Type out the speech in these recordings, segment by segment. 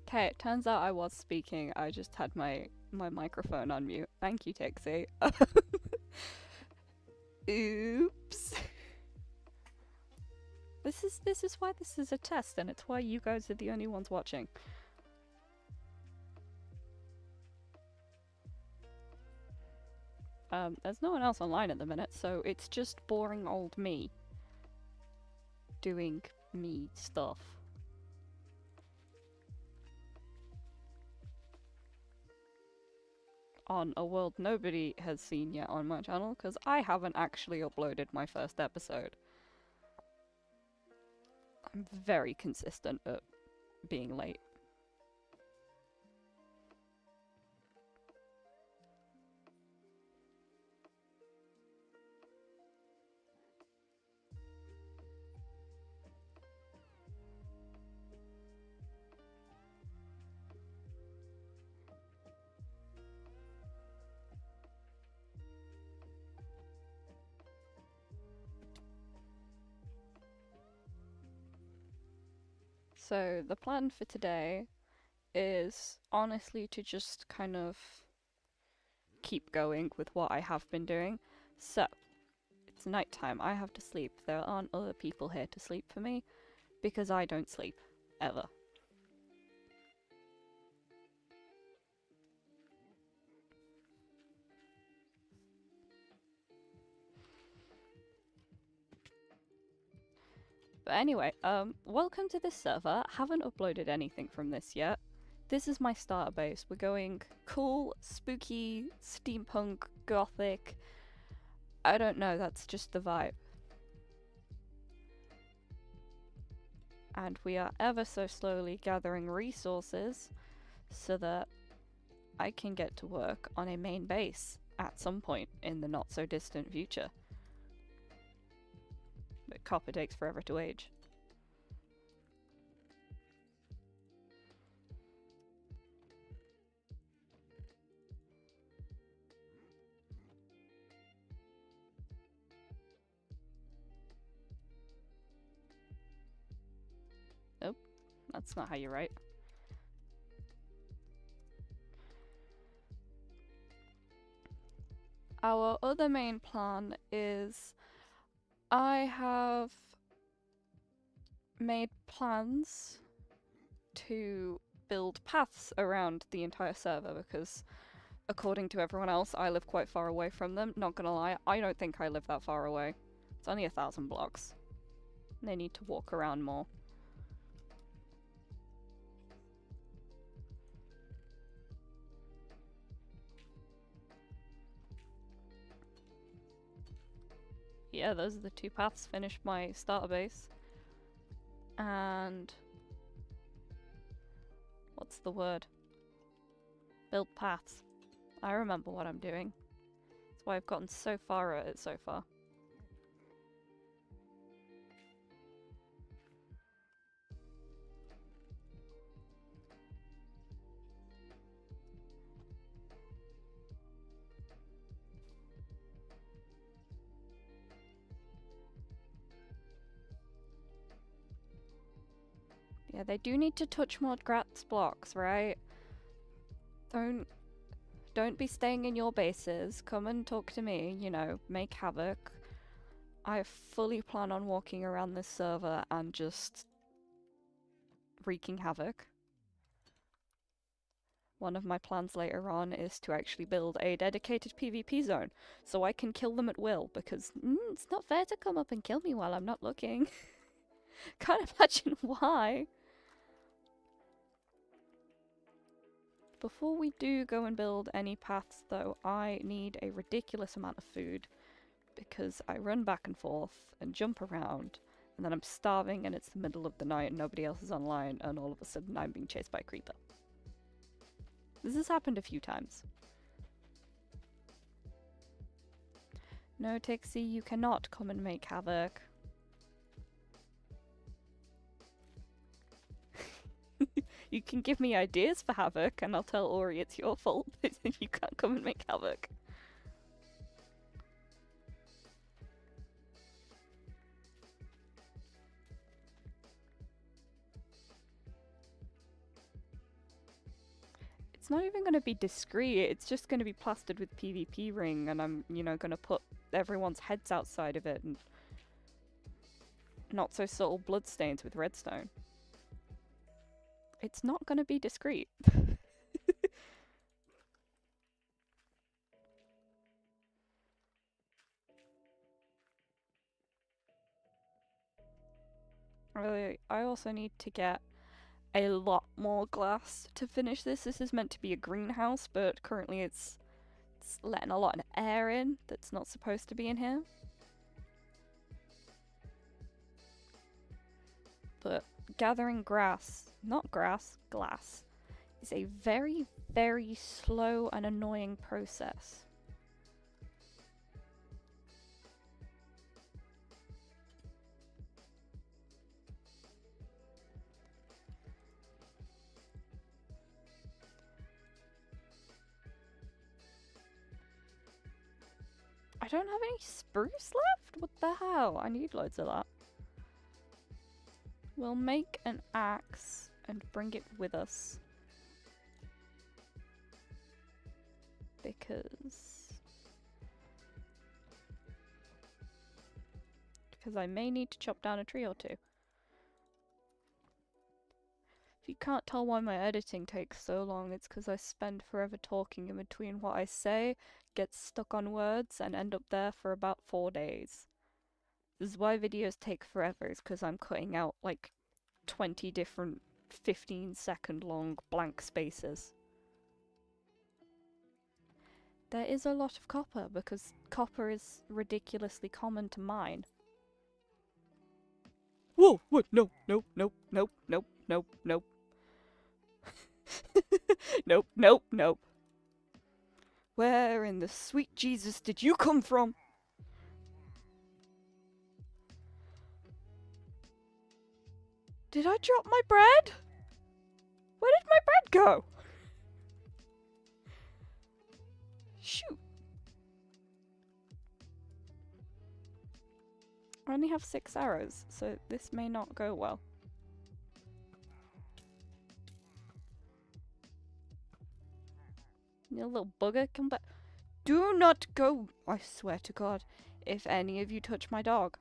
Okay, it turns out I was speaking. I just had my microphone on mute. Thank you, Tixie. Oops. This is why this is a test, and it's why you guys are the only ones watching. There's no one else online at the minute, so it's just boring old me doing me stuff. On a world nobody has seen yet on my channel, because I haven't actually uploaded my first episode. I'm very consistent at being late. So the plan for today is honestly to just kind of keep going with what I have been doing. So it's nighttime, I have to sleep. There aren't other people here to sleep for me because I don't sleep ever. But anyway, welcome to this server. Haven't uploaded anything from this yet. This is my starter base. We're going cool, spooky, steampunk, gothic. I don't know, that's just the vibe. And we are ever so slowly gathering resources so that I can get to work on a main base at some point in the not so distant future. But copper takes forever to age. Nope, that's not how you write. Our other main plan is I have made plans to build paths around the entire server because according to everyone else I live quite far away from them. Not gonna lie, I don't think I live that far away. It's only 1,000 blocks. They need to walk around more. Yeah, those are the two paths. Finished my starter base. And what's the word? Build paths. I remember what I'm doing. That's why I've gotten so far at it so far. Yeah, they do need to touch more grass blocks, right? Don't be staying in your bases. Come and talk to me, you know, make havoc. I fully plan on walking around this server and just wreaking havoc. One of my plans later on is to actually build a dedicated PvP zone so I can kill them at will because it's not fair to come up and kill me while I'm not looking. Can't imagine why. Before we do go and build any paths though, I need a ridiculous amount of food because I run back and forth and jump around and then I'm starving and it's the middle of the night and nobody else is online and all of a sudden I'm being chased by a creeper. This has happened a few times. No, Tixie, you cannot come and make havoc. You can give me ideas for havoc and I'll tell Ori it's your fault if you can't come and make havoc. It's not even going to be discreet, it's just going to be plastered with PvP ring, and I'm, you know, going to put everyone's heads outside of it, and not so subtle bloodstains with redstone. It's not going to be discreet. Really, I also need to get a lot more glass to finish this. This is meant to be a greenhouse, but currently it's letting a lot of air in that's not supposed to be in here. But gathering glass is a very, very slow and annoying process. I don't have any spruce left? What the hell? I need loads of that. We'll make an axe and bring it with us. Because I may need to chop down a tree or two. If you can't tell why my editing takes so long, it's because I spend forever talking in between what I say, get stuck on words, and end up there for about 4 days. This is why videos take forever, is because I'm cutting out like 20 different 15-second long blank spaces. There is a lot of copper, because copper is ridiculously common to mine. Whoa! What? No, nope, nope, nope, nope, nope, nope. Nope, nope, nope. Where in the sweet Jesus did you come from? Did I drop my bread? Where did my bread go? Shoot. I only have 6 arrows, so this may not go well. You little bugger, come back. Do not go, I swear to God, if any of you touch my dog.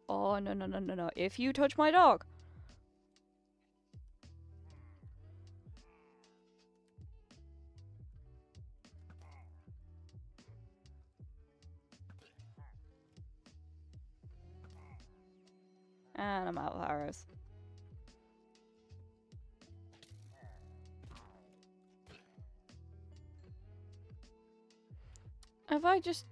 Oh, no, no, no, no, no. If you touch my dog. And I'm out of arrows. Have I just...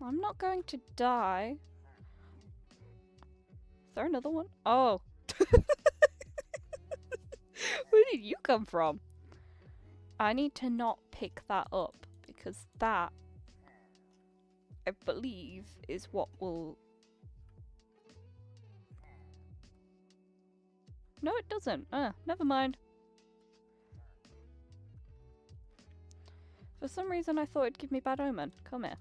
I'm not going to die. Is there another one? Oh. Where did you come from? I need to not pick that up, because that, I believe, is what will... No, it doesn't. Never mind. For some reason I thought it'd give me bad omen. Come here.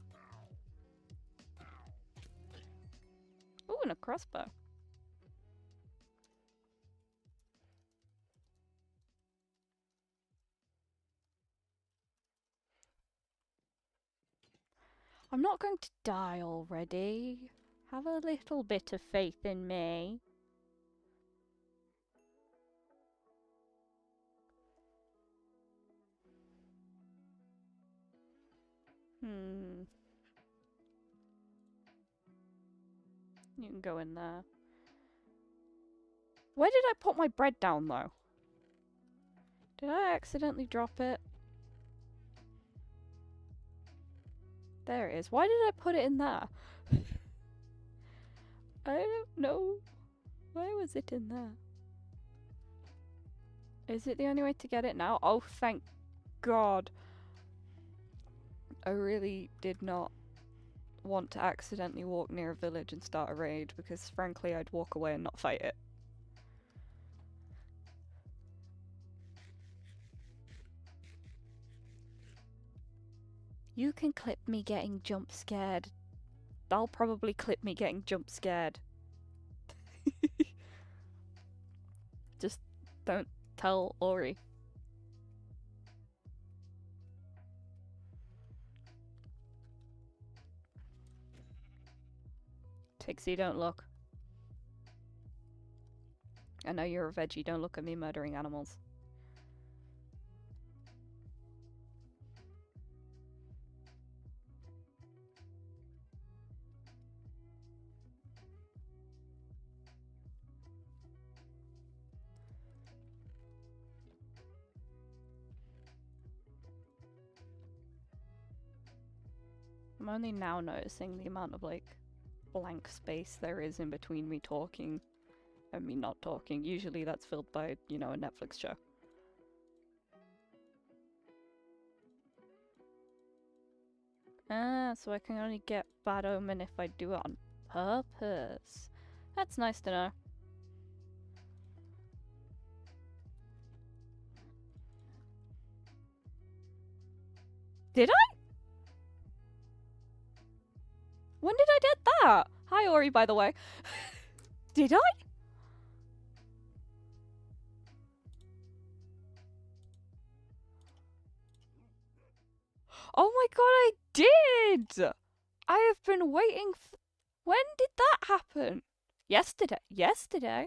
Ooh, and a crossbow. I'm not going to die already. Have a little bit of faith in me. You can go in there. Where did I put my bread down, though? Did I accidentally drop it? There it is. Why did I put it in there? I don't know. Why was it in there? Is it the only way to get it now? Oh, thank God. I really did not want to accidentally walk near a village and start a raid, because frankly I'd walk away and not fight it. You can clip me getting jump scared That'll probably clip me getting jump scared. Just don't tell Ori. Tixie, don't look. I know you're a veggie, don't look at me murdering animals. I'm only now noticing the amount of, like, blank space there is in between me talking and me not talking. Usually that's filled by, you know, a Netflix show. Ah, so I can only get Bad Omen if I do it on purpose. That's nice to know. Did I? When did I get that? Hi Ori, by the way. Did I? Oh my god, I did! I have been waiting when did that happen? Yesterday. Yesterday?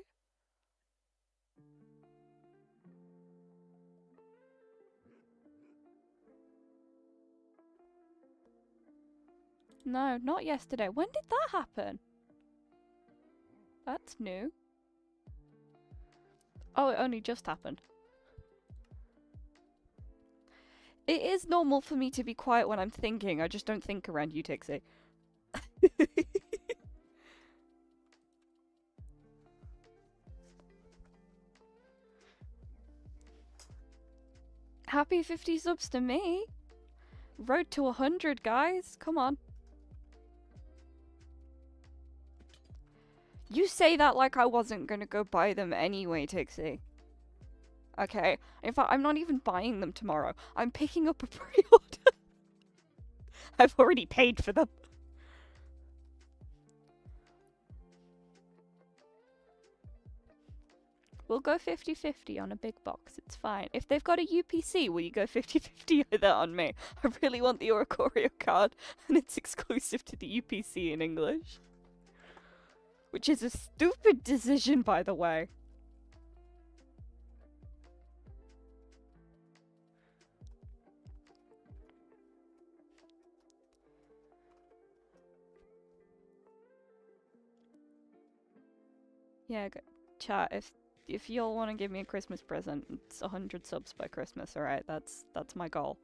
No, not yesterday. When did that happen? That's new. Oh, it only just happened. It is normal for me to be quiet when I'm thinking. I just don't think around you, Tixie. Happy 50 subs to me. Road to 100, guys. Come on. You say that like I wasn't gonna go buy them anyway, Tixie. Okay. In fact, I'm not even buying them tomorrow. I'm picking up a pre-order. I've already paid for them. We'll go 50-50 on a big box. It's fine. If they've got a UPC, will you go 50-50 with that on me? I really want the Oricorio card, and it's exclusive to the UPC in English. Which is a stupid decision, by the way. Yeah, chat, if y'all want to give me a Christmas present, it's 100 subs by Christmas, alright? That's my goal.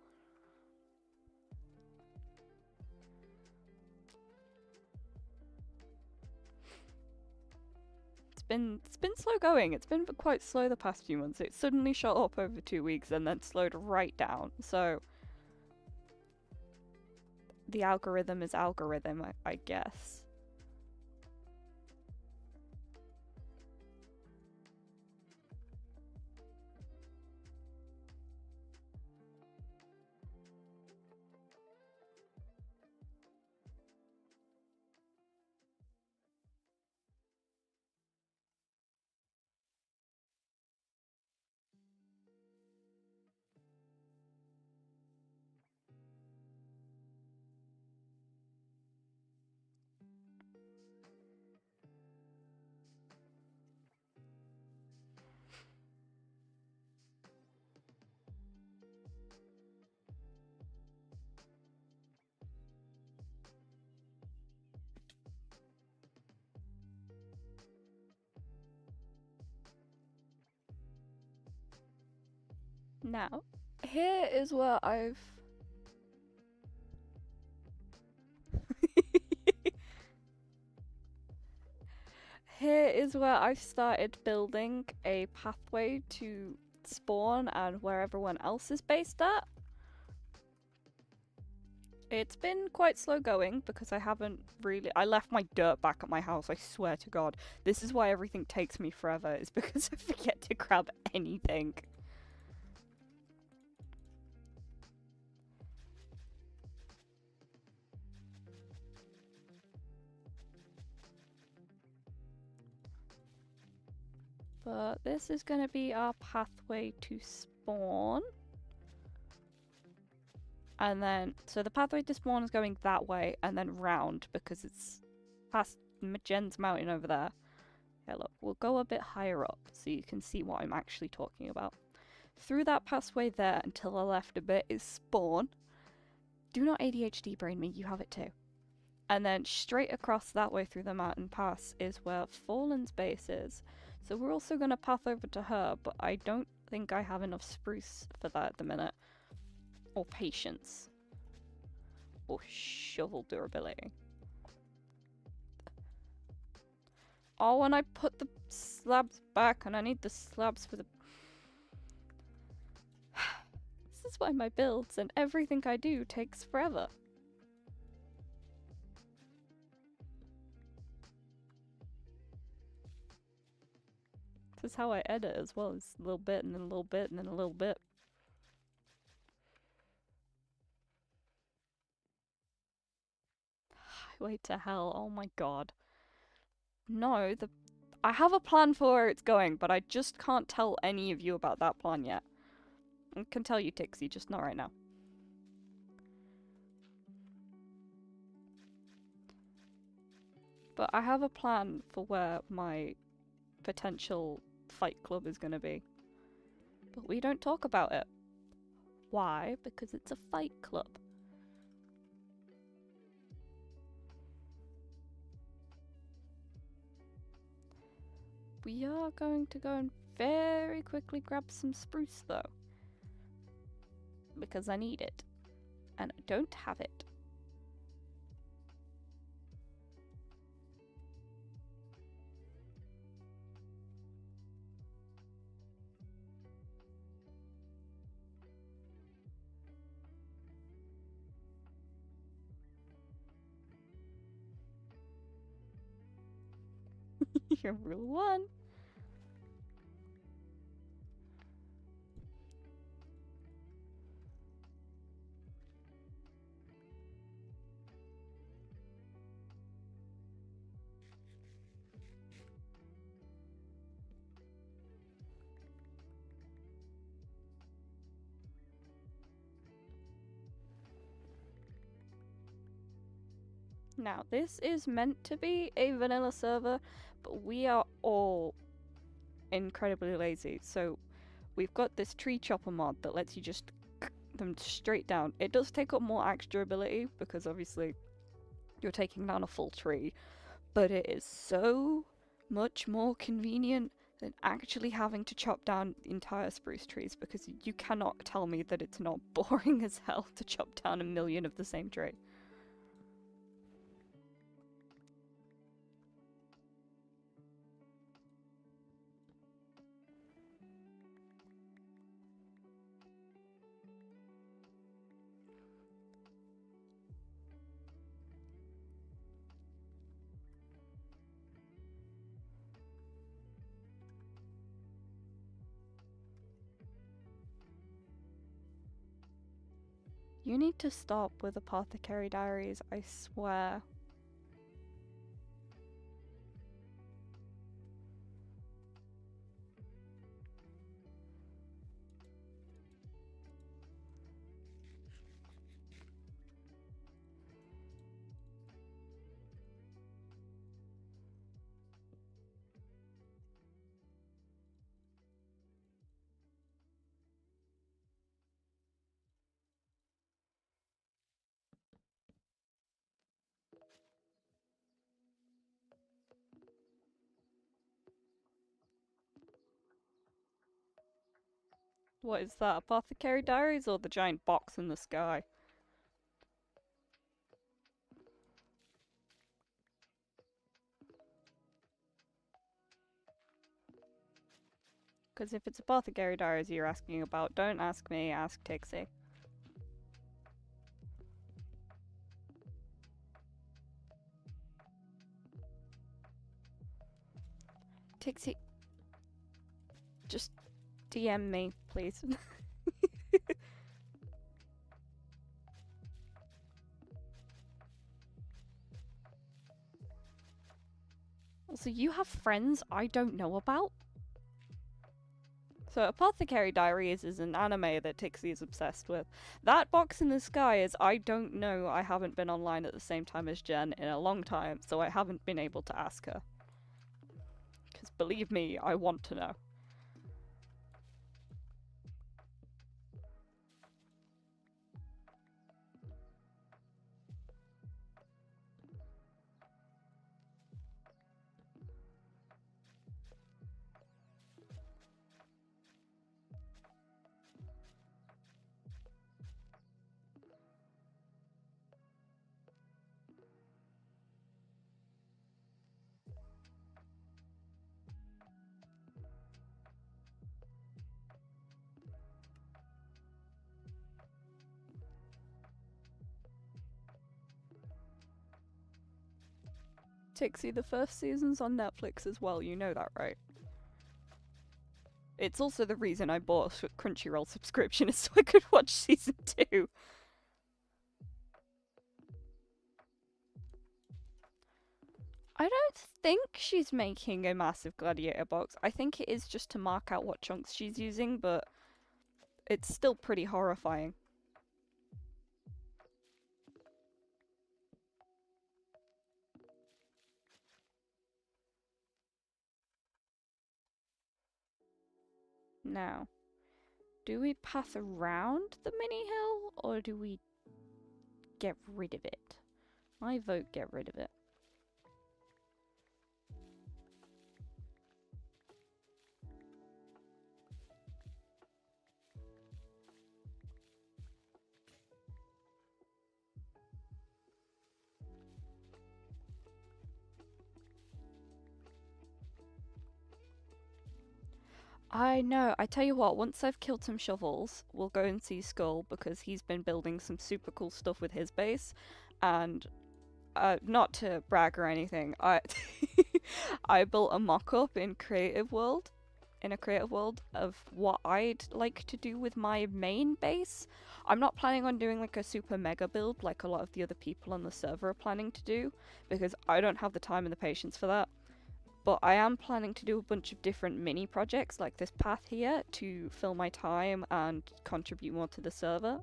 It's been slow going. It's been quite slow the past few months. It suddenly shot up over 2 weeks and then slowed right down. So the algorithm is algorithm, I guess. Now, here is where I've... Here is where I've started building a pathway to spawn and where everyone else is based at. It's been quite slow going because I haven't really... I left my dirt back at my house, I swear to God. This is why everything takes me forever, is because I forget to grab anything. But this is going to be our pathway to spawn. And then, so the pathway to spawn is going that way and then round because it's past Jen's mountain over there. Okay, look, we'll go a bit higher up so you can see what I'm actually talking about. Through that pathway there until the left a bit is spawn. Do not ADHD brain me, you have it too. And then straight across that way through the mountain pass is where Fallen's base is. So we're also going to path over to her, but I don't think I have enough spruce for that at the minute. Or patience. Or shovel durability. Oh, and I put the slabs back, and I need the slabs for the... This is why my builds and everything I do takes forever. This is how I edit as well. It's a little bit, and then a little bit, and then a little bit. Highway to hell, oh my god. No, I have a plan for where it's going, but I just can't tell any of you about that plan yet. I can tell you, Tixie, just not right now. But I have a plan for where my potential fight club is going to be. But we don't talk about it. Why? Because it's a fight club. We are going to go and very quickly grab some spruce though. Because I need it. And I don't have it. You're rule 1. Now, this is meant to be a vanilla server, but we are all incredibly lazy. So we've got this tree chopper mod that lets you just them straight down. It does take up more axe durability because obviously you're taking down a full tree, but it is so much more convenient than actually having to chop down entire spruce trees, because you cannot tell me that it's not boring as hell to chop down a million of the same tree. You need to stop with Apothecary Diaries, I swear. What is that, Apothecary Diaries or the giant box in the sky? Because if it's Apothecary Diaries you're asking about, don't ask me, ask Tixie. Tixie, just DM me, please. Also, you have friends I don't know about? So Apothecary Diaries is an anime that Tixie is obsessed with. That Box in the Sky is, I don't know, I haven't been online at the same time as Jen in a long time, so I haven't been able to ask her. Because believe me, I want to know. Tixie, the first season's on Netflix as well, you know that, right? It's also the reason I bought a Crunchyroll subscription is so I could watch season 2. I don't think she's making a massive gladiator box. I think it is just to mark out what chunks she's using, but it's still pretty horrifying. Now, do we path around the mini hill or do we get rid of it? I vote get rid of it. I know. I tell you what, once I've killed some shovels, we'll go and see Skull because he's been building some super cool stuff with his base. And not to brag or anything, I I built a mock-up in a creative world of what I'd like to do with my main base. I'm not planning on doing like a super mega build like a lot of the other people on the server are planning to do because I don't have the time and the patience for that. But I am planning to do a bunch of different mini projects like this path here to fill my time and contribute more to the server.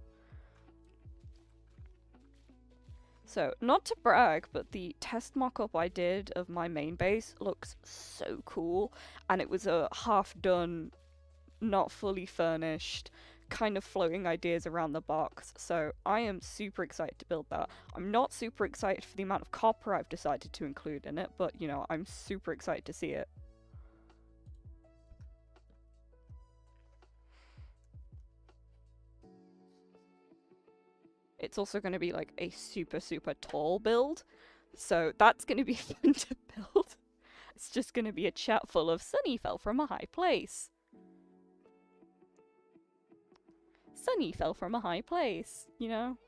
So, not to brag, but the test mock-up I did of my main base looks so cool, and it was a half-done, not fully furnished, kind of floating ideas around the box, so I am super excited to build that. I'm not super excited for the amount of copper I've decided to include in it, but, you know, I'm super excited to see it. It's also going to be like a super, super tall build, so that's going to be fun to build. It's just going to be a chat full of Sunny fell from a high place. Sunny fell from a high place, you know?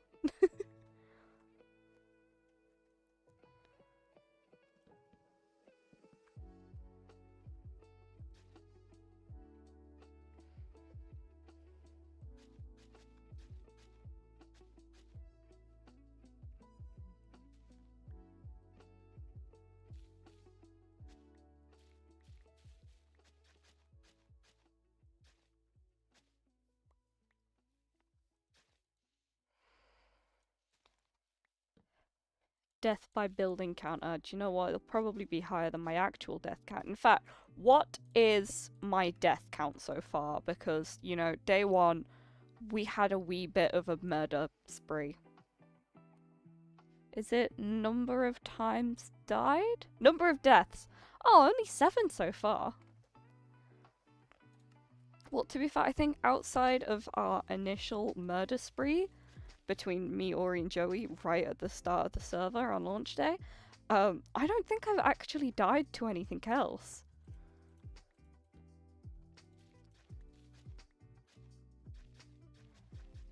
Death by building counter. Do you know what? It'll probably be higher than my actual death count. In fact, what is my death count so far? Because, you know, day one, we had a wee bit of a murder spree. Is it number of times died? Number of deaths. Oh, only 7 so far. Well, to be fair, I think outside of our initial murder spree, between me, Ori, and Joey right at the start of the server on launch day, I don't think I've actually died to anything else.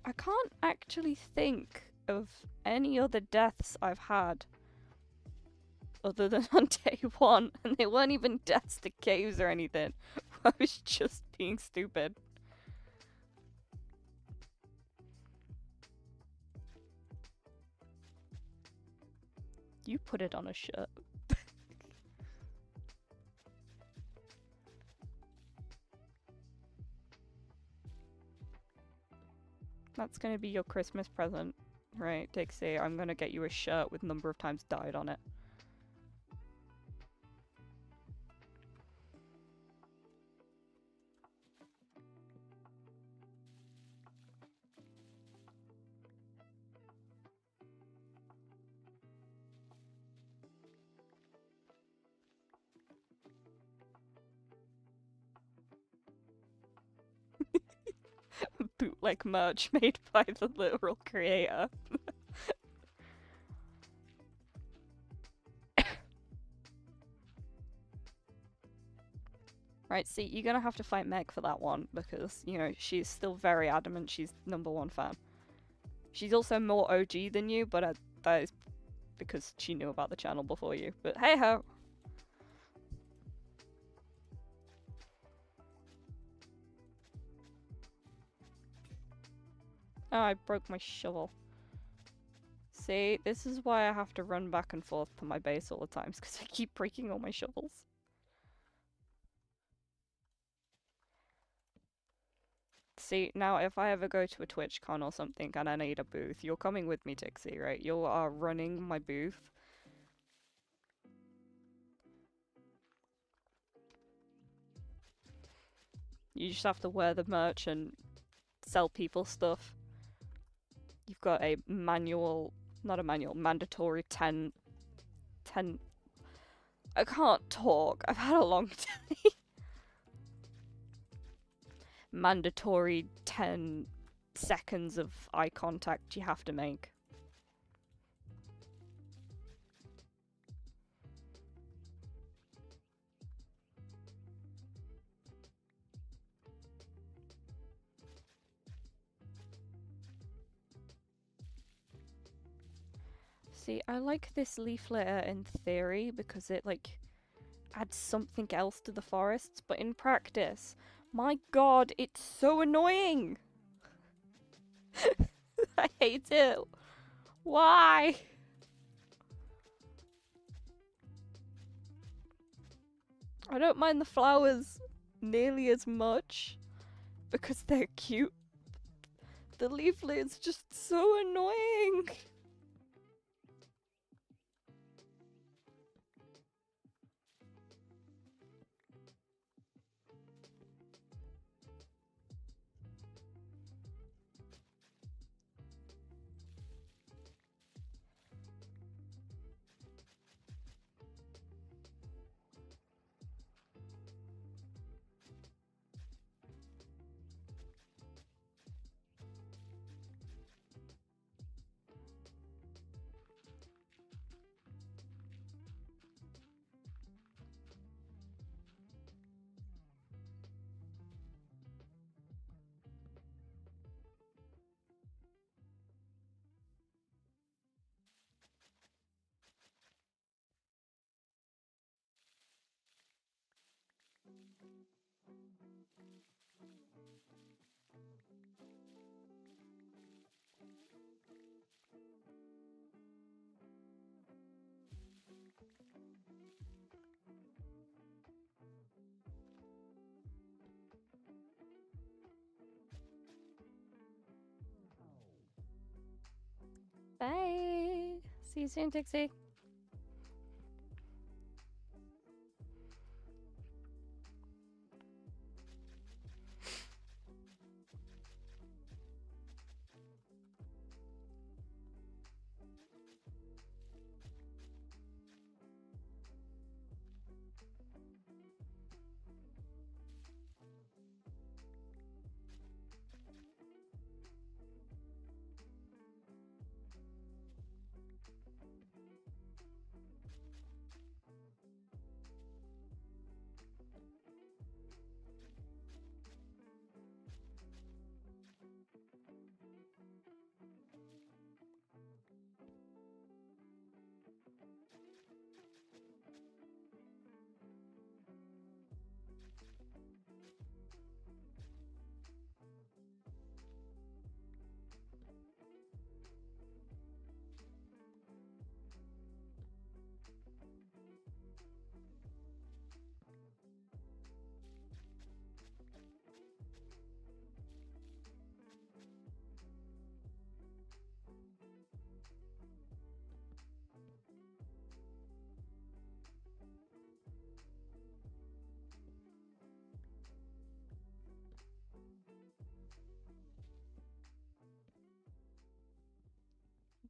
I can't actually think of any other deaths I've had other than on day one, and they weren't even deaths to caves or anything. I was just being stupid. You put it on a shirt. That's gonna be your Christmas present, right, Dixie? I'm gonna get you a shirt with number of times died on it. Bootleg merch made by the literal creator. Right, see, you're gonna have to fight Meg for that one because, you know, she's still very adamant she's #1 fan. She's also more OG than you, but that is because she knew about the channel before you. But hey ho! Oh, I broke my shovel. See, this is why I have to run back and forth to my base all the time, because I keep breaking all my shovels. See, now if I ever go to a TwitchCon or something and I need a booth, you're coming with me, Tixie, right? You are running my booth. You just have to wear the merch and sell people stuff. You've got a mandatory 10. I can't talk. I've had a long day. Mandatory 10 seconds of eye contact you have to make. See, I like this leaf litter in theory because it, like, adds something else to the forests, but in practice, my god, it's so annoying! I hate it. Why? I don't mind the flowers nearly as much because they're cute. The leaf litter's just so annoying. Bye. See you soon, Dixie.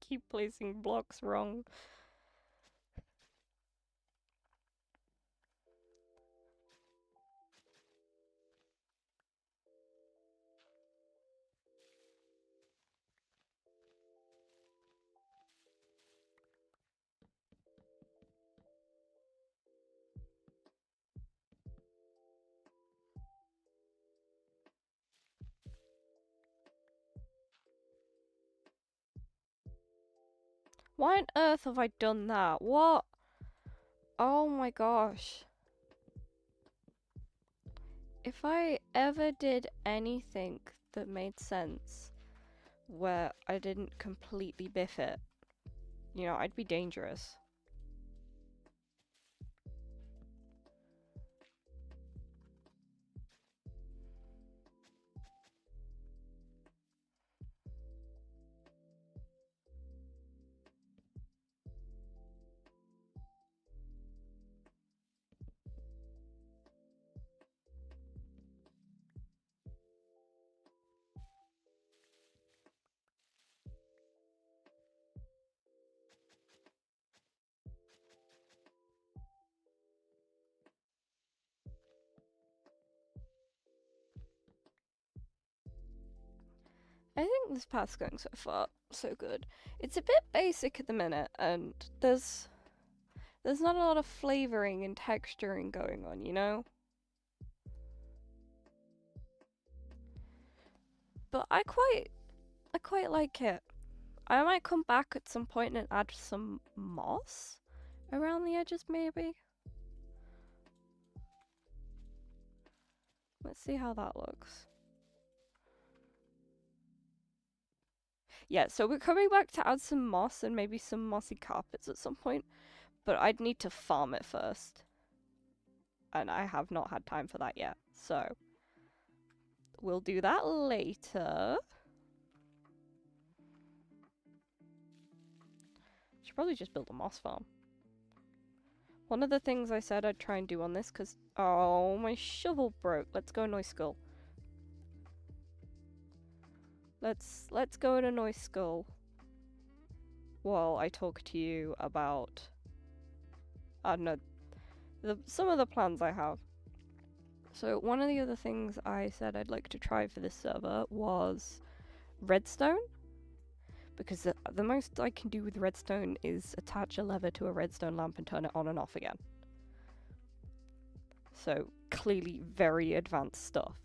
keep placing blocks wrong. Why on earth have I done that? What? Oh my gosh. If I ever did anything that made sense where I didn't completely biff it, you know, I'd be dangerous. I think this path's going so far so good. It's a bit basic at the minute, and there's not a lot of flavoring and texturing going on, you know? But I quite like it. I might come back at some point and add some moss around the edges, maybe. Let's see how that looks. Yeah, so we're coming back to add some moss and maybe some mossy carpets at some point, but I'd need to farm it first. And I have not had time for that yet, so we'll do that later. Should probably just build a moss farm. One of the things I said I'd try and do on this, because... Oh, my shovel broke. Let's go annoy Skull. Let's go and annoy Skull while I talk to you about... I don't know, some of the plans I have. So one of the other things I said I'd like to try for this server was redstone. Because the most I can do with redstone is attach a lever to a redstone lamp and turn it on and off again. So, clearly very advanced stuff.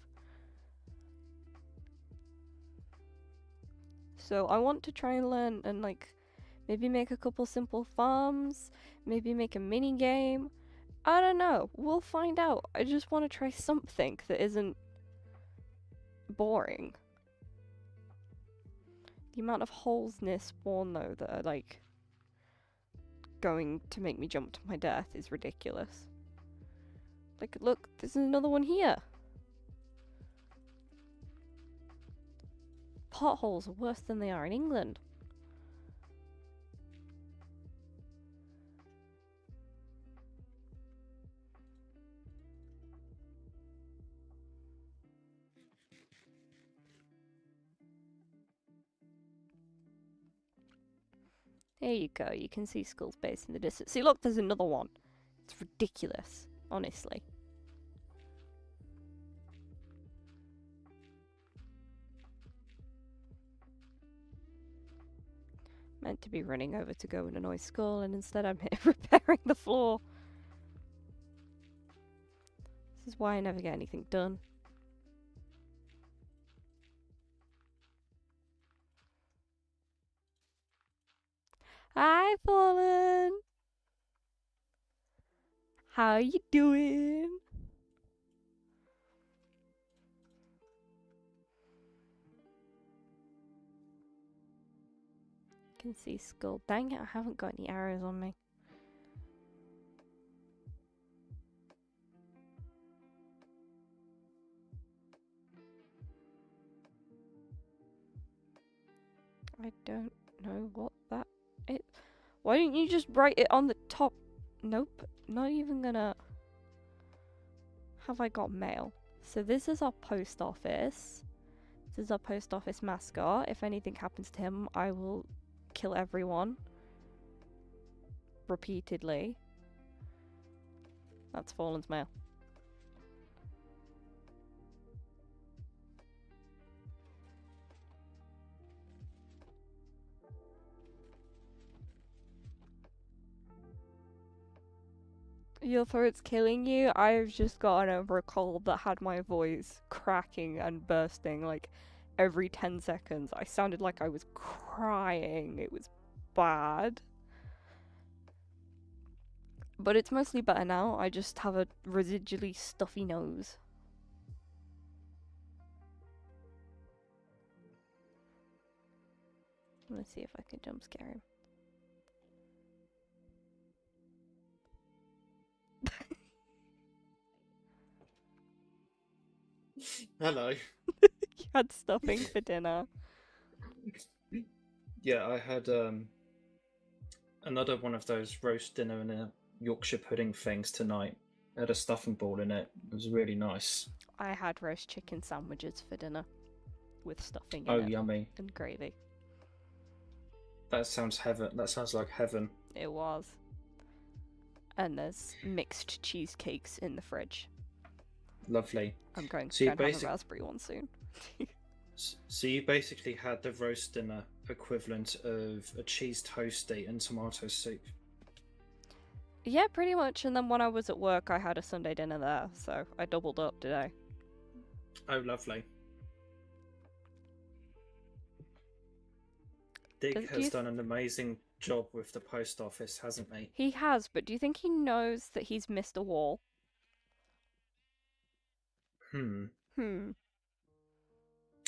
So I want to try and learn and like, maybe make a couple simple farms, maybe make a mini game. I don't know, we'll find out. I just want to try something that isn't boring. The amount of holes near spawn, though, that are, like, going to make me jump to my death is ridiculous. Like, look, there's another one here. Potholes are worse than they are in England. There you go, you can see Skull's base in the distance. See, look, there's another one. It's ridiculous, honestly. Meant to be running over to go and annoy Skull, and instead I'm here repairing the floor. This is why I never get anything done. Hi, Fallen! How you doing? Can see Skull. Dang it, I haven't got any arrows on me. I don't know what that is. Why didn't you just write it on the top? Nope, not even gonna... Have I got mail? So this is our post office. This is our post office mascot. If anything happens to him, I will kill everyone repeatedly. That's Fallen's mail. Your throat's killing you? I've just gotten over a cold that had my voice cracking and bursting like every 10 seconds. I sounded like I was crying. It was bad. But it's mostly better now. I just have a residually stuffy nose. Let's see if I can jump scare him. Hello. You had stuffing for dinner. Yeah, I had another one of those roast dinner and a Yorkshire pudding things tonight. It had a stuffing ball in it. It was really nice. I had roast chicken sandwiches for dinner with stuffing in Oh, it yummy. and gravy. That sounds heaven. That sounds like heaven. It was. And there's mixed cheesecakes in the fridge. Lovely. I'm going to go and have a raspberry one soon. So you basically had the roast dinner equivalent of a cheese toasty and tomato soup. Yeah, pretty much. And then when I was at work, I had a Sunday dinner there, so I doubled up today. Oh, lovely. Dick has done an amazing job with the post office, hasn't he? He has, but do you think he knows that he's missed a wall?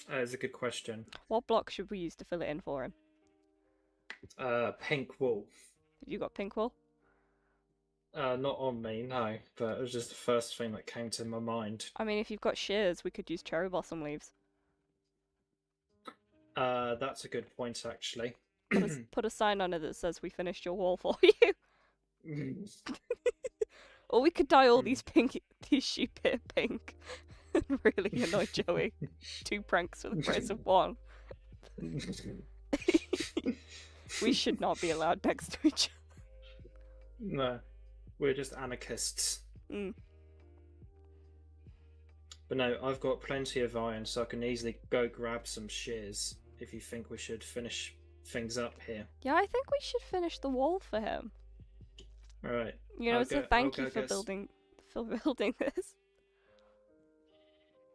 That's a good question. What block should we use to fill it in for him? Pink wool. You got pink wool? Not on me, no, but it was just the first thing that came to my mind. I mean, if you've got shears, we could use cherry blossom leaves. That's a good point, actually. Put a sign on it that says we finished your wall for you. Or we could dye all these sheep hair pink and really annoy Joey. 2 pranks for the price of 1. We should not be allowed next to each other. No, we're just anarchists. Mm. But no, I've got plenty of iron, so I can easily go grab some shears if you think we should finish things up here. Yeah, I think we should finish the wall for him. Alright. You know, it's a thank you for building this.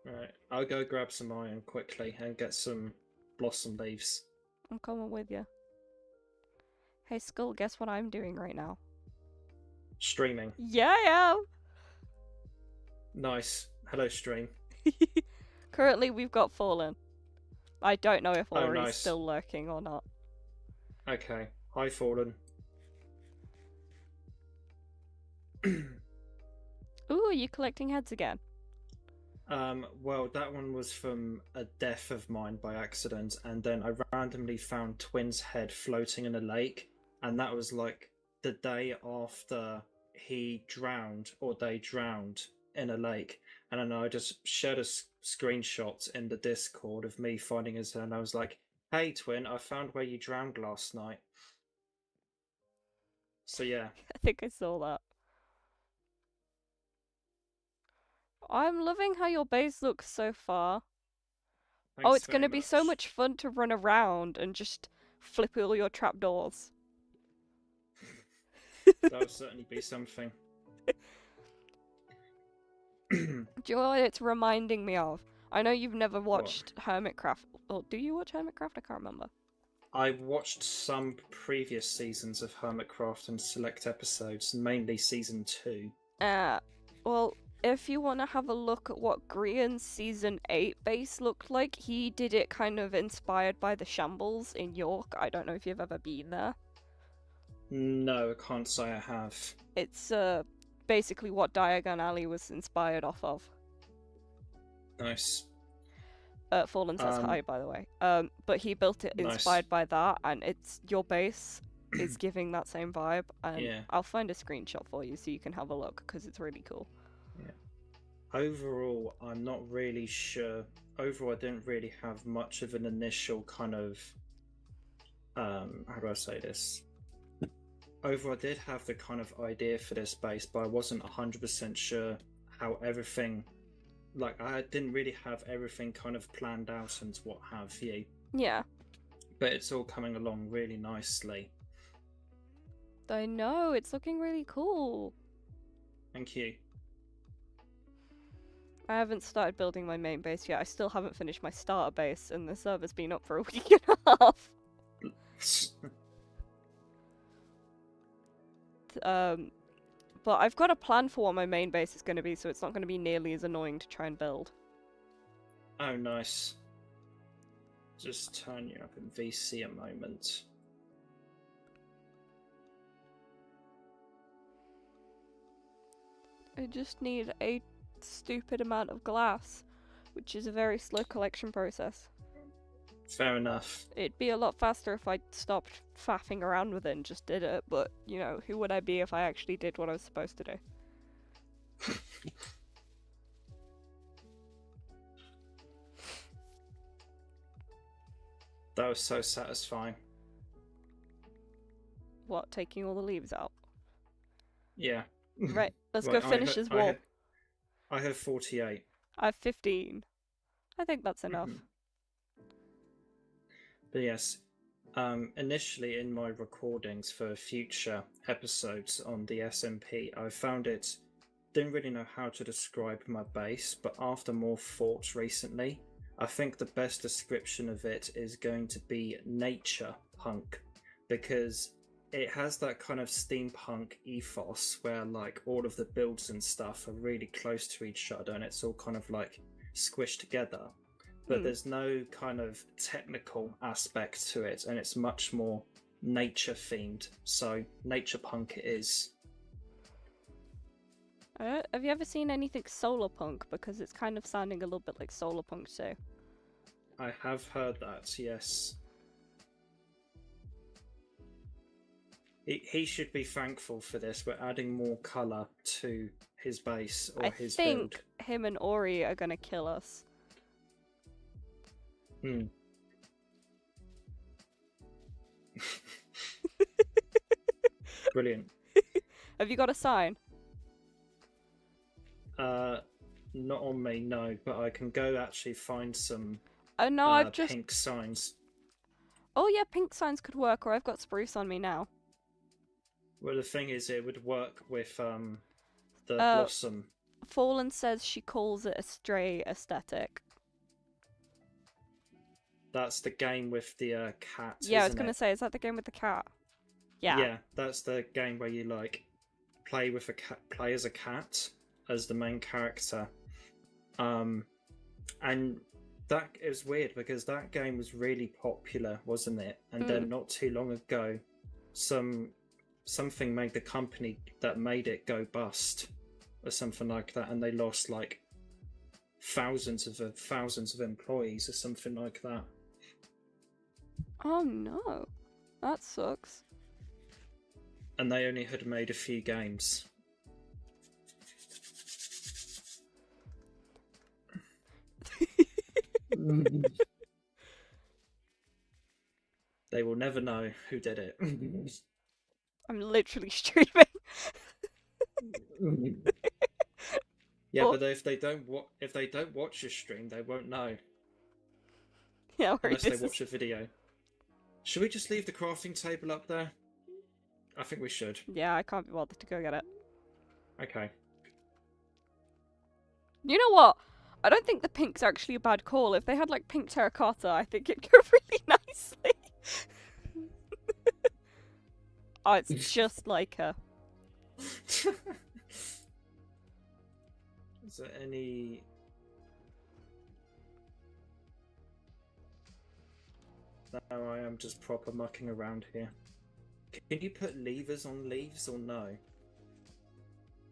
Right, I'll go grab some iron quickly and get some blossom leaves. I'm coming with you. Hey Skull, guess what I'm doing right now? Streaming. Yeah, I am! Nice. Hello, stream. Currently, we've got Fallen. I don't know if Ori's nice. still lurking or not. Okay. Hi, Fallen. Ooh, are you collecting heads again? Well, that one was from a death of mine by accident, and then I randomly found Twin's head floating in a lake, and that was like the day after he drowned, or they drowned in a lake. And then I just shared a screenshot in the Discord of me finding his head, and I was like, "Hey, Twin, I found where you drowned last night." So yeah. I think I saw that. I'm loving how your base looks so far. Thanks it's going to be so much fun to run around and just flip all your trapdoors. That would certainly be something. Do you know what it's reminding me of? I know you've never watched Hermitcraft. Or do you watch Hermitcraft? I can't remember. I watched some previous seasons of Hermitcraft and select episodes, mainly season 2. Well, if you want to have a look at what Grian's season 8 base looked like, he did it kind of inspired by the Shambles in York. I don't know if you've ever been there. No, I can't say I have. It's basically what Diagon Alley was inspired off of. Nice. Fallen says hi, by the way. But he built it inspired by that, and it's your base is giving that same vibe. And yeah. I'll find a screenshot for you so you can have a look, because it's really cool. Yeah. Overall, I'm not really sure. Overall, I didn't really have much of an initial kind of how do I say this? I did have the kind of idea for this base, but I wasn't 100% sure how everything. Like, I didn't really have everything kind of planned out and what have you. Yeah. But it's all coming along really nicely. I know, it's looking really cool. Thank you. I haven't started building my main base yet. I still haven't finished my starter base, and the server's been up for a week and a half. But I've got a plan for what my main base is going to be, so it's not going to be nearly as annoying to try and build. Oh, nice. Just turn you up in VC a moment. I just need a stupid amount of glass, which is a very slow collection process. Fair enough. It'd be a lot faster if I stopped faffing around with it and just did it, but, you know, who would I be if I actually did what I was supposed to do? That was so satisfying. What, taking all the leaves out? Yeah. Right, let's Right, go finish this wall. I have 48. I have 15. I think that's enough. But yes, initially in my recordings for future episodes on the SMP, I found didn't really know how to describe my base, but after more thought recently, I think the best description of it is going to be nature punk, because it has that kind of steampunk ethos where like all of the builds and stuff are really close to each other and it's all kind of like squished together, but there's no kind of technical aspect to it and it's much more nature themed, so nature punk it is. Have you ever seen anything solar punk? Because it's kind of sounding a little bit like solar punk too. I have heard that, yes. He should be thankful for this. We're adding more colour to his base or his build. I think him and Ori are gonna kill us. Brilliant. Have you got a sign? Not on me, no, but I can go actually find some pink signs. Oh yeah, pink signs could work, or I've got spruce on me now. Well, the thing is, it would work with the blossom. Fallen says she calls it a stray aesthetic. That's the game with the cat. Yeah, I was gonna say, is that the game with the cat? Yeah. Yeah, that's the game where you like play with a cat, play as a cat as the main character. And that is weird because that game was really popular, wasn't it? And then not too long ago, something made the company that made it go bust or something like that, and they lost like thousands of employees or something like that. Oh no, that sucks. And they only had made a few games. They will never know who did it. I'm literally streaming. Yeah, but if they don't watch your stream, they won't know. Yeah, unless they watch a video. Should we just leave the crafting table up there? I think we should. Yeah, I can't be bothered to go get it. Okay. You know what? I don't think the pink's actually a bad call. If they had like pink terracotta, I think it'd go really nicely. Oh, it's just like her. Is there any... No, I am just proper mucking around here. Can you put levers on leaves or no?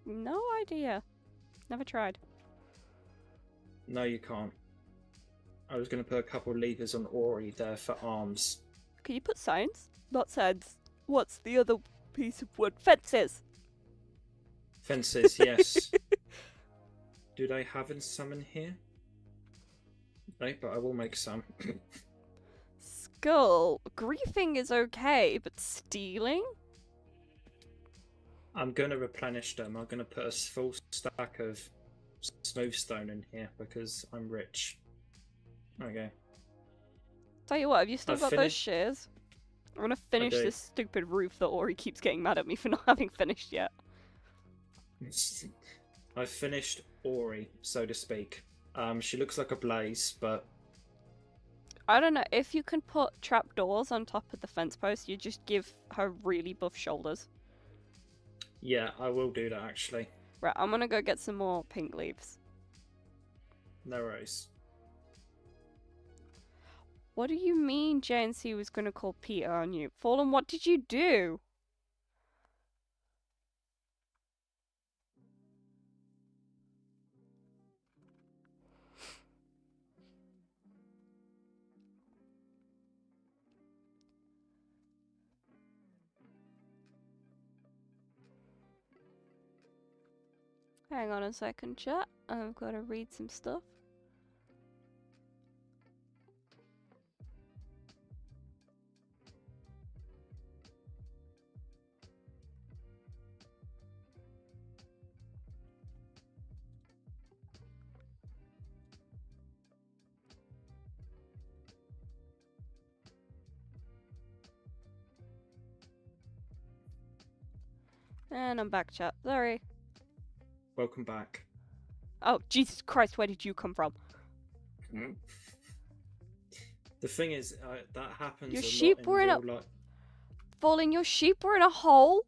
No idea. Never tried. No, you can't. I was going to put a couple levers on Ori there for arms. Can you put signs? Not signs. What's the other piece of wood? Fences! Fences, yes. Do they have some in here? No, but I will make some. skull. Griefing is okay, but stealing? I'm gonna replenish them. I'm gonna put a full stack of smooth stone in here because I'm rich. Okay. Tell you what, have you still I've got those finished- shears? I'm gonna finish do. this stupid roof that Ori keeps getting mad at me for not having finished yet. I've finished Ori, so to speak. She looks like a blaze, but I don't know, if you can put trapdoors on top of the fence post, you just give her really buff shoulders. yeah, I will do that actually. Right, I'm gonna go get some more pink leaves. No worries. What do you mean JNC was gonna call Peter on you? Fallen, what did you do? Hang on a second, chat. I've got to read some stuff. And I'm back, chat. Sorry. Welcome back. Oh, Jesus Christ, where did you come from? The thing is, that happens Your a sheep lot were in in a- real life. Falling, your sheep were in a hole?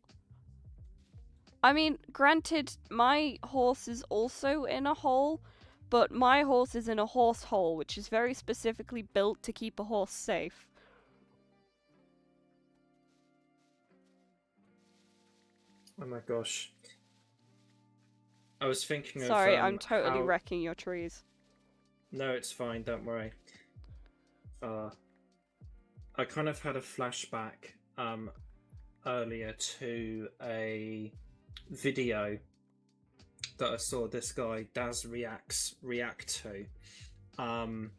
I mean, granted, my horse is also in a hole, but my horse is in a horse hole, which is very specifically built to keep a horse safe. Oh my gosh. I was thinking Sorry, of I'm totally how... wrecking your trees. No, it's fine, don't worry. I kind of had a flashback earlier to a video that I saw this guy Daz react to. And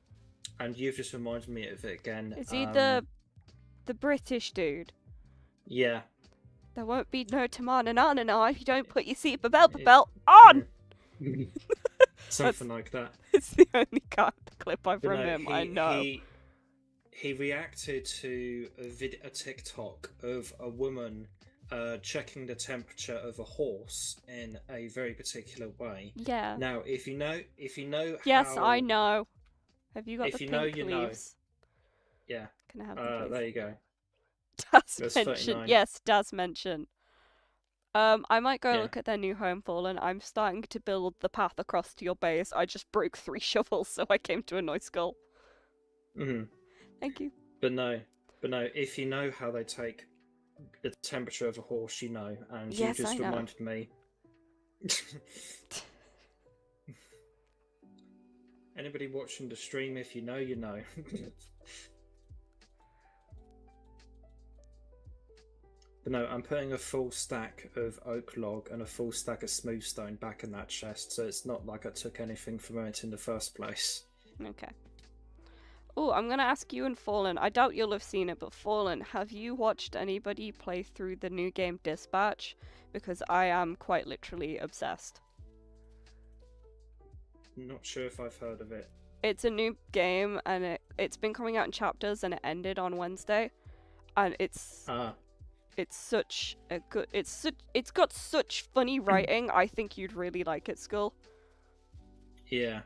you've just reminded me of it again. Is he the British dude? Yeah. There won't be no Tamananana if you don't put your seatbelt belt on! Yeah. Something like that. It's the only kind of clip I've But from no, him, I know. He reacted to a TikTok of a woman checking the temperature of a horse in a very particular way. Yeah. Now, if you know Yes, how... I know. Have you got If the you pink know, you know. leaves? Yeah. Can I have them, please? There you go. Daz That's mentioned. 39. Yes, Daz mentioned. I might go Yeah. look at their new home, Fallen. I'm starting to build the path across to your base. I just broke 3 shovels, so I came to a noise skull. Mm-hmm. Thank you. But no, if you know how they take the temperature of a horse, you know, and Yes, you just I know. reminded me. Anybody watching the stream, if you know, you know. But no, I'm putting a full stack of oak log and a full stack of smooth stone back in that chest, so it's not like I took anything from it in the first place. Okay. Oh, I'm gonna ask you and Fallen. I doubt you'll have seen it, but Fallen, have you watched anybody play through the new game Dispatch? Because I am quite literally obsessed. Not sure if I've heard of it. It's a new game, and it's been coming out in chapters, and it ended on Wednesday. And it's such a good. It's got such funny writing. I think you'd really like it, Skull. Yeah.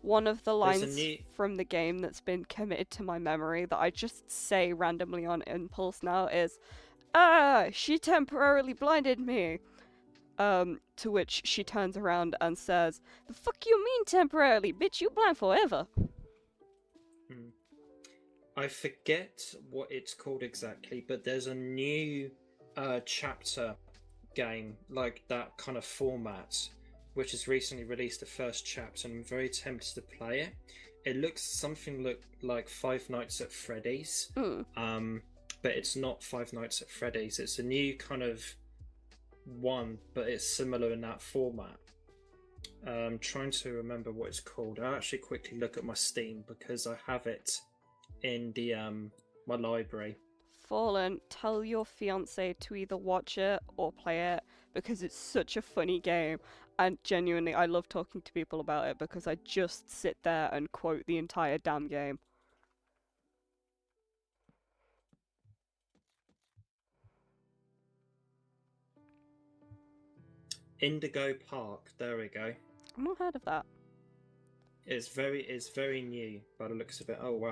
One of the There's a lines new- from the game that's been committed to my memory that I just say randomly on impulse now is, she temporarily blinded me. To which she turns around and says, "The fuck you mean temporarily, bitch? You blind forever." I forget what it's called exactly, but there's a new chapter game like that kind of format, which has recently released the first chapter, and I'm very tempted to play it. It looks something like Five Nights at Freddy's, but it's not Five Nights at Freddy's. It's a new kind of one, but it's similar in that format. I'm trying to remember what it's called. I'll actually quickly look at my Steam because I have it in the my library. Fallen, tell your fiance to either watch it or play it because it's such a funny game. And genuinely, I love talking to people about it because I just sit there and quote the entire damn game. Indigo Park. There we go. I've not heard of that. It's very new by the looks of it. Oh wow.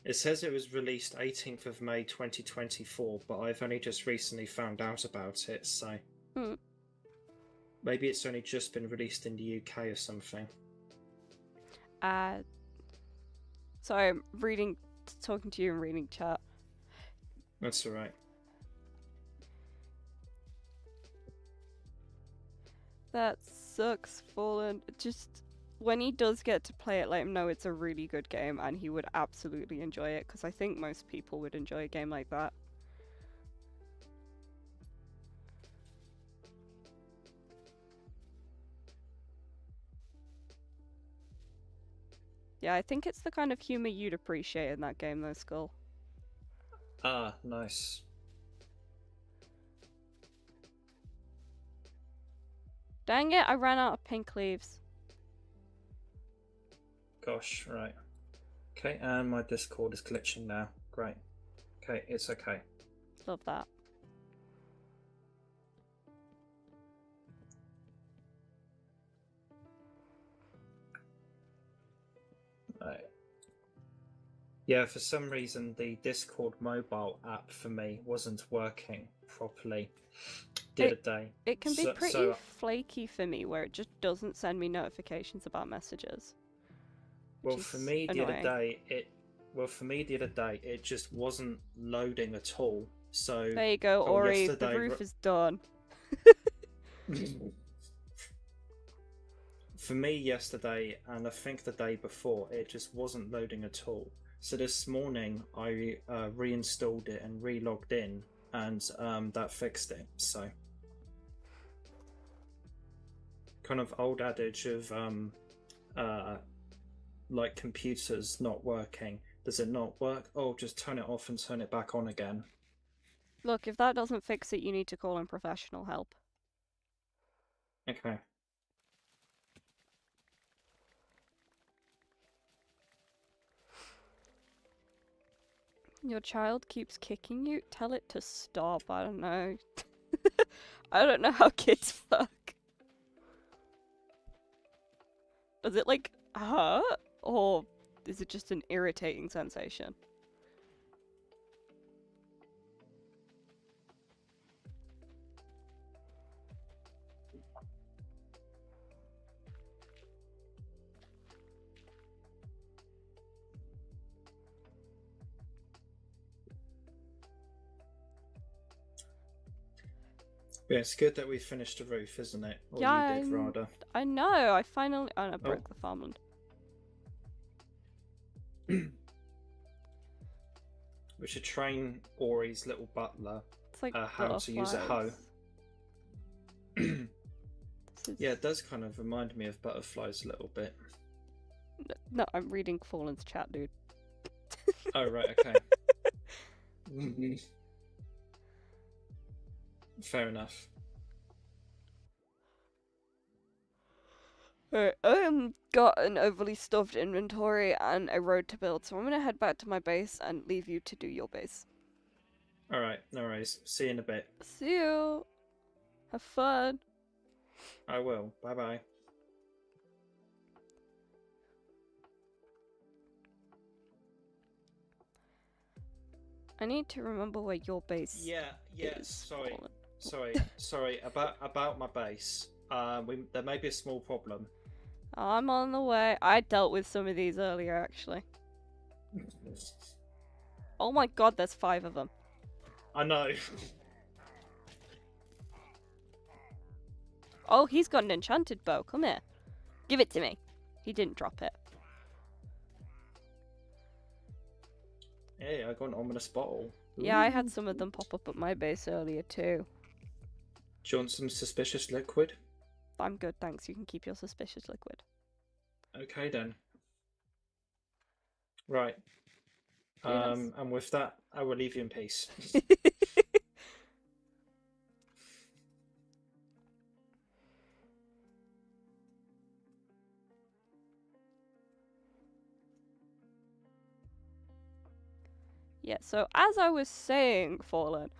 It says it was released 18th of May 2024, but I've only just recently found out about it, so maybe it's only just been released in the UK or something. Sorry, I'm talking to you and reading chat. That's alright. That sucks, Fallen. Just when he does get to play it, let him know it's a really good game and he would absolutely enjoy it, because I think most people would enjoy a game like that. Yeah, I think it's the kind of humor you'd appreciate in that game though, Skull. Ah, nice. Dang it, I ran out of pink leaves. Gosh, right. Okay, and my Discord is glitching now. Great. Okay, it's okay. Love that. Right. Yeah, for some reason the Discord mobile app for me wasn't working properly the other day. It can be pretty flaky for me, where it just doesn't send me notifications about messages. Well, for me the other day, it just wasn't loading at all. So there you go, Ori. The roof is done. For me yesterday, and I think the day before, it just wasn't loading at all. So this morning I reinstalled it and re-logged in, and that fixed it. So kind of old adage of like computers not working. Does it not work? Oh, just turn it off and turn it back on again. Look, if that doesn't fix it, you need to call in professional help. Okay. Your child keeps kicking you? Tell it to stop. I don't know. I don't know how kids work. Does it, like, hurt? Or is it just an irritating sensation? Yeah, it's good that we finished the roof, isn't it? Or yeah, you did, rather. I know. I finally... Oh, I broke the farmland. We should train Ori's little butler it's like how to use a hoe. Yeah, it does kind of remind me of butterflies a little bit. No, I'm reading Fallen's chat, dude. Oh, right, okay. Fair enough. Alright, I got an overly stuffed inventory and a road to build, so I'm gonna head back to my base and leave you to do your base. Alright, no worries. See you in a bit. See you! Have fun! I will. Bye-bye. I need to remember where your base is. Sorry. About my base. There may be a small problem. I'm on the way. I dealt with some of these earlier, actually. Oh my god, there's 5 of them. I know. Oh, he's got an enchanted bow. Come here. Give it to me. He didn't drop it. Hey, I got an ominous bottle. Yeah, I had some of them pop up at my base earlier too. Do you want some suspicious liquid? I'm good, thanks. You can keep your suspicious liquid. Okay then. Right. Do this. And with that, I will leave you in peace. Yeah, so as I was saying, Fallen,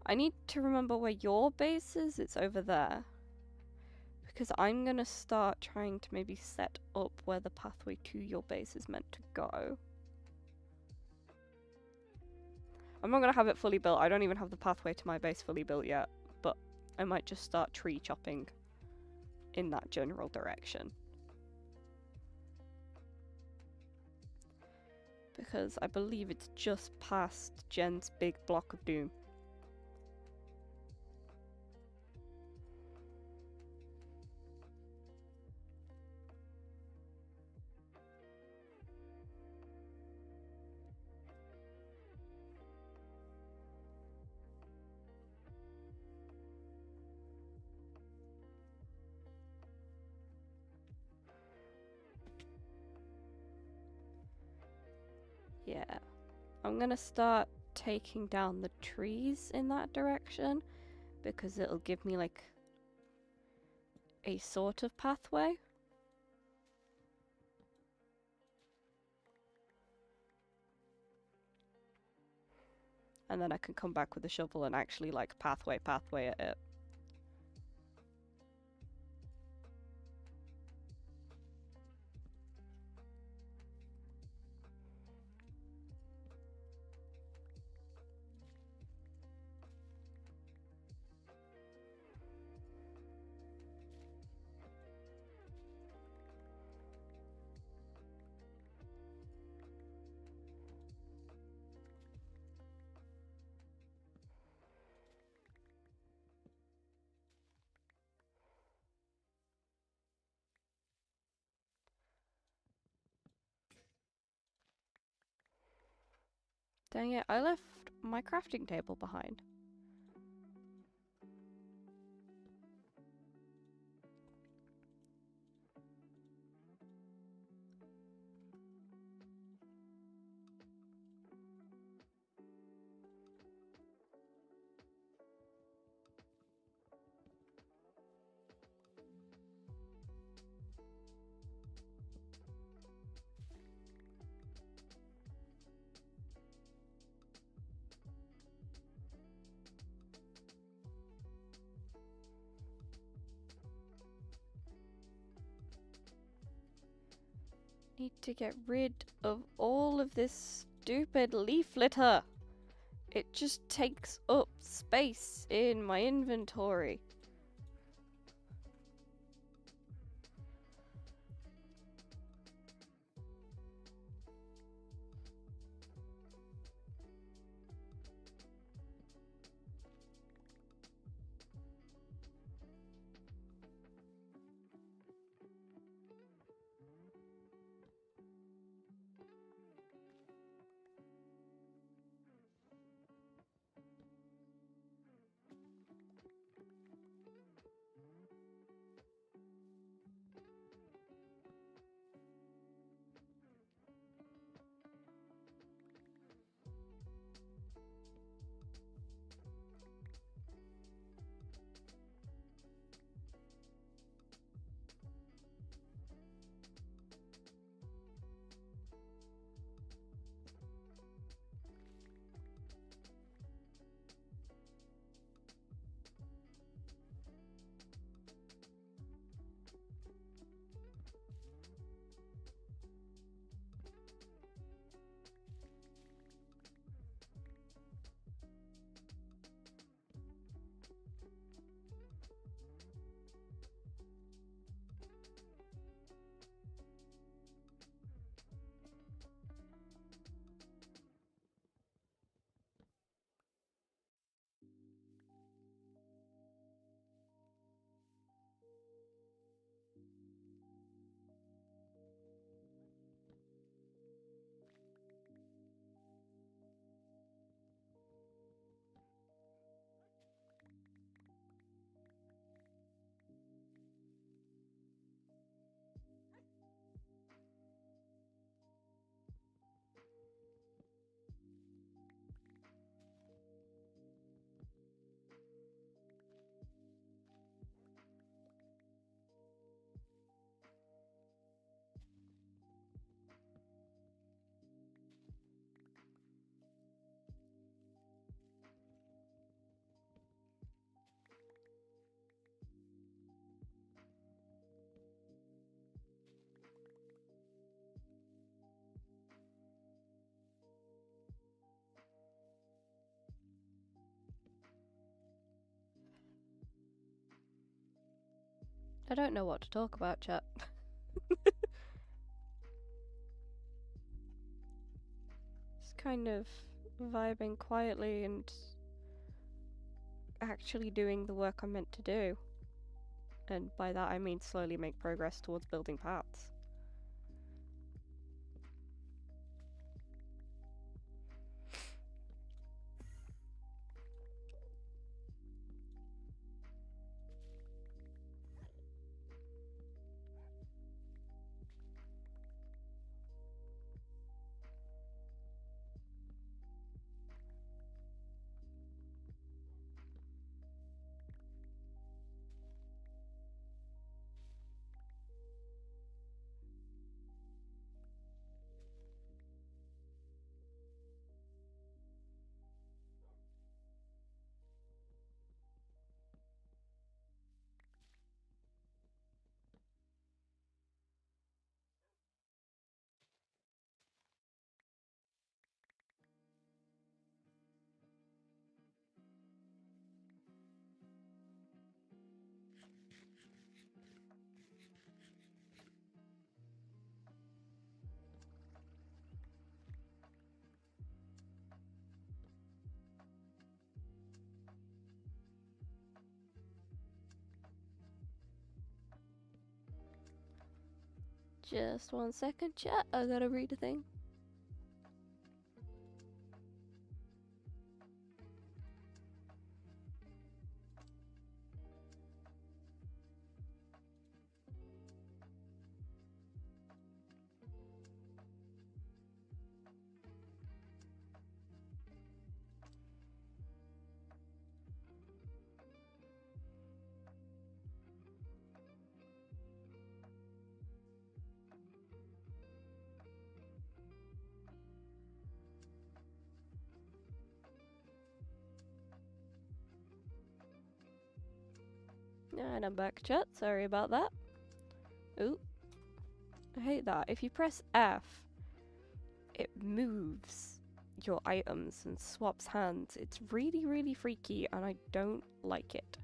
I need to remember where your base is. It's over there. Because I'm gonna start trying to maybe set up where the pathway to your base is meant to go. I'm not gonna have it fully built. I don't even have the pathway to my base fully built yet. But I might just start tree chopping in that general direction. Because I believe it's just past Jen's big block of doom. Yeah. I'm gonna start taking down the trees in that direction because it'll give me like a sort of pathway. And then I can come back with a shovel and actually like pathway at it. Dang it, I left my crafting table behind. Need to get rid of all of this stupid leaf litter. It just takes up space in my inventory. I don't know what to talk about, chat. Just kind of vibing quietly and actually doing the work I'm meant to do. And by that I mean slowly make progress towards building paths. Just 1 second, chat. I gotta read a thing. And I'm back, chat. Sorry about that. Ooh. I hate that. If you press F, it moves your items and swaps hands. It's really, really freaky and I don't like it.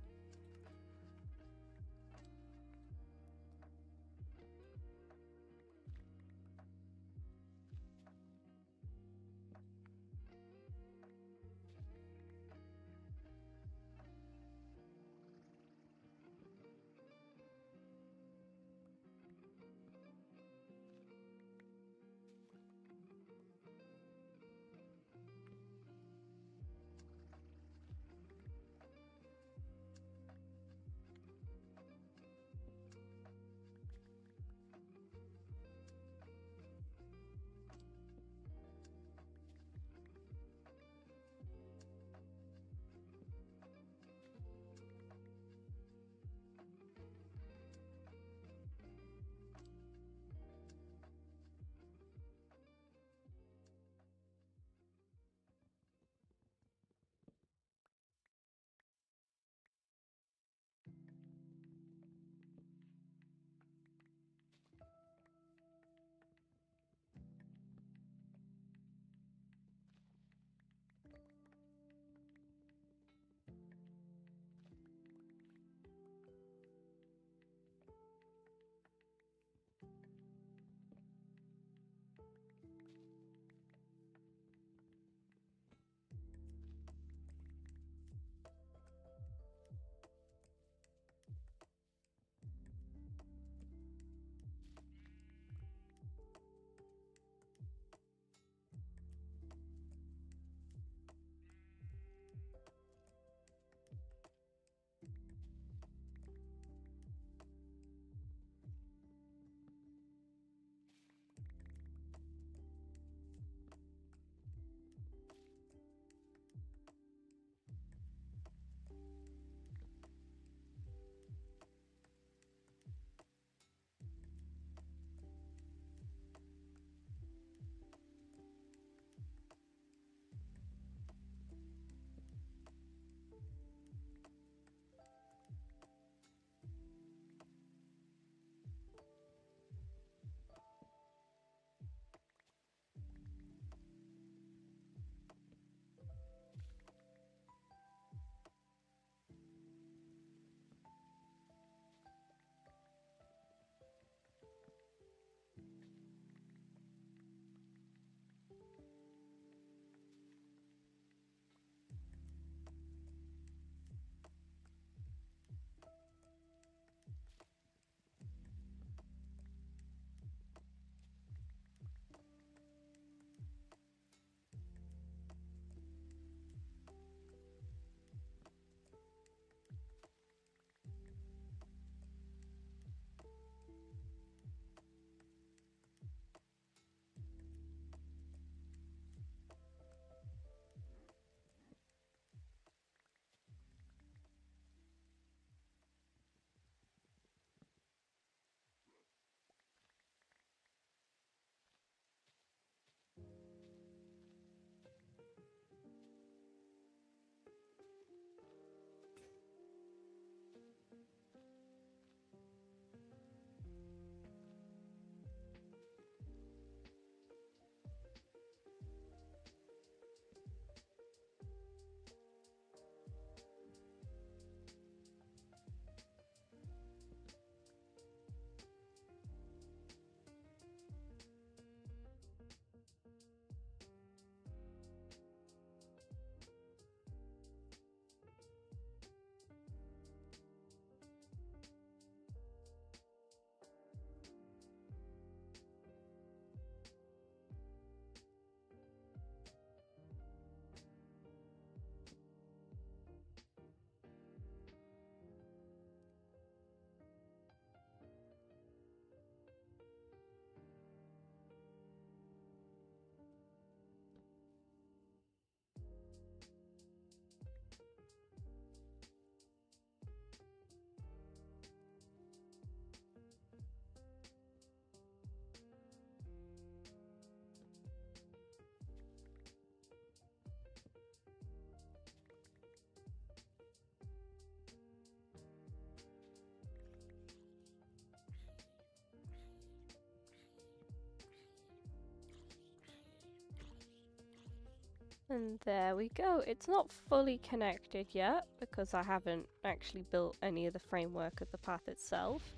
And there we go. It's not fully connected yet because I haven't actually built any of the framework of the path itself.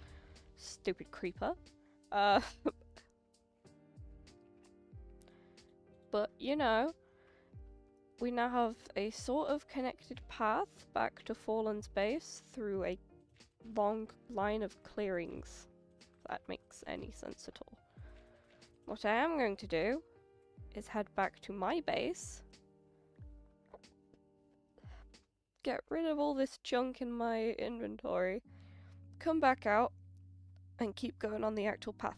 Stupid creeper. But you know, we now have a sort of connected path back to Fallen's base through a long line of clearings. If that makes any sense at all. What I am going to do is head back to my base, get rid of all this junk in my inventory, come back out, and keep going on the actual path.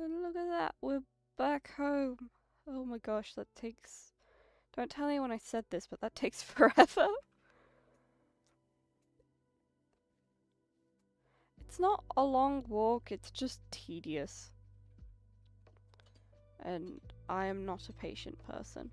And look at that, we're back home. Oh my gosh, that takes... Don't tell anyone I said this, but that takes forever. It's not a long walk, it's just tedious. And I am not a patient person.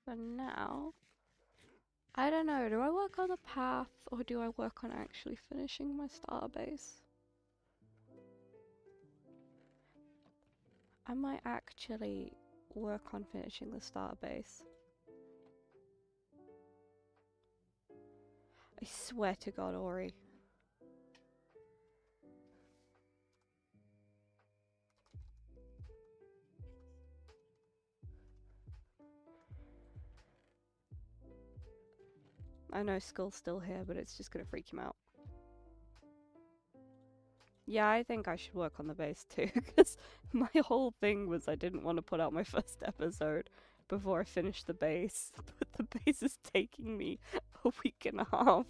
For now, I don't know, do I work on the path or do I work on actually finishing my starter base? I might actually work on finishing the starter base. I swear to God, Ori. I know Skull's still here, but it's just gonna freak him out. Yeah, I think I should work on the base too, because my whole thing was I didn't want to put out my first episode before I finished the base, but the base is taking me a week and a half,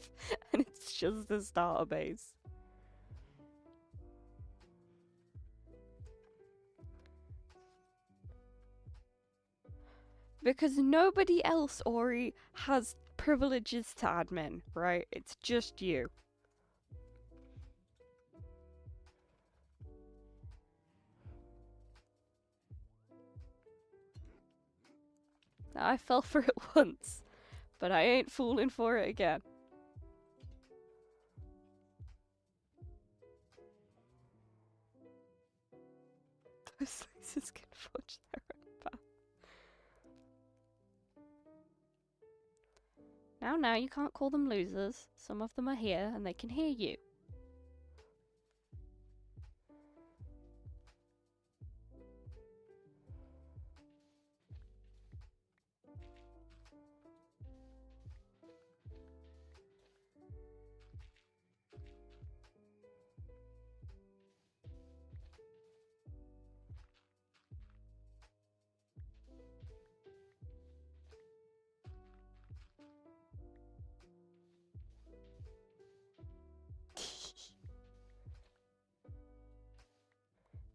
and it's just the starter base. Because nobody else, Ori, has privileges to admin, right? It's just you. I fell for it once, but I ain't fooling for it again. Those losers can forge their own path. Now, you can't call them losers. Some of them are here, and they can hear you.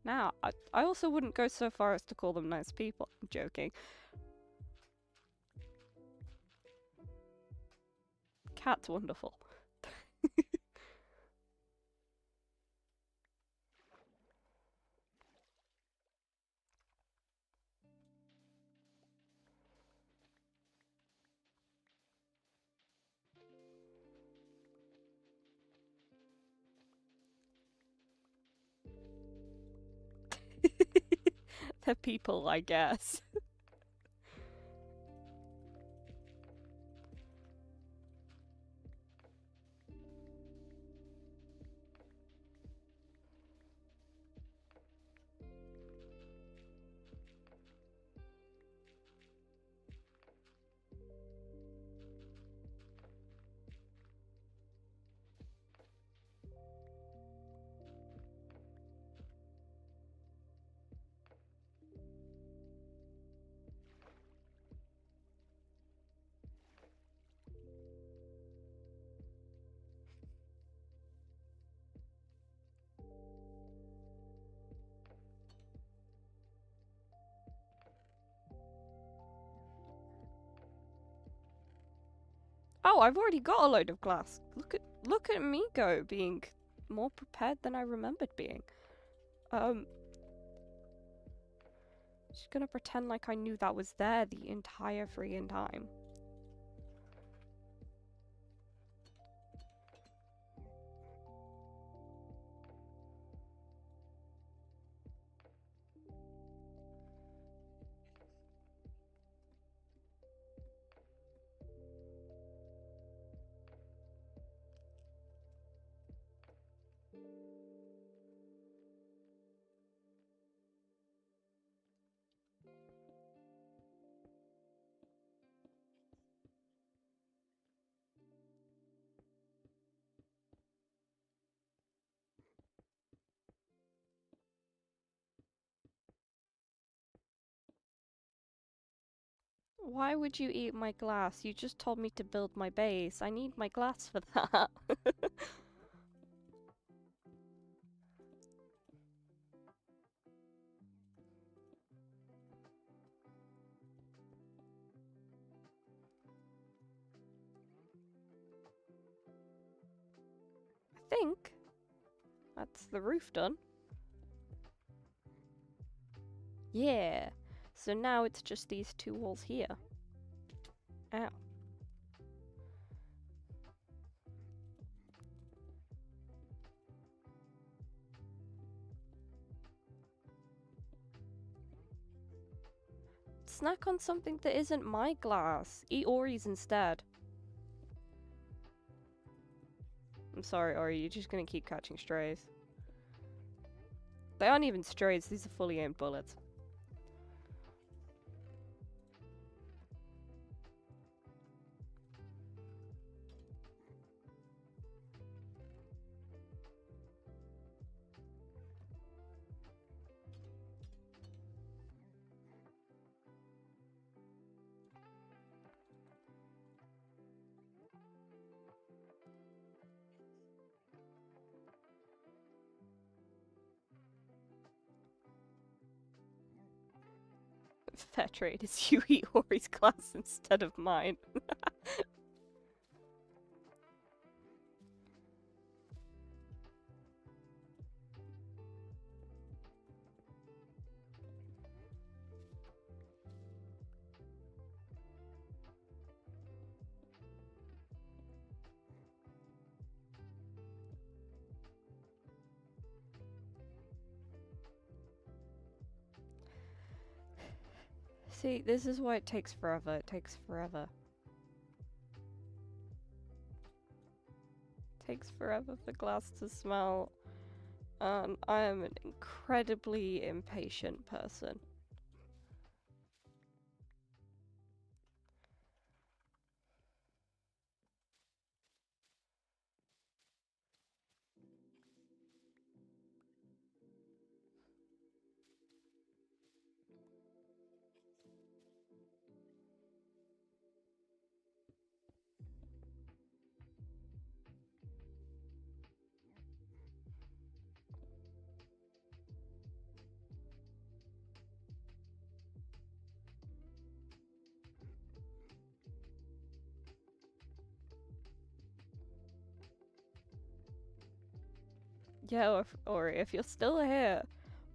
Now, I also wouldn't go so far as to call them nice people. I'm joking. Cat's wonderful. They're people, I guess. Oh, I've already got a load of glass. Look at me go, being more prepared than I remembered being. Just gonna pretend like I knew that was there the entire friggin' time. Why would you eat my glass? You just told me to build my base. I need my glass for that. I think that's the roof done. Yeah. So now it's just these two walls here. Ow. snack on something that isn't my glass. Eat Ori's instead. I'm sorry, Ori, you're just gonna keep catching strays. They aren't even strays, these are fully aimed bullets. Fair trade is you eat Ori's glass instead of mine. See, this is why it takes forever. It takes forever. It takes forever for glass to smell. And I am an incredibly impatient person. Yeah, or if you're still here,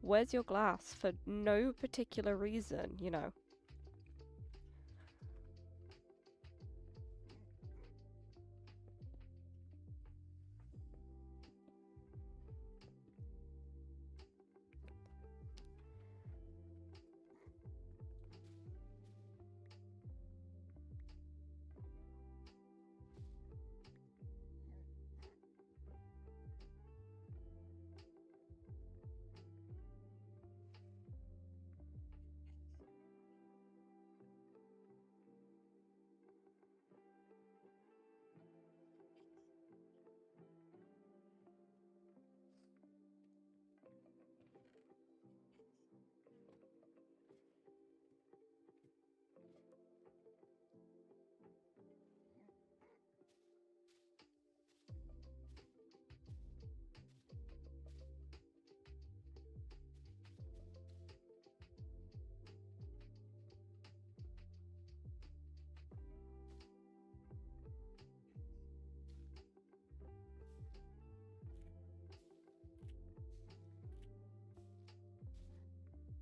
where's your glass? For no particular reason, you know.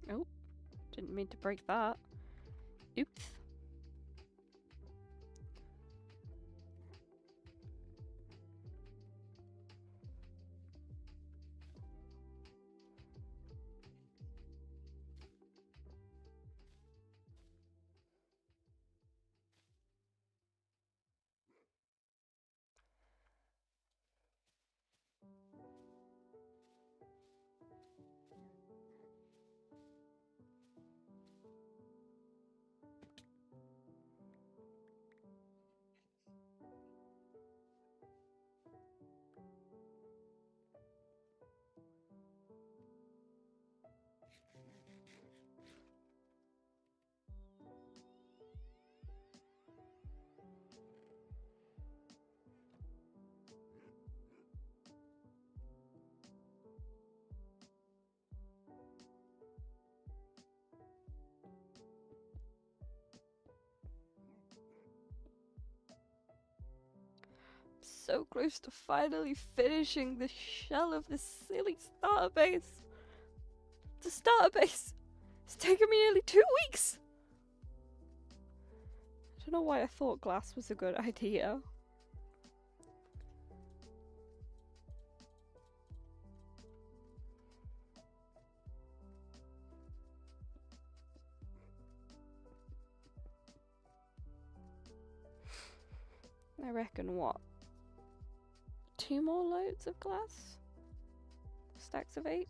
Oh, didn't mean to break that. Oops. So close to finally finishing the shell of this silly starter base. The starter base! It's taken me nearly 2 weeks! I don't know why I thought glass was a good idea. I reckon what? 2 more loads of glass? Stacks of 8?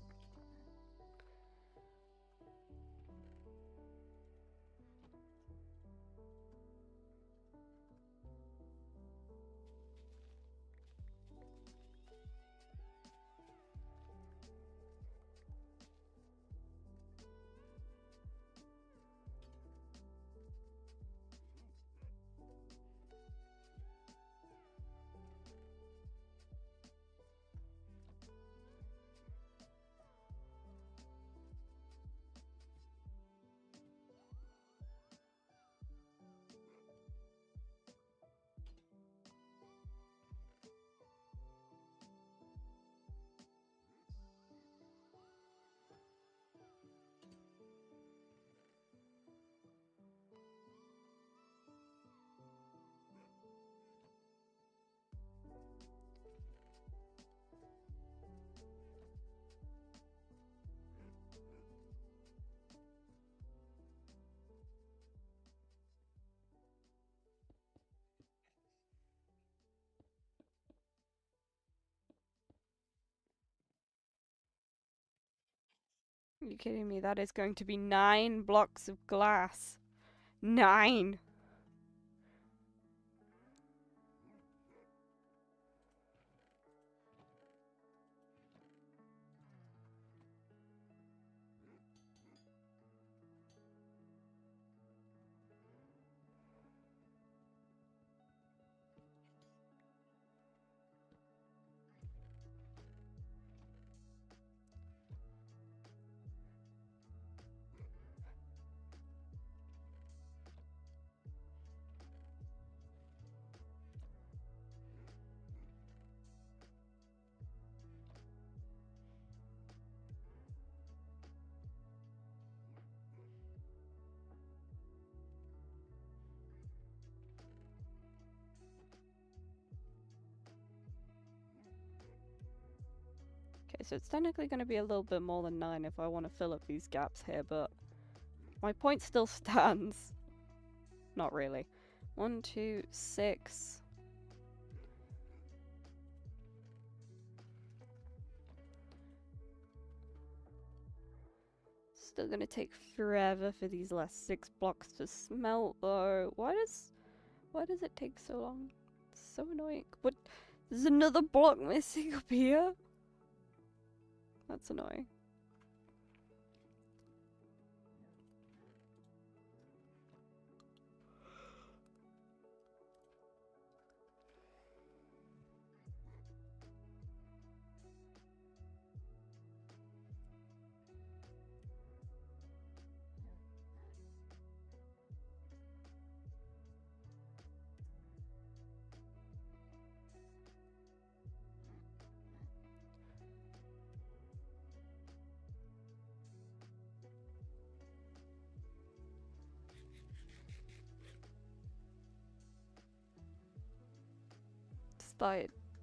Are you kidding me? That is going to be 9 blocks of glass. 9! Okay, so it's technically going to be a little bit more than 9 if I want to fill up these gaps here, but my point still stands. Not really. 1, 2, 6. Still gonna take forever for these last 6 blocks to smelt though. Why does it take so long? It's so annoying. What? There's another block missing up here? That's annoying.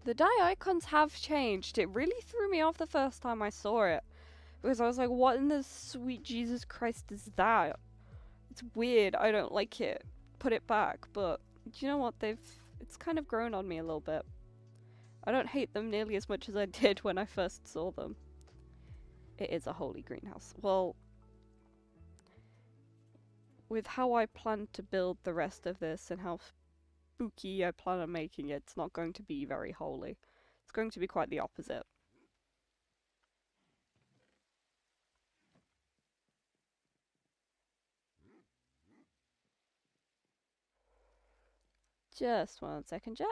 The die icons have changed. It really threw me off the first time I saw it. Because I was like, what in the sweet Jesus Christ is that? It's weird. I don't like it. Put it back. But do you know what? It's kind of grown on me a little bit. I don't hate them nearly as much as I did when I first saw them. It is a holy greenhouse. Well, with how I plan to build the rest of this and how spooky I plan on making it, it's not going to be very holy. It's going to be quite the opposite. Just 1 second, chat.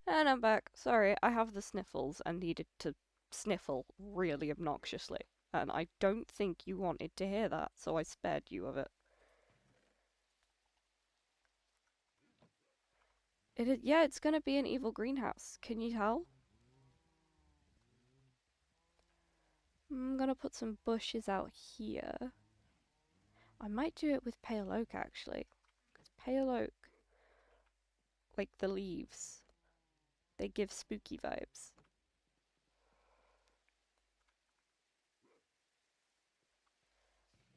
And I'm back. Sorry, I have the sniffles and needed to sniffle really obnoxiously. And I don't think you wanted to hear that, so I spared you of it. Yeah, it's gonna be an evil greenhouse. Can you tell? I'm gonna put some bushes out here. I might do it with pale oak actually. Because pale oak, like the leaves, they give spooky vibes.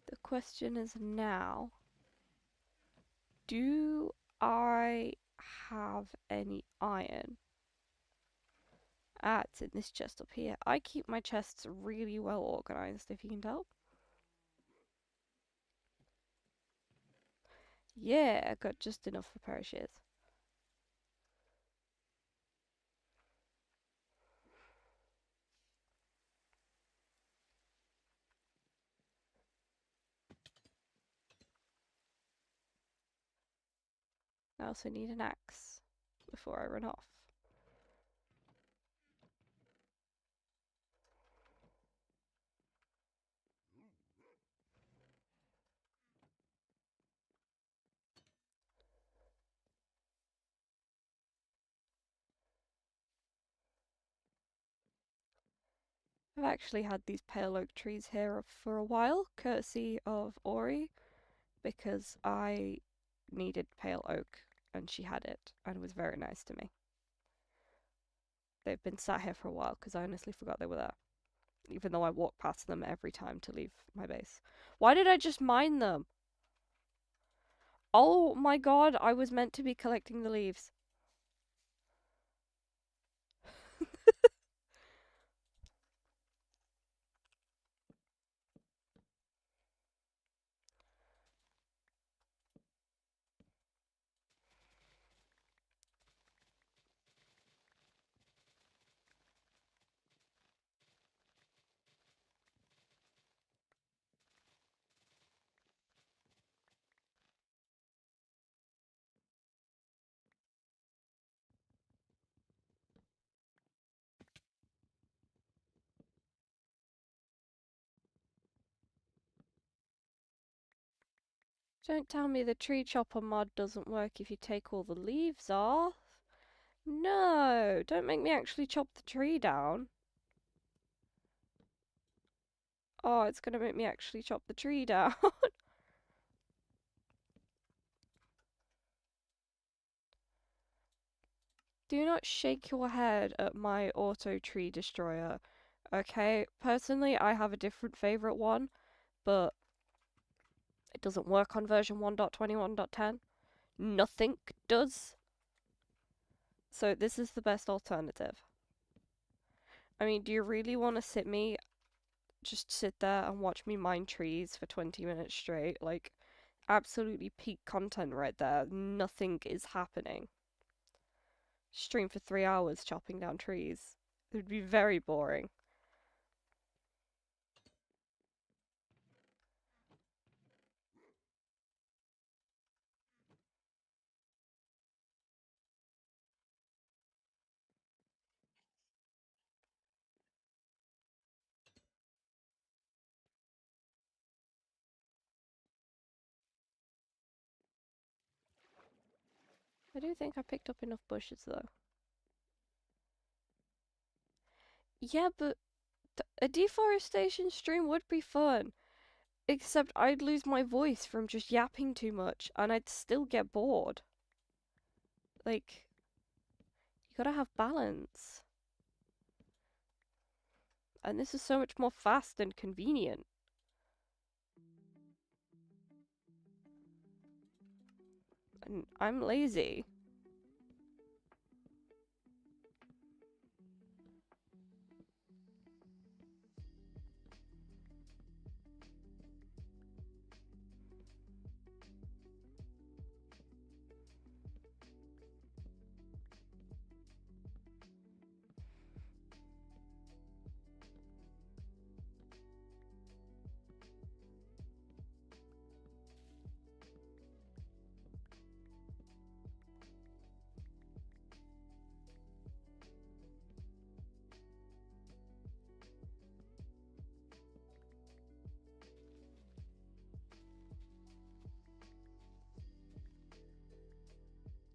The question is now, do I have any iron? Ah, it's in this chest up here. I keep my chests really well organized, if you can tell. Yeah, I got just enough for a pair of shears. I also need an axe before I run off. I've actually had these pale oak trees here for a while, courtesy of Ori, because I needed pale oak and she had it and was very nice to me. They've been sat here for a while because I honestly forgot they were there, even though I walk past them every time to leave my base. Why did I just mine them? Oh my god, I was meant to be collecting the leaves. Don't tell me the tree chopper mod doesn't work if you take all the leaves off. No, don't make me actually chop the tree down. Oh, it's gonna make me actually chop the tree down. Do not shake your head at my auto tree destroyer. Okay, personally, I have a different favorite one, but it doesn't work on version 1.21.10. Nothing does. So this is the best alternative. I mean, do you really want to just sit there and watch me mine trees for 20 minutes straight? Like, absolutely peak content right there. Nothing is happening. Stream for 3 hours chopping down trees. It would be very boring. I do think I picked up enough bushes though. Yeah, but a deforestation stream would be fun. Except I'd lose my voice from just yapping too much and I'd still get bored. Like, you gotta have balance. And this is so much more fast and convenient. And I'm lazy.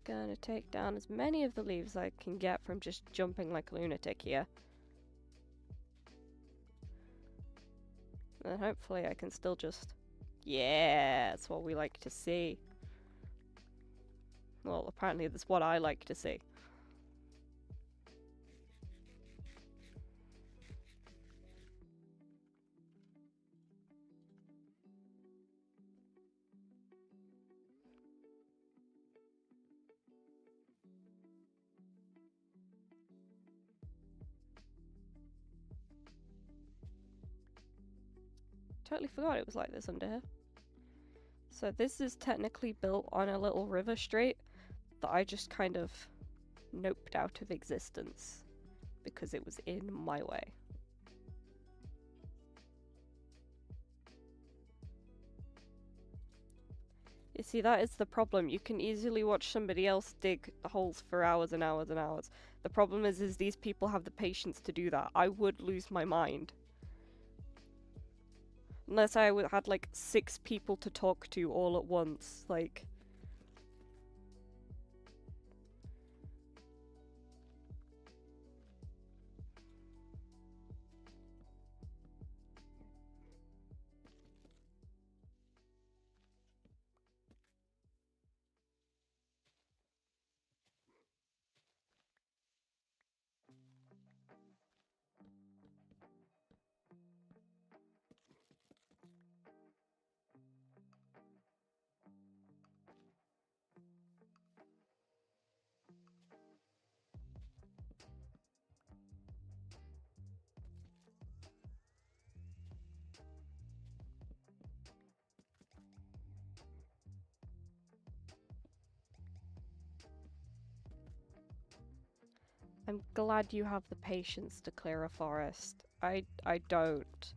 Gonna take down as many of the leaves I can get from just jumping like a lunatic here. And hopefully I can still just... Yeah, that's what we like to see. Well, apparently that's what I like to see. Totally forgot it was like this under here. So this is technically built on a little river strait that I just kind of noped out of existence because it was in my way. You see, that is the problem. You can easily watch somebody else dig holes for hours and hours and hours. The problem is these people have the patience to do that. I would lose my mind. Unless I had like 6 people to talk to all at once, like... I'm glad you have the patience to clear a forest. I don't.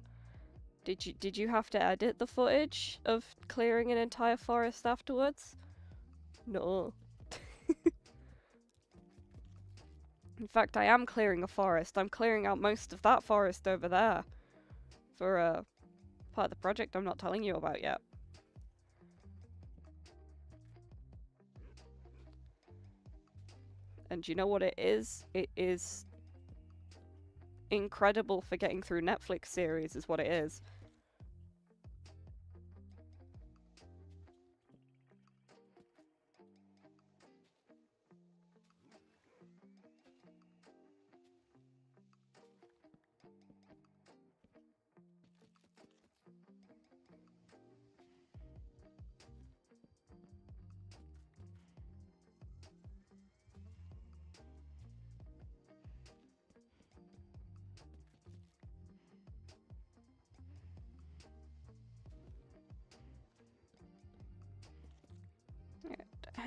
Did you have to edit the footage of clearing an entire forest afterwards? No. In fact, I am clearing a forest. I'm clearing out most of that forest over there for part of the project I'm not telling you about yet. And you know what it is? It is incredible for getting through Netflix series is what it is.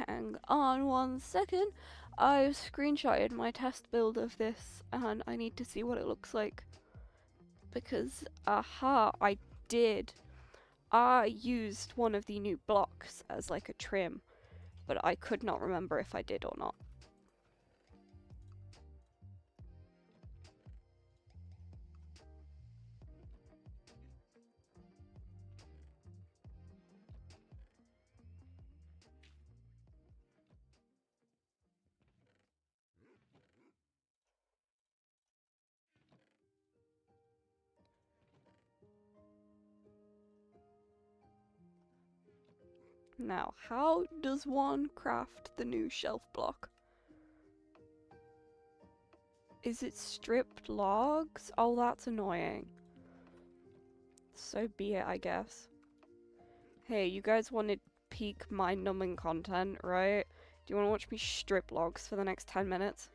Hang on 1 second. I've screenshotted my test build of this and I need to see what it looks like. Because, aha, I did. I used one of the new blocks as like a trim, but I could not remember if I did or not. Now, how does one craft the new shelf block? Is it stripped logs? Oh, that's annoying. So be it, I guess. Hey, you guys wanted peak mind-numbing content, right? Do you want to watch me strip logs for the next 10 minutes?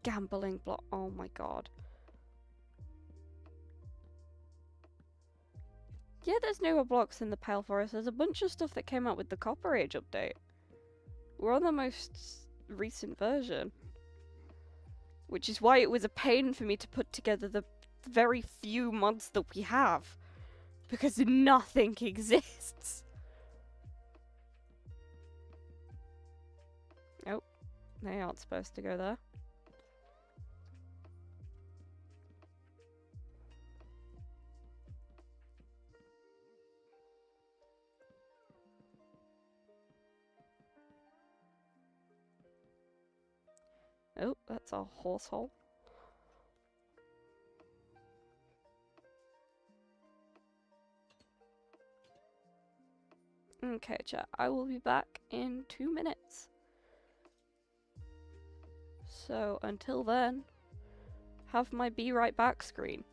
Gambling block. Oh my god. Yeah, there's newer blocks in the Pale Forest. There's a bunch of stuff that came out with the Copper Age update. We're on the most recent version. which is why it was a pain for me to put together the very few mods that we have, because nothing exists. Oh, they aren't supposed to go there. Oh, that's a horse hole. Okay, chat, I will be back in 2 minutes. So until then, have my be right back screen.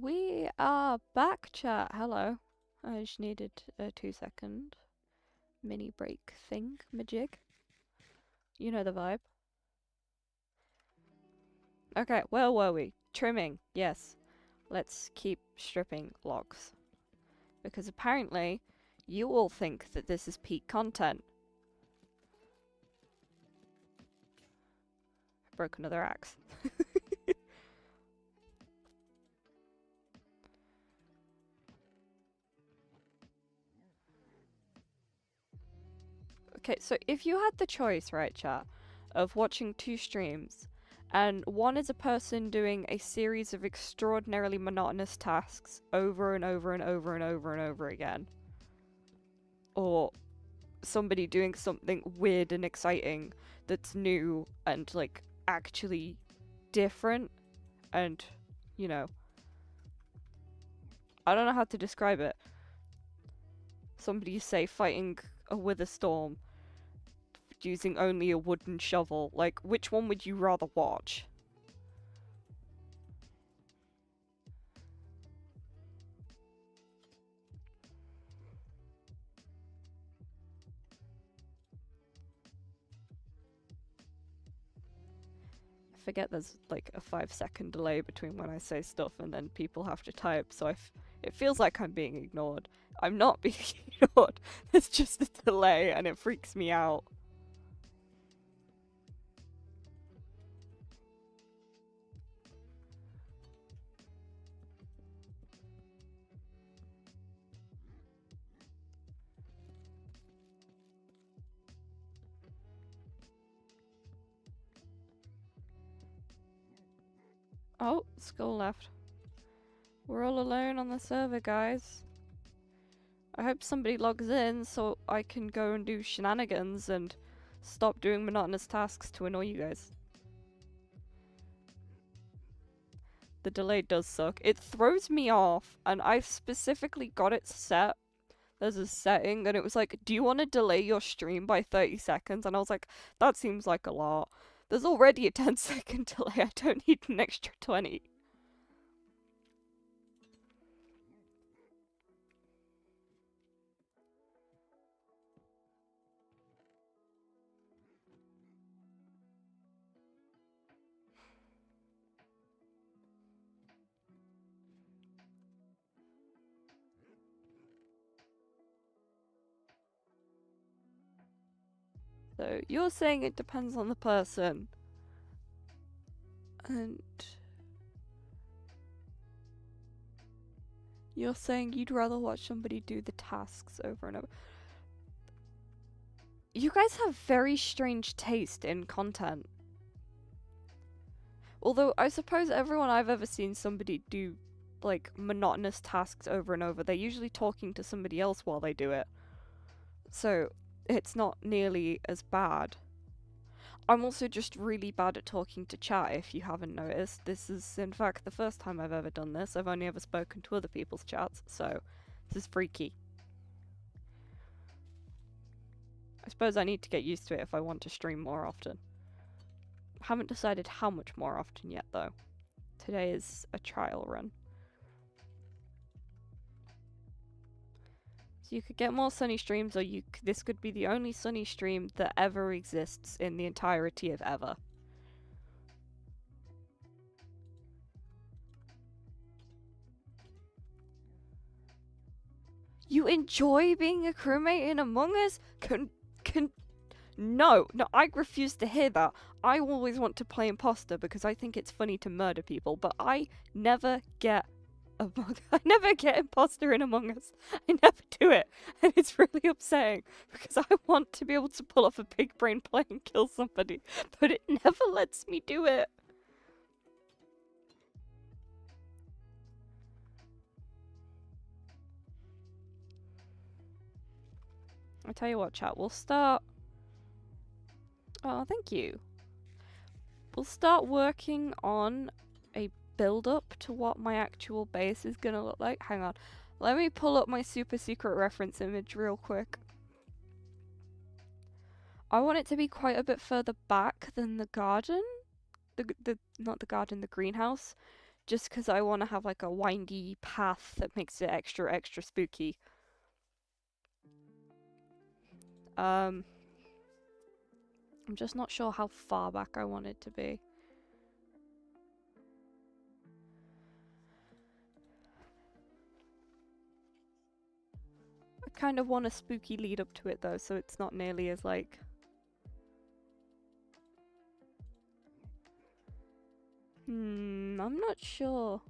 We are back, chat. Hello. I just needed a 2-second mini break thing, majig. You know the vibe. Okay, where were we? Trimming, yes. Let's keep stripping logs. Because apparently, you all think that this is peak content. I broke another axe. Okay, so if you had the choice, right, chat, of watching 2 streams, and one is a person doing a series of extraordinarily monotonous tasks over and over and over and over and over again, or somebody doing something weird and exciting that's new and, like, actually different, and, you know, I don't know how to describe it. Somebody, say, fighting a wither storm using only a wooden shovel. Like, which one would you rather watch? I forget there's like a 5-second delay between when I say stuff and then people have to type, so it feels like I'm being ignored. I'm not being ignored. There's just a delay and it freaks me out. Oh, Skull left. We're all alone on the server, guys. I hope somebody logs in so I can go and do shenanigans and stop doing monotonous tasks to annoy you guys. The delay does suck. It throws me off, and I specifically got it set. There's a setting, and it was like, do you want to delay your stream by 30 seconds? And I was like, that seems like a lot. There's already a 10-second delay. I don't need an extra 20. So you're saying it depends on the person. And you're saying you'd rather watch somebody do the tasks over and over. You guys have very strange taste in content. Although I suppose everyone I've ever seen somebody do like monotonous tasks over and over, they're usually talking to somebody else while they do it. So it's not nearly as bad. I'm also just really bad at talking to chat, if you haven't noticed. This is, in fact, the first time I've ever done this. I've only ever spoken to other people's chats, so this is freaky. I suppose I need to get used to it if I want to stream more often. Haven't decided how much more often yet, though. Today is a trial run. So you could get more sunny streams, or this could be the only sunny stream that ever exists in the entirety of ever. You enjoy being a crewmate in Among Us? No, I refuse to hear that. I always want to play imposter because I think it's funny to murder people, but I never get imposter in Among Us. I never do it, and it's really upsetting because I want to be able to pull off a big brain play and kill somebody, but it never lets me do it. I tell you what, chat, we'll start. Oh, thank you. We'll start working on a build up to what my actual base is gonna look like. Hang on. Let me pull up my super secret reference image real quick. I want it to be quite a bit further back than the garden. Not the garden, the greenhouse. just because I want to have like a windy path that makes it extra spooky. I'm just not sure how far back I want it to be. I kind of want a spooky lead up to it though, so it's not nearly as like... I'm not sure.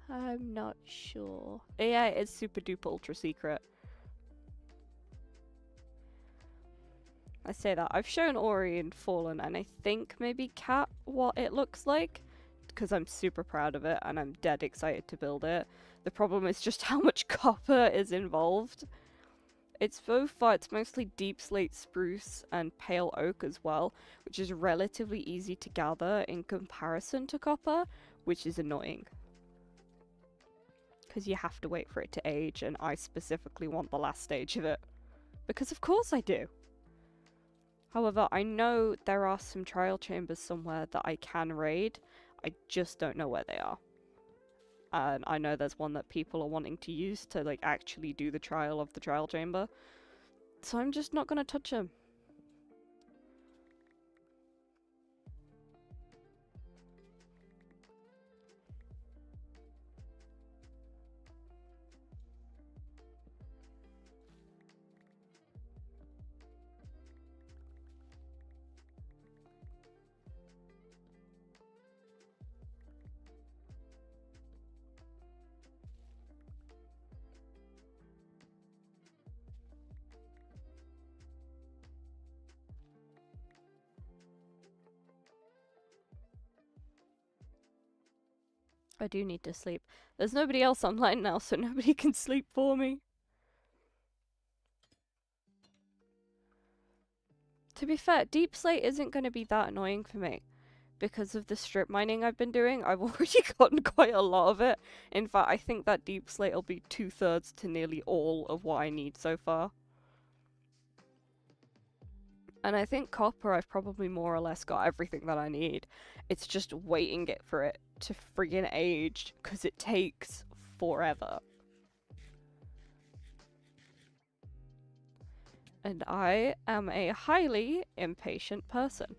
I'm not sure. Yeah, it's super duper ultra secret. I say that. I've shown Ori and Fallen and I think maybe Cat what it looks like, because I'm super proud of it and I'm dead excited to build it. The problem is just how much copper is involved. It's so far, it's mostly deep slate spruce and pale oak as well, which is relatively easy to gather in comparison to copper, which is annoying. Because you have to wait for it to age, and I specifically want the last stage of it. Because of course I do! However, I know there are some trial chambers somewhere that I can raid, I just don't know where they are. And I know there's one that people are wanting to use to like actually do the trial of the trial chamber. So I'm just not gonna touch them. I do need to sleep. There's nobody else online now, so nobody can sleep for me. To be fair, deep slate isn't going to be that annoying for me. Because of the strip mining I've been doing, I've already gotten quite a lot of it. In fact, I think that deep slate will be 2/3 to nearly all of what I need so far. And I think copper, I've probably more or less got everything that I need. It's just waiting for it to friggin' age, because it takes forever. And I am a highly impatient person.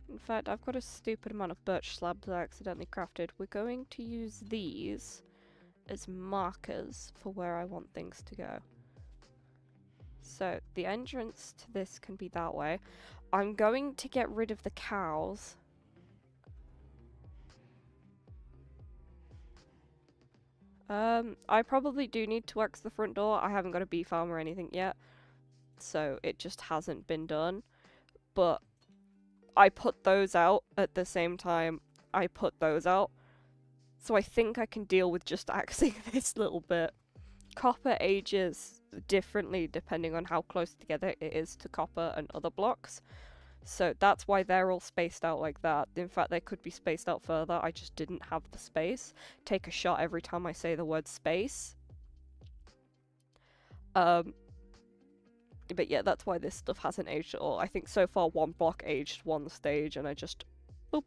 In fact, I've got a stupid amount of birch slabs I accidentally crafted. We're going to use these as markers for where I want things to go. So, the entrance to this can be that way. I'm going to get rid of the cows. I probably do need to wax the front door. I haven't got a bee farm or anything yet, so it just hasn't been done. But I put those out at the same time I put those out. So I think I can deal with just axing this little bit. Copper ages differently depending on how close together it is to copper and other blocks. So that's why they're all spaced out like that. In fact, they could be spaced out further. I just didn't have the space. Take a shot every time I say the word space. But yeah, that's why this stuff hasn't aged at all. I think so far one block aged one stage and I just... boop.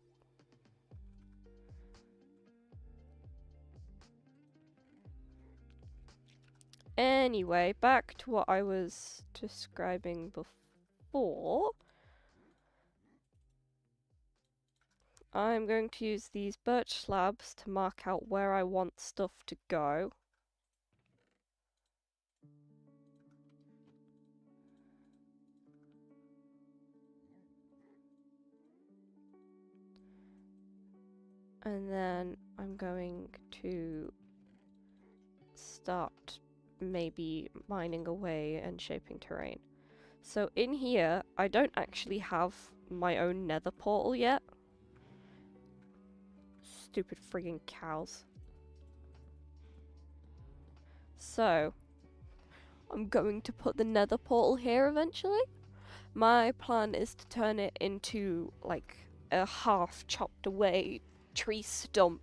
Anyway, back to what I was describing before. I'm going to use these birch slabs to mark out where I want stuff to go. And then I'm going to start maybe mining away and shaping terrain. So in here, I don't actually have my own nether portal yet. Stupid friggin' cows. So, I'm going to put the nether portal here eventually. My plan is to turn it into like a half chopped away tree stump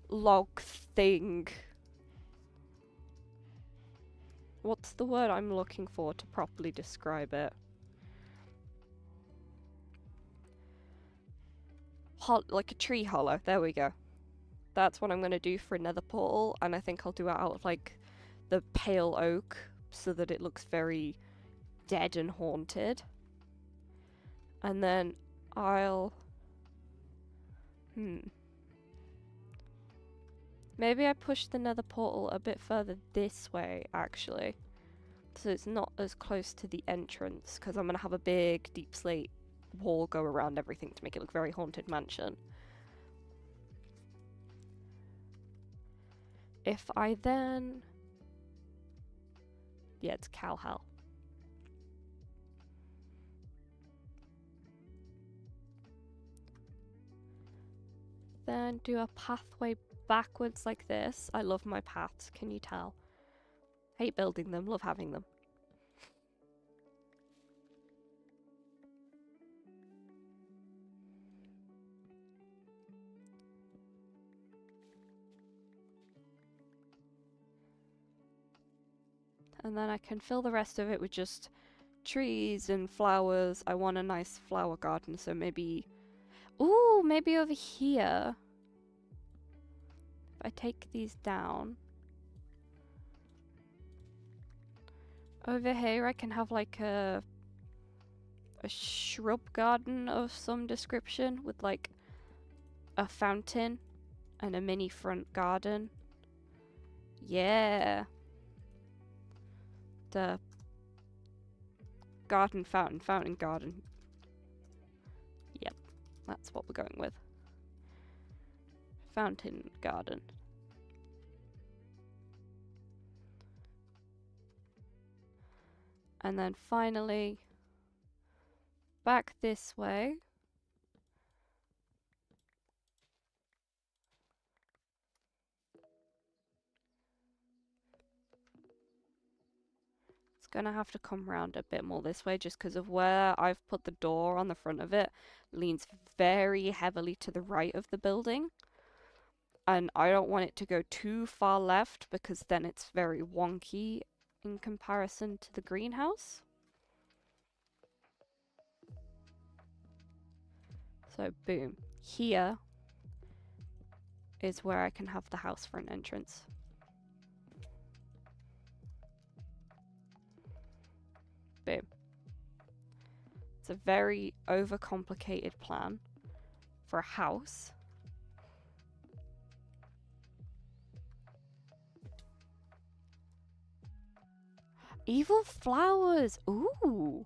log thing. What's the word I'm looking for to properly describe it? Like a tree hollow. There we go. That's what I'm going to do for another portal, and I think I'll do it out of like the pale oak so that it looks very dead and haunted. And then I'll... Maybe I push the nether portal a bit further this way, actually. So it's not as close to the entrance, because I'm going to have a big deep slate wall go around everything to make it look very haunted mansion. If I then... Yeah, it's cow hell. Then do a pathway backwards like this. I love my paths, can you tell? Hate building them, love having them. And then I can fill the rest of it with just trees and flowers. I want a nice flower garden, so maybe... Ooh, maybe over here. If I take these down. Over here I can have like a shrub garden of some description with like a fountain and a mini front garden. Yeah. The garden, fountain garden. Yep, that's what we're going with. Fountain garden. And then finally, back this way. It's gonna have to come round a bit more this way just because of where I've put the door on the front of it. Leans very heavily to the right of the building. And I don't want it to go too far left because then it's very wonky in comparison to the greenhouse. So boom, here is where I can have the house for an entrance. Boom. It's a very overcomplicated plan for a house. Evil flowers! Ooh!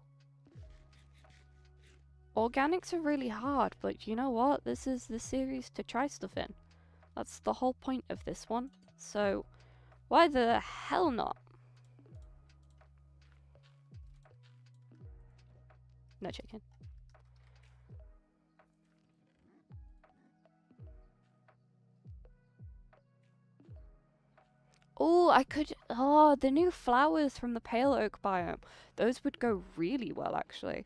Organics are really hard, but you know what? This is the series to try stuff in. That's the whole point of this one. So, why the hell not? No chicken. Oh, I could... Oh, the new flowers from the pale oak biome. Those would go really well, actually.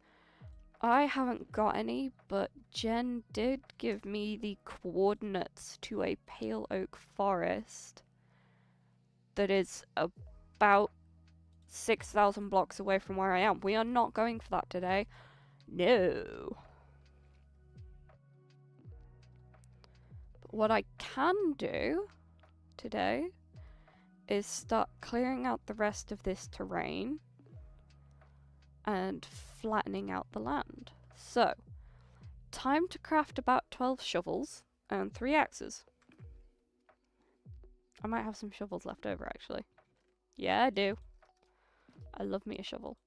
I haven't got any, but Jen did give me the coordinates to a pale oak forest that is about 6,000 blocks away from where I am. We are not going for that today. No. But what I can do today is start clearing out the rest of this terrain and flattening out the land. So, time to craft about 12 shovels and 3 axes. I might have some shovels left over, actually. Yeah, I do. I love me a shovel.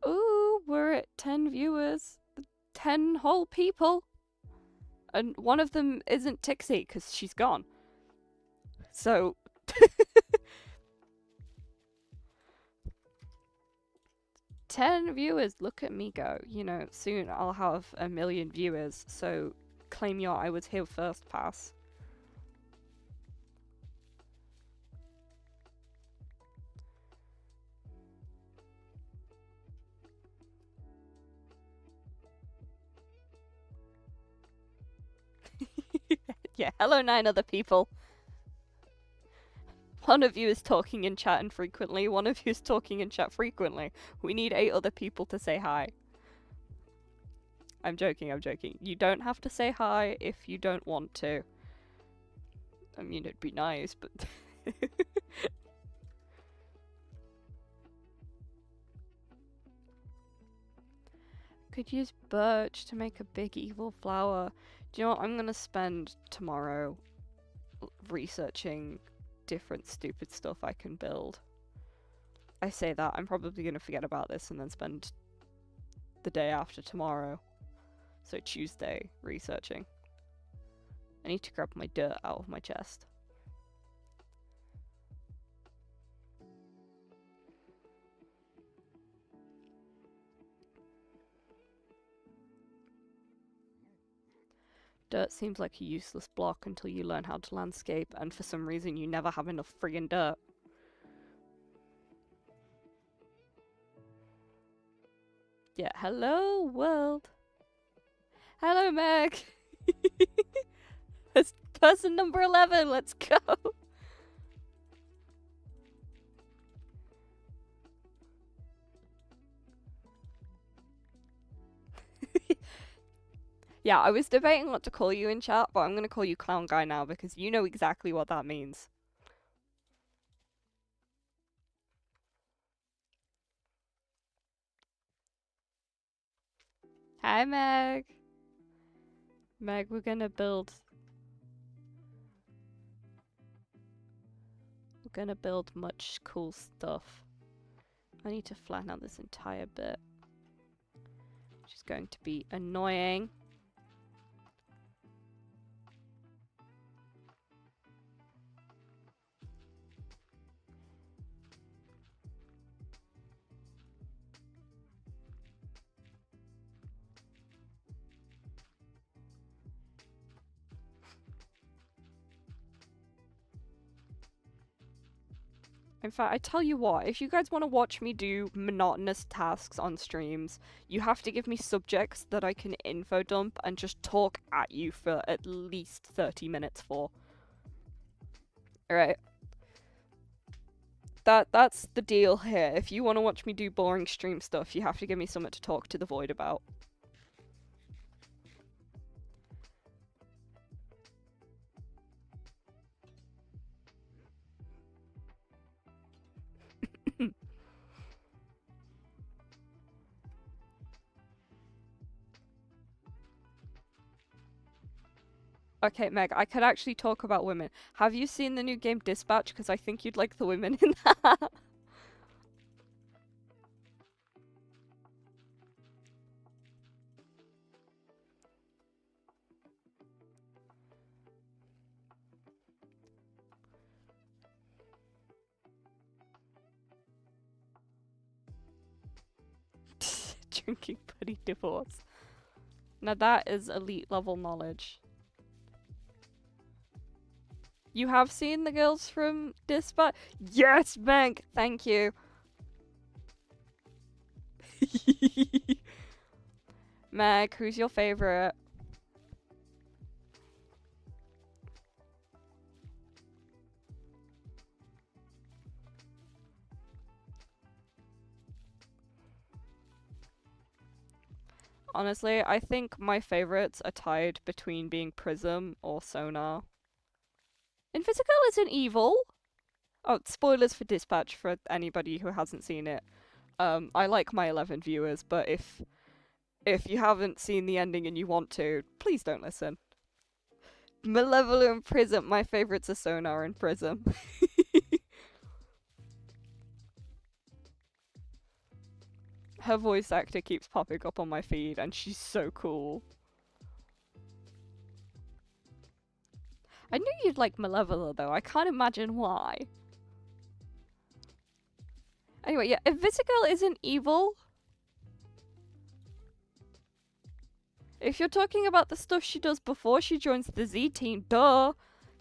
Ooh, we're at 10 viewers. 10 whole people. And one of them isn't Tixie because she's gone. So. 10 viewers, look at me go. You know, soon I'll have 1 million viewers, so claim your I was here first pass. Yeah, hello 9 other people. One of you is talking in chat infrequently, one of you is talking in chat frequently. We need 8 other people to say hi. I'm joking, I'm joking. You don't have to say hi if you don't want to. I mean, it'd be nice, but... Could use birch to make a big evil flower. Do you know what? I'm gonna spend tomorrow researching different stupid stuff I can build. I say that, I'm probably gonna forget about this and then spend the day after tomorrow, so Tuesday, researching. I need to grab my dirt out of my chest. Dirt seems like a useless block until you learn how to landscape, and for some reason you never have enough friggin' dirt. Yeah, hello world. Hello Meg. That's person number 11, let's go. Yeah, I was debating what to call you in chat, but I'm gonna call you Clown Guy now because you know exactly what that means. Hi Meg. Meg, we're gonna build much cool stuff. I need to flatten out this entire bit, which is going to be annoying. In fact, I tell you what, if you guys want to watch me do monotonous tasks on streams, you have to give me subjects that I can info dump and just talk at you for at least 30 minutes for. Alright. That's the deal here. If you want to watch me do boring stream stuff, you have to give me something to talk to the void about. Okay, Meg, I could actually talk about women. Have you seen the new game Dispatch? Because I think you'd like the women in that. Drinking buddy divorce. Now that is elite level knowledge. You have seen the girls from Dispatch? Yes, Meg! Thank you. Meg, who's your favorite? Honestly, I think my favorites are tied between being Prism or Sonar. Invisible isn't evil. Oh, spoilers for Dispatch for anybody who hasn't seen it. I like my 11 viewers, but if you haven't seen the ending and you want to, please don't listen. Malevolent and Prism. My favorites are Sonar and Prism. her voice actor keeps popping up on my feed, and she's so cool. I knew you'd like Malevola, though. I can't imagine why. Anyway, yeah, Invisigal isn't evil. If you're talking about the stuff she does before she joins the Z team, duh!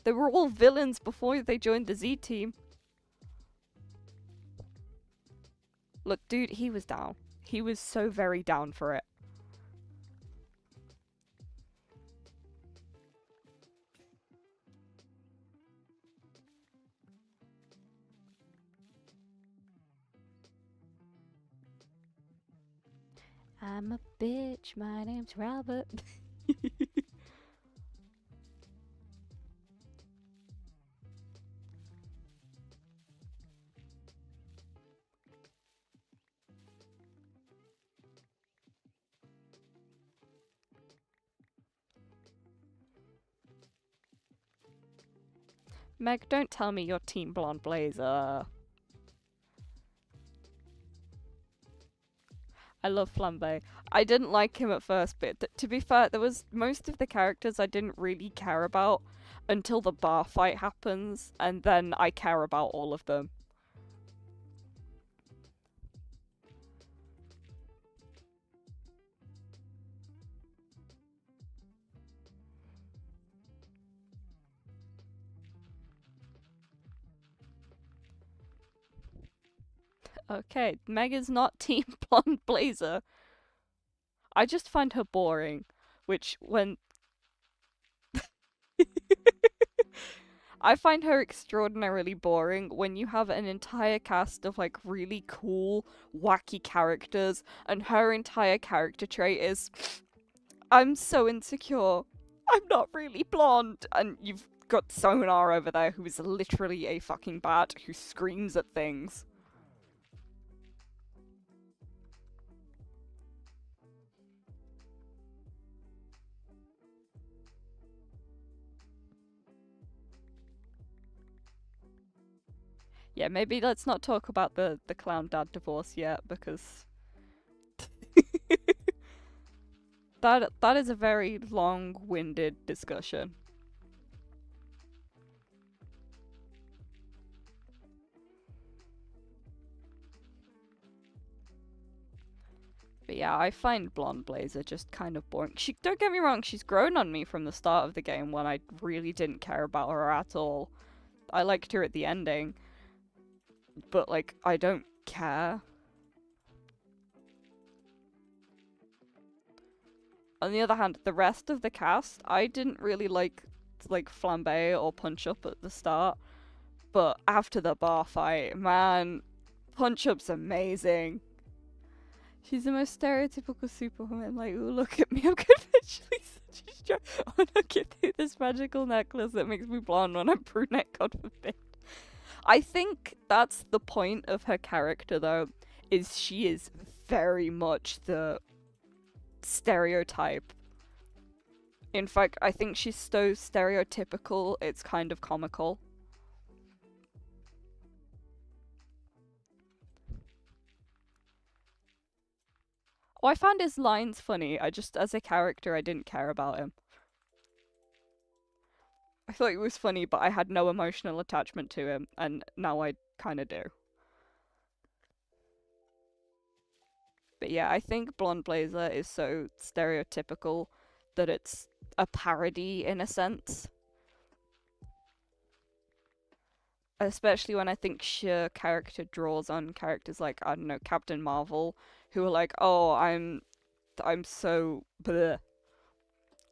They were all villains before they joined the Z team. Look, dude, he was down. He was so very down for it. I'm a bitch, my name's Robert. Meg, don't tell me you're Team Blonde Blazer. I love Flambe. I didn't like him at first, but to be fair, there was most of the characters I didn't really care about until the bar fight happens, and then I care about all of them. Okay, Meg is not Team Blonde Blazer. I just find her boring, which when... I find her extraordinarily boring when you have an entire cast of like really cool, wacky characters, and her entire character trait is, I'm so insecure. I'm not really blonde. And you've got Sonar over there who is literally a fucking bat who screams at things. Yeah, maybe let's not talk about the clown dad divorce yet, because that is a very long-winded discussion. But yeah, I find Blonde Blazer just kind of boring. Don't get me wrong, she's grown on me from the start of the game when I really didn't care about her at all. I liked her at the ending. But, like, I don't care. On the other hand, the rest of the cast, I didn't really like Flambe or Punch Up at the start. But after the bar fight, man, Punch Up's amazing. She's the most stereotypical superwoman. Like, ooh, look at me, I'm conventionally such a strong. Oh no, give me this magical necklace that makes me blonde when I'm brunette, God forbid. I think that's the point of her character, though, is she is very much the stereotype. In fact, I think she's so stereotypical, it's kind of comical. Oh, I found his lines funny. As a character, I didn't care about him. I thought he was funny, but I had no emotional attachment to him, and now I kind of do. But yeah, I think Blonde Blazer is so stereotypical that it's a parody in a sense. Especially when I think her character draws on characters like, I don't know, Captain Marvel, who are like, oh, I'm so bleh.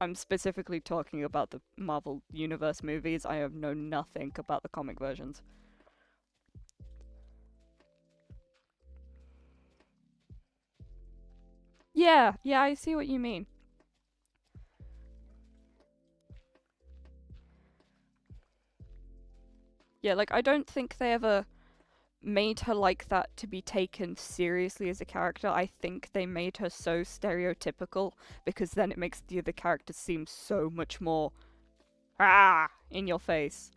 I'm specifically talking about the Marvel Universe movies. I know nothing about the comic versions. Yeah, I see what you mean. Yeah, like, I don't think they ever made her like that to be taken seriously as a character. I think they made her so stereotypical because then it makes the other characters seem so much more in your face.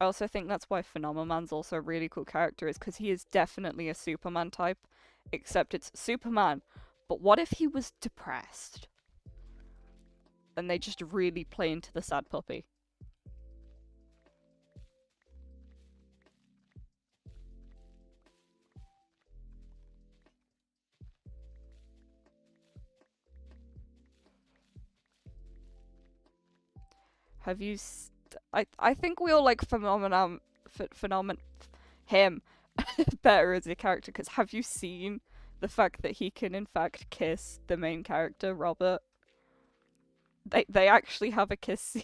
I also think that's why Phenomenon's also a really cool character, is because he is definitely a Superman type, except it's Superman. But what if he was depressed? And they just really play into the sad puppy. Have you? I think we all like him better as a character. Because have you seen the fact that he can in fact kiss the main character, Robert? They actually have a kiss scene.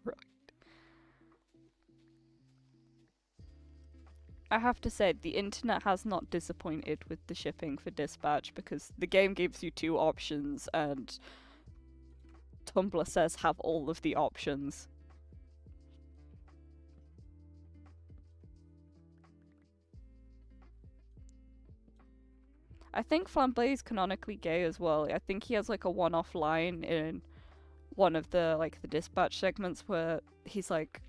Right. I have to say, the internet has not disappointed with the shipping for Dispatch, because the game gives you 2 options and Tumblr says have all of the options. I think Flambe is canonically gay as well. I think he has like a one-off line in one of the the Dispatch segments where he's like,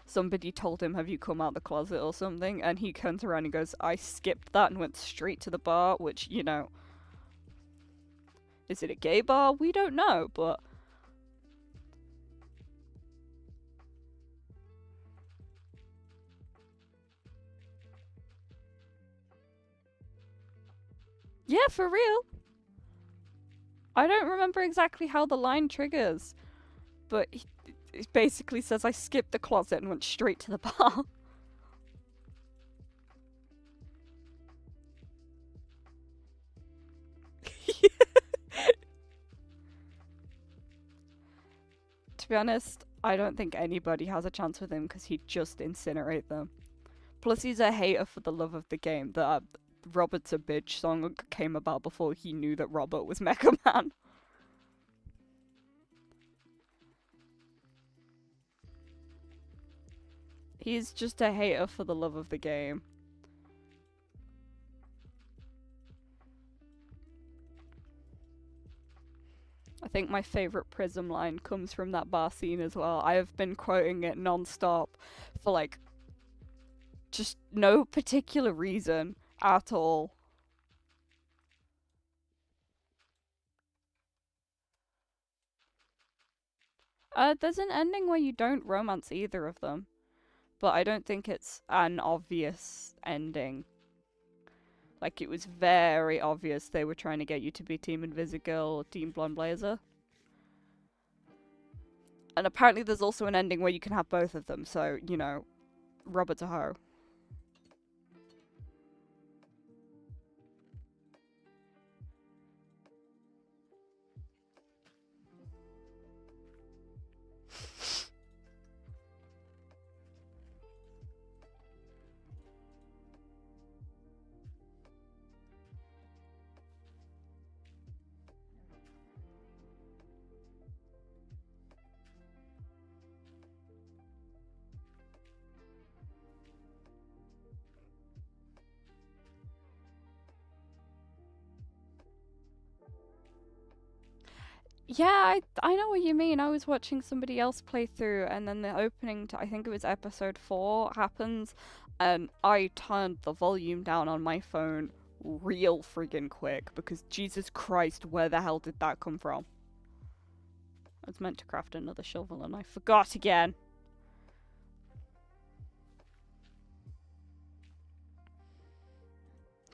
somebody told him, have you come out the closet or something? And he turns around and goes, I skipped that and went straight to the bar, which, you know, is it a gay bar? We don't know, but yeah, for real. I don't remember exactly how the line triggers, but he basically says, I skipped the closet and went straight to the bar. To be honest, I don't think anybody has a chance with him because he'd just incinerate them. Plus, he's a hater for the love of the game. The Robert's a Bitch song came about before he knew that Robert was Mega Man. He's just a hater for the love of the game. I think my favourite Prism line comes from that bar scene as well. I have been quoting it non-stop for like just no particular reason at all. There's an ending where you don't romance either of them, but I don't think it's an obvious ending. Like, it was very obvious they were trying to get you to be Team Invisigirl or Team Blonde Blazer. And apparently there's also an ending where you can have both of them, so, you know, Robert to hoe. Yeah, I know what you mean. I was watching somebody else play through, and then the opening to, I think it was episode 4, happens, and I turned the volume down on my phone real friggin' quick, because Jesus Christ, where the hell did that come from? I was meant to craft another shovel, and I forgot again.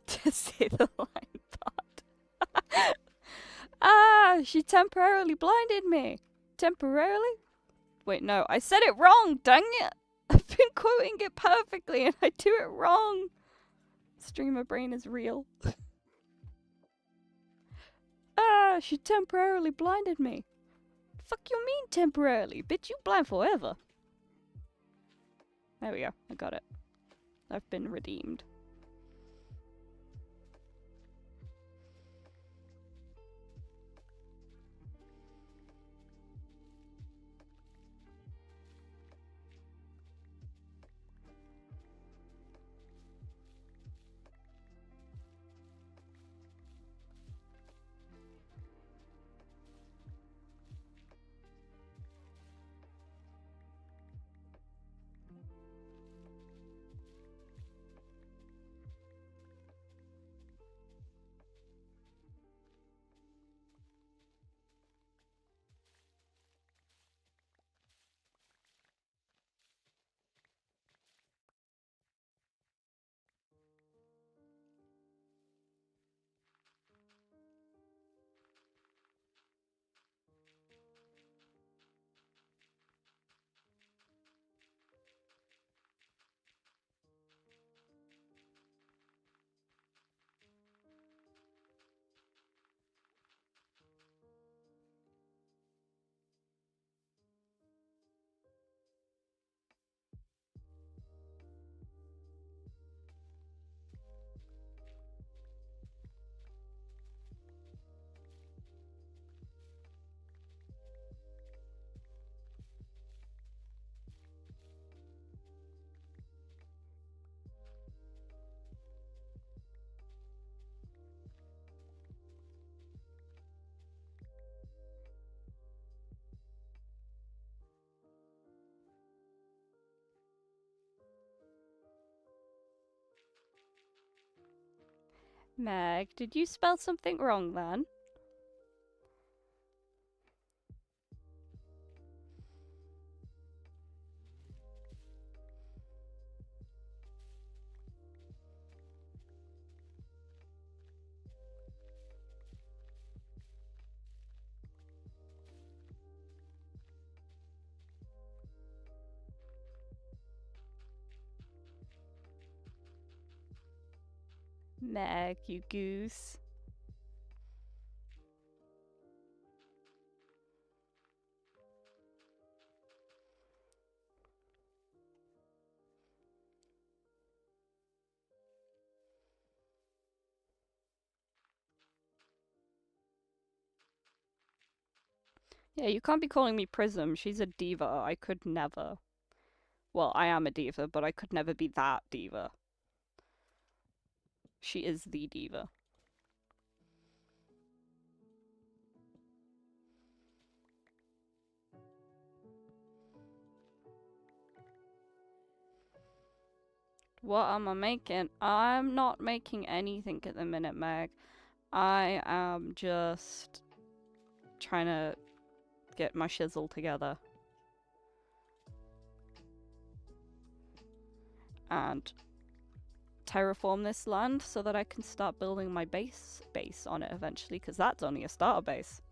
To say the line part. Ah, she temporarily blinded me. Temporarily? Wait, no, I said it wrong, dang it! I've been quoting it perfectly and I do it wrong. Streamer brain is real. Ah, she temporarily blinded me. Fuck you mean temporarily? Bitch, you blind forever. There we go, I got it. I've been redeemed. Meg, did you spell something wrong then? Meg, you goose. Yeah, you can't be calling me Prism. She's a diva. I could never. Well, I am a diva, but I could never be that diva. She is the diva. What am I making? I'm not making anything at the minute, Meg. I am just trying to get my shizzle together. And terraform this land so that I can start building my base on it eventually, because that's only a starter base.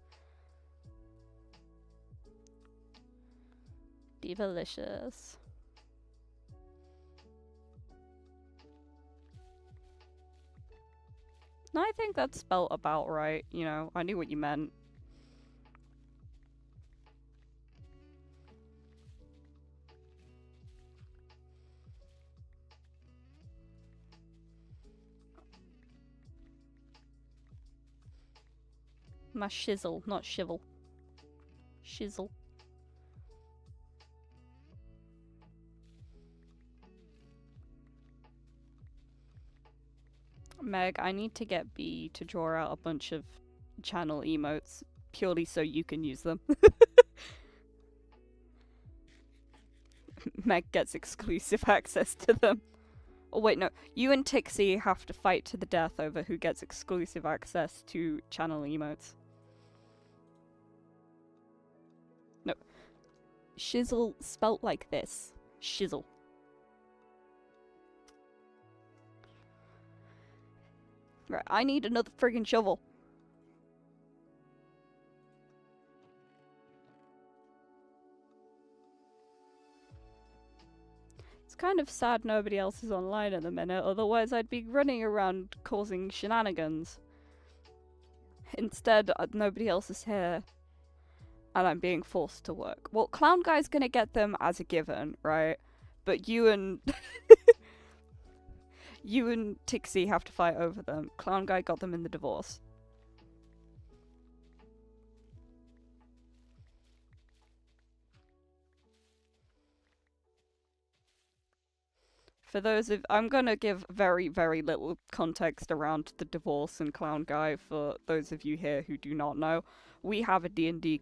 Divalicious. I think that's spelt about right, you know, I knew what you meant. My shizzle, not shivel. Shizzle. Meg, I need to get B to draw out a bunch of channel emotes purely so you can use them. Meg gets exclusive access to them. Oh wait, no. You and Tixie have to fight to the death over who gets exclusive access to channel emotes. No. Shizzle spelt like this. Shizzle. Right, I need another friggin' shovel. It's kind of sad nobody else is online at the minute, otherwise I'd be running around causing shenanigans. Instead, nobody else is here, and I'm being forced to work. Well, Clown Guy's gonna get them as a given, right? But you and... you and Tixie have to fight over them. Clown Guy got them in the divorce. For those of... I'm gonna give very, very little context around the divorce and Clown Guy for those of you here who do not know. We have a D&D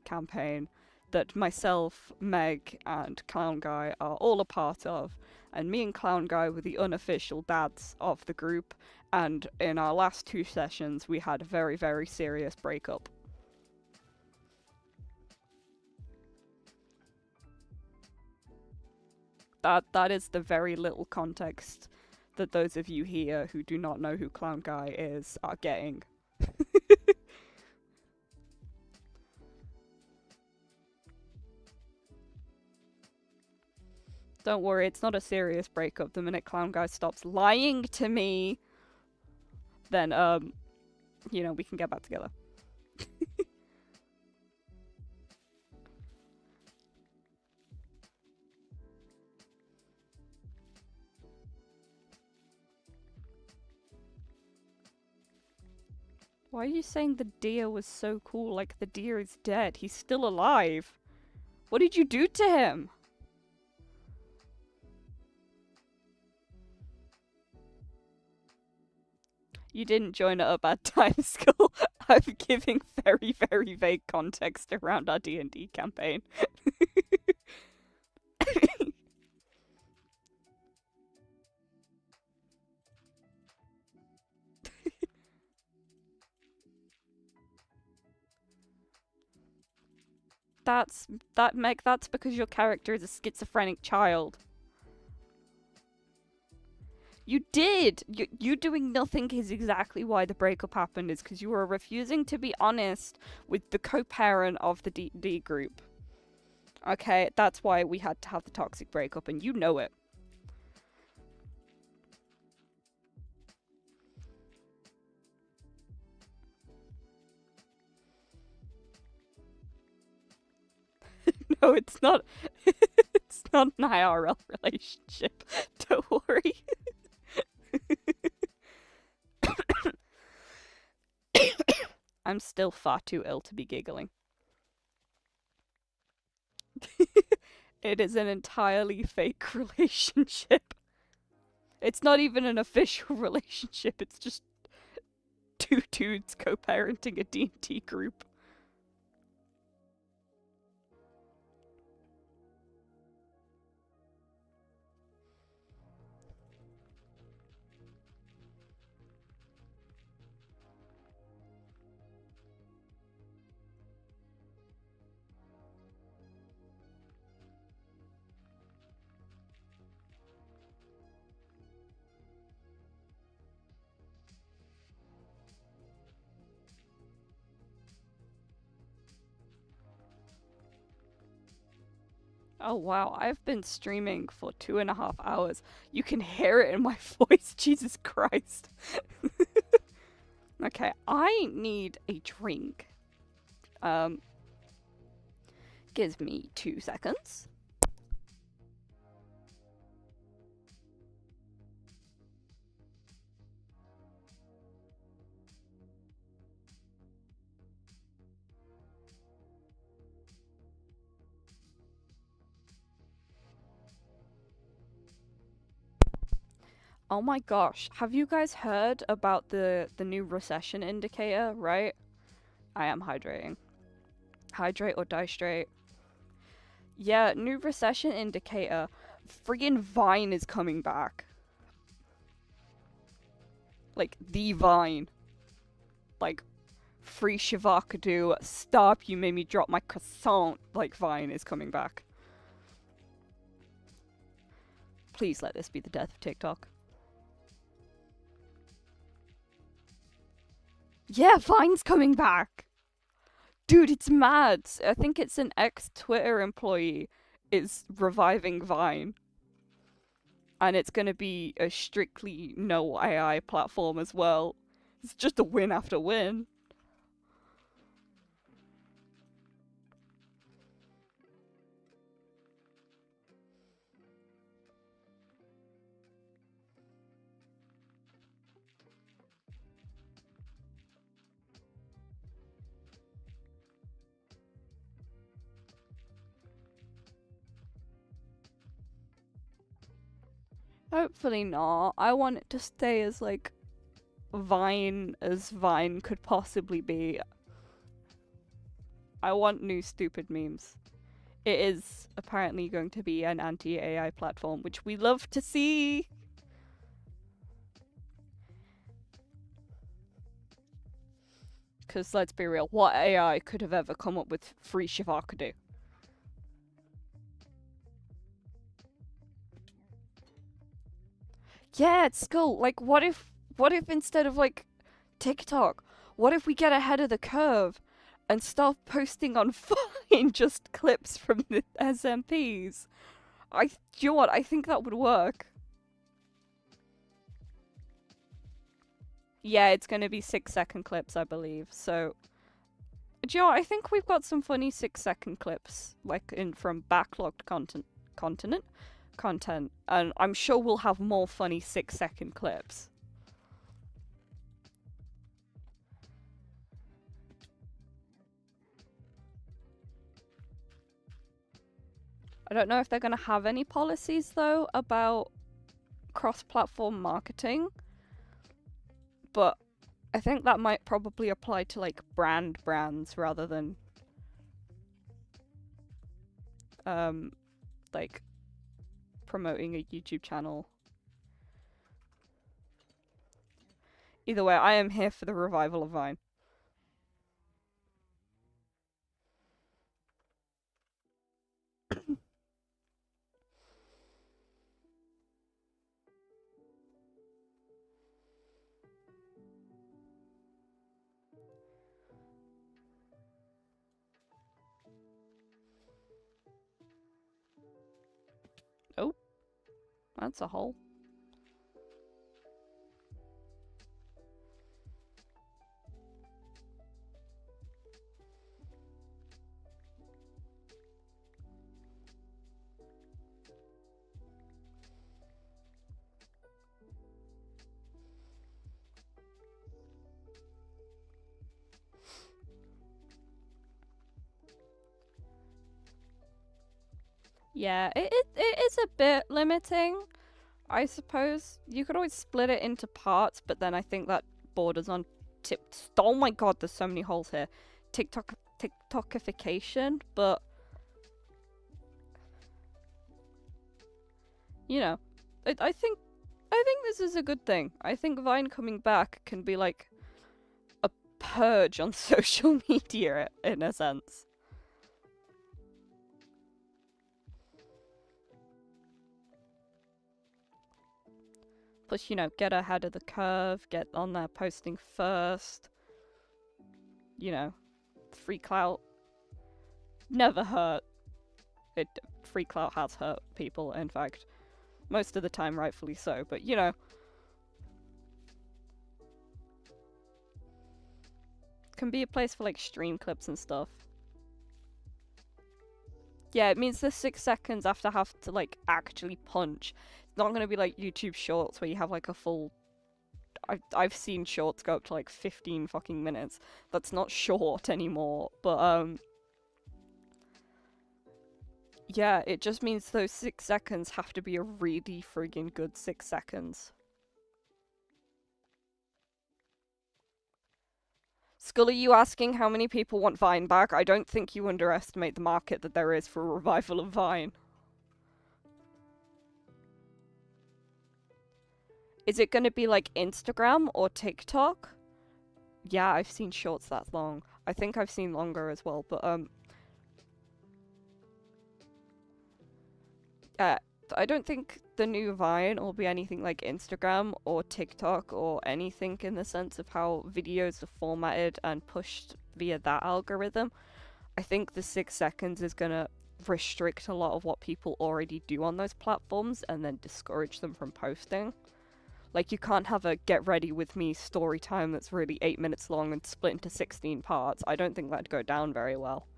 campaign that myself, Meg, and Clown Guy are all a part of. And me and Clown Guy were the unofficial dads of the group, and in our last 2 sessions we had a very, very serious breakup. That is the very little context that those of you here who do not know who Clown Guy is are getting. Don't worry, it's not a serious breakup. The minute Clown Guy stops lying to me, then, you know, we can get back together. Why are you saying the deer was so cool? Like, the deer is dead. He's still alive. What did you do to him? You didn't join at a bad time, Skull. I'm giving very, very vague context around our D&D campaign. That's Meg. That's because your character is a schizophrenic child. You did. You doing nothing is exactly why the breakup happened. Is because you were refusing to be honest with the co-parent of the D group. Okay, that's why we had to have the toxic breakup, and you know it. No, it's not. It's not an IRL relationship. Don't worry. I'm still far too ill to be giggling. It is an entirely fake relationship. It's not even an official relationship. It's just two dudes co-parenting a D&D group. Oh wow, I've been streaming for 2.5 hours. You can hear it in my voice, Jesus Christ. Okay, I need a drink. Gives me 2 seconds. Oh my gosh, have you guys heard about the new recession indicator, right? I am hydrating. Hydrate or die straight. Yeah, new recession indicator. Friggin' Vine is coming back. Like, the Vine. Like, free Shavakadu, stop, you made me drop my croissant. Like, Vine is coming back. Please let this be the death of TikTok. Yeah, Vine's coming back! Dude, it's mad. I think it's an ex-Twitter employee is reviving Vine. And it's gonna be a strictly no AI platform as well. It's just a win after win. Hopefully not. I want it to stay as, like, Vine as Vine could possibly be. I want new stupid memes. It is apparently going to be an anti-AI platform, which we love to see. Because let's be real, what AI could have ever come up with free Shavakadu? Yeah, it's cool. Like, what if instead of, like, TikTok, what if we get ahead of the curve and start posting on Vine just clips from the SMPs? Do you know what? I think that would work. Yeah, it's going to be 6-second clips, I believe. So, do you know what? I think we've got some funny 6-second clips, like, from backlogged content, and I'm sure we'll have more funny 6-second clips. I don't know if they're going to have any policies, though, about cross-platform marketing, but I think that might probably apply to, like, brands rather than like promoting a YouTube channel. Either way, I am here for the revival of Vine. That's a hole. Yeah, it is a bit limiting, I suppose. You could always split it into parts, but then I think that borders on oh my god, there's so many holes here. TikTokification, but you know, I think this is a good thing. I think Vine coming back can be like a purge on social media in a sense. Plus, you know, get ahead of the curve, get on there posting first. You know, free clout never hurt. Free clout has hurt people, in fact. Most of the time, rightfully so, but you know. Can be a place for like stream clips and stuff. Yeah, it means the 6 seconds after have to like actually punch. It's not gonna be like YouTube Shorts where you have like a full. I've seen shorts go up to like 15 fucking minutes. That's not short anymore, but yeah, it just means those 6 seconds have to be a really friggin' good 6 seconds. Skull, are you asking how many people want Vine back? I don't think you underestimate the market that there is for a revival of Vine. Is it going to be like Instagram or TikTok? Yeah, I've seen shorts that long. I think I've seen longer as well, but I don't think the new Vine will be anything like Instagram or TikTok or anything in the sense of how videos are formatted and pushed via that algorithm. I think the 6 seconds is gonna restrict a lot of what people already do on those platforms and then discourage them from posting. Like, you can't have a get ready with me story time that's really 8 minutes long and split into 16 parts. I don't think that'd go down very well.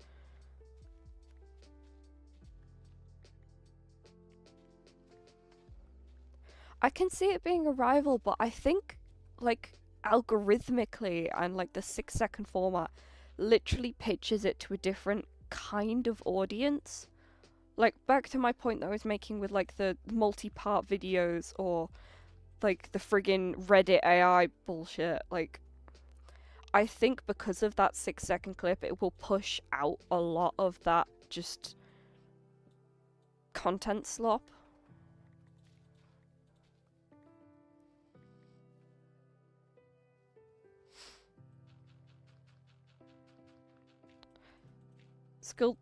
I can see it being a rival, but I think, like, algorithmically and, like, the 6 second format literally pitches it to a different kind of audience. Like, back to my point that I was making with, like, the multi-part videos or, like, the friggin' Reddit AI bullshit, like, I think because of that 6 second clip, it will push out a lot of that just content slop.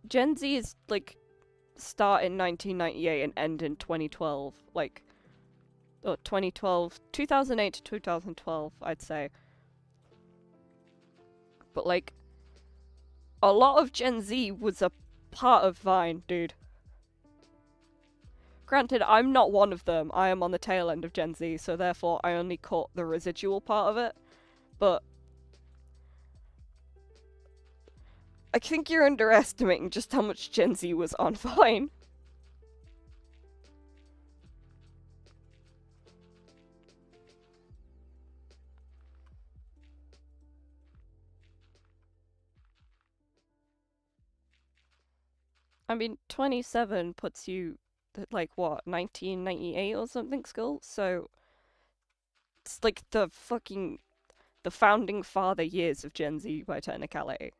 Gen Z is like start in 1998 and end in 2012, like, or 2012, 2008 to 2012, I'd say. But like, a lot of Gen Z was a part of Vine, dude. Granted, I'm not one of them. I am on the tail end of Gen Z, so therefore I only caught the residual part of it. But I think you're underestimating just how much Gen Z was on Vine. I mean, 27 puts you at, like, what, 1998 or something, Skull? So it's like the founding father years of Gen Z by technicality.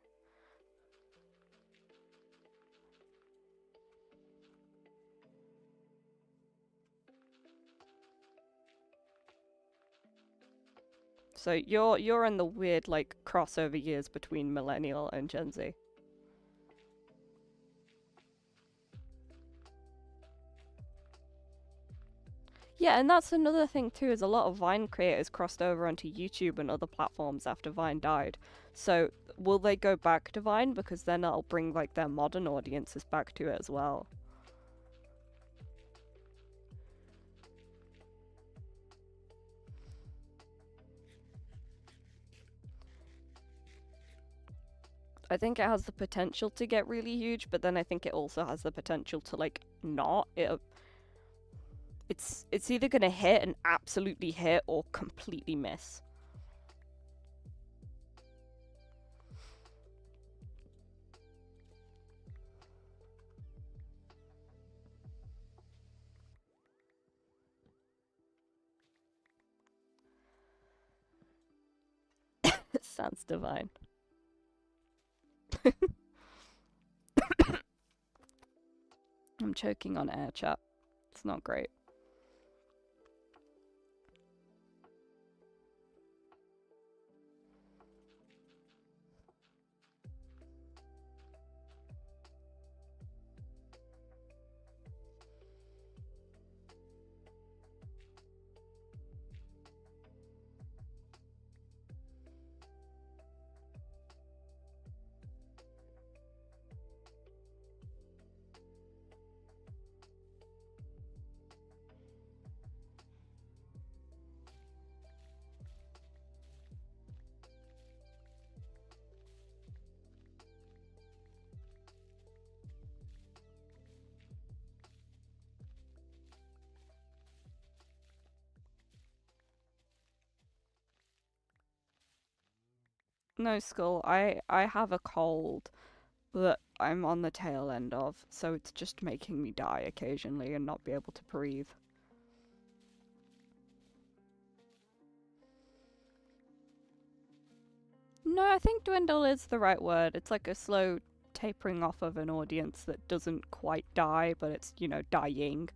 So you're in the weird, like, crossover years between millennial and Gen Z. Yeah, and that's another thing too, is a lot of Vine creators crossed over onto YouTube and other platforms after Vine died. So will they go back to Vine? Because then that'll bring, like, their modern audiences back to it as well. I think it has the potential to get really huge, but then I think it also has the potential to, like, not. It's either gonna hit and absolutely hit or completely miss. It sounds divine. I'm choking on air, chat. It's not great. No, Skull, I have a cold that I'm on the tail end of, so it's just making me die occasionally and not be able to breathe. No, I think dwindle is the right word. It's like a slow tapering off of an audience that doesn't quite die, but it's, you know, dying.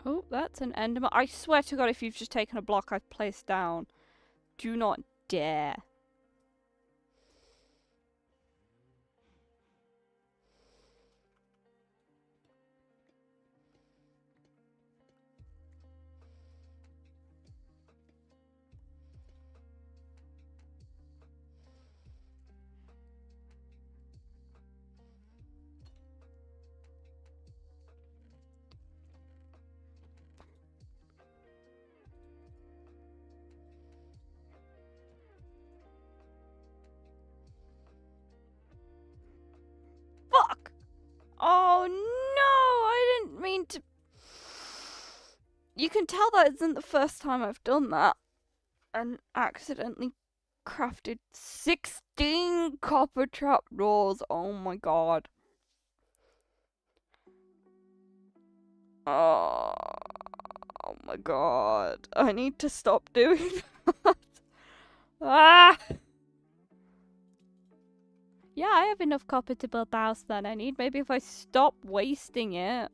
Oh, that's an enderman. I swear to God, if you've just taken a block I've placed down, do not dare. Fuck! Oh no, I didn't mean to. You can tell that isn't the first time I've done that. And accidentally crafted 16 copper trapdoors. Oh my god. Oh, oh my god. I need to stop doing that. Ah! Yeah, I have enough copper to build the house that I need. Maybe if I stop wasting it.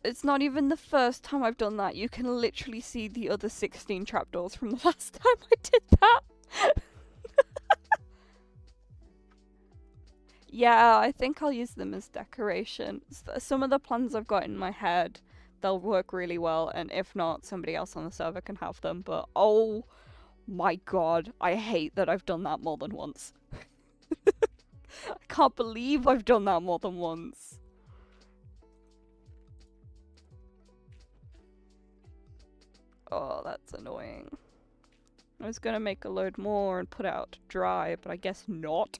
It's not even the first time I've done that. You can literally see the other 16 trapdoors from the last time I did that. Yeah, I think I'll use them as decoration. Some of the plans I've got in my head, they'll work really well, and if not, somebody else on the server can have them. But oh my god, I hate that I've done that more than once. I can't believe I've done that more than once. Oh, that's annoying. I was gonna make a load more and put it out to dry, but I guess not.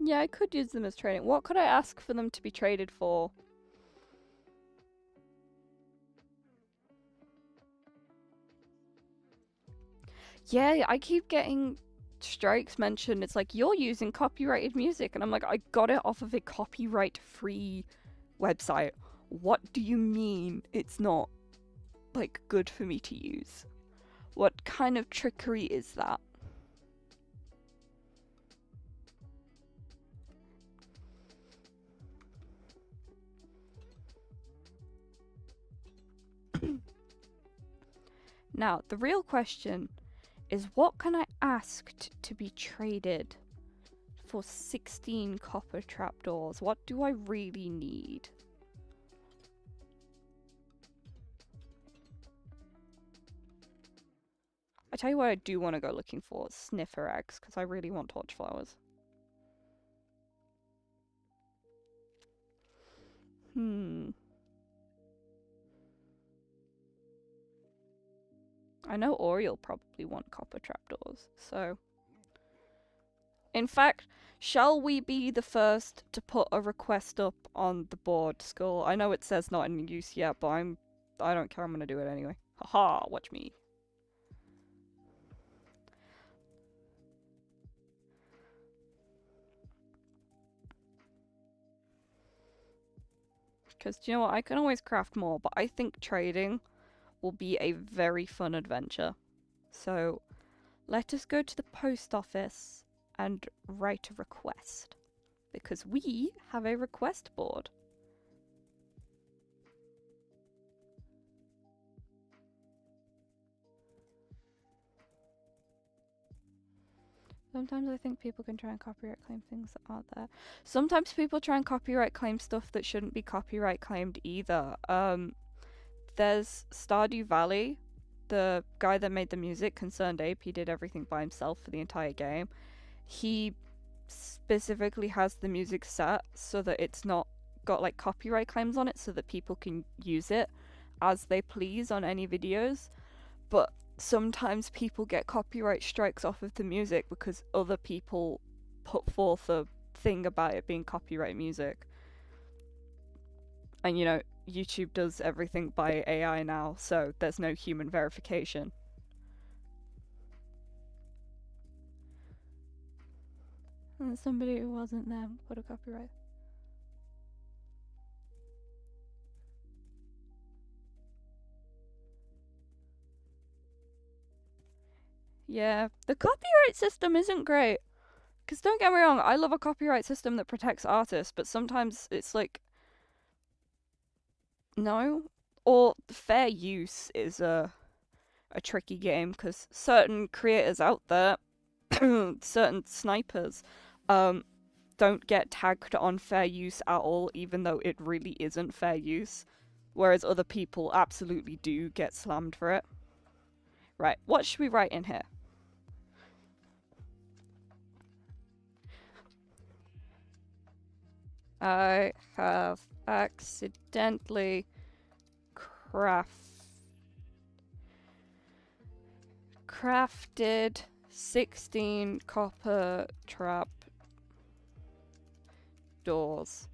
Yeah, I could use them as trading. What could I ask for them to be traded for? Yeah, I keep getting strikes mentioned. It's like, you're using copyrighted music. And I'm like, I got it off of a copyright-free website. What do you mean it's not, like, good for me to use? What kind of trickery is that? Now, the real question is, what can I ask to be traded for 16 copper trapdoors? What do I really need? I tell you what I do want to go looking for, sniffer eggs, because I really want torch flowers. I know Ori'll probably want copper trapdoors, so... In fact, shall we be the first to put a request up on the board, Skull? I know it says not in use yet, but I don't care, I'm gonna do it anyway. Haha, watch me. Because, do you know what, I can always craft more, but I think trading will be a very fun adventure. So, let us go to the post office and write a request. Because we have a request board. Sometimes I think people can try and copyright claim things that aren't there. Sometimes people try and copyright claim stuff that shouldn't be copyright claimed either. There's Stardew Valley, the guy that made the music, Concerned Ape, he did everything by himself for the entire game. He specifically has the music set so that it's not got like copyright claims on it, so that people can use it as they please on any videos. But sometimes people get copyright strikes off of the music because other people put forth a thing about it being copyright music. And you know, YouTube does everything by AI now, so there's no human verification. And somebody who wasn't there put a copyright. Yeah, the copyright system isn't great. Because don't get me wrong, I love a copyright system that protects artists, but sometimes it's like... No? Or fair use is a tricky game, because certain creators out there, certain snipers, don't get tagged on fair use at all, even though it really isn't fair use. Whereas other people absolutely do get slammed for it. Right, what should we write in here? I have accidentally crafted 16 copper trap doors.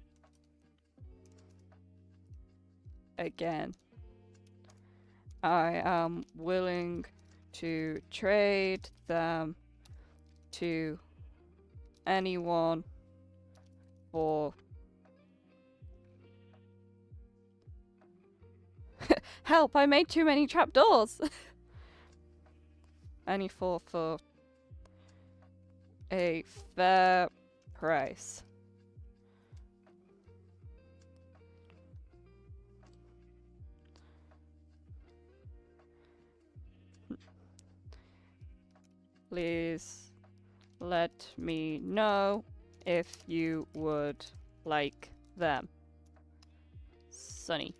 Again. I am willing to trade them to anyone for... Help, I made too many trapdoors! Any for a fair price. Please let me know if you would like them. Sunny.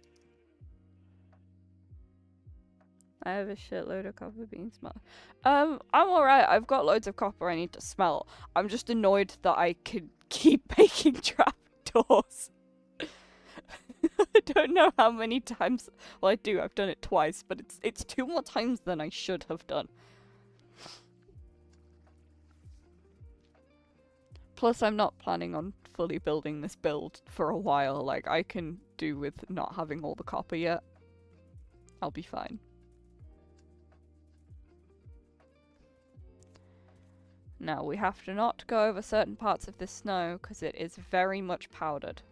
I have a shitload of copper being smelled. I'm alright. I've got loads of copper I need to smell. I'm just annoyed that I could keep making trapdoors. I don't know how many times. Well, I do. I've done it twice, but it's 2 more times than I should have done. Plus, I'm not planning on fully building this build for a while. Like, I can do with not having all the copper yet. I'll be fine. Now, we have to not go over certain parts of this snow because it is very much powdered.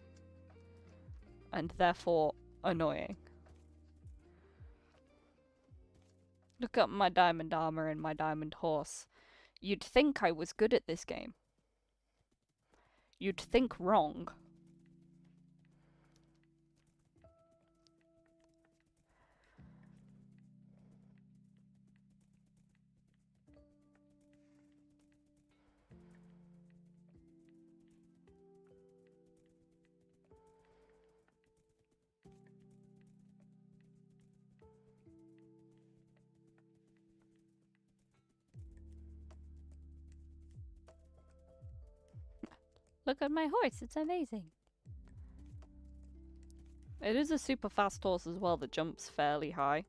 And therefore annoying. Look at my diamond armor and my diamond horse. You'd think I was good at this game. You'd think wrong. Look at my horse, it's amazing. It is a super fast horse as well that jumps fairly high.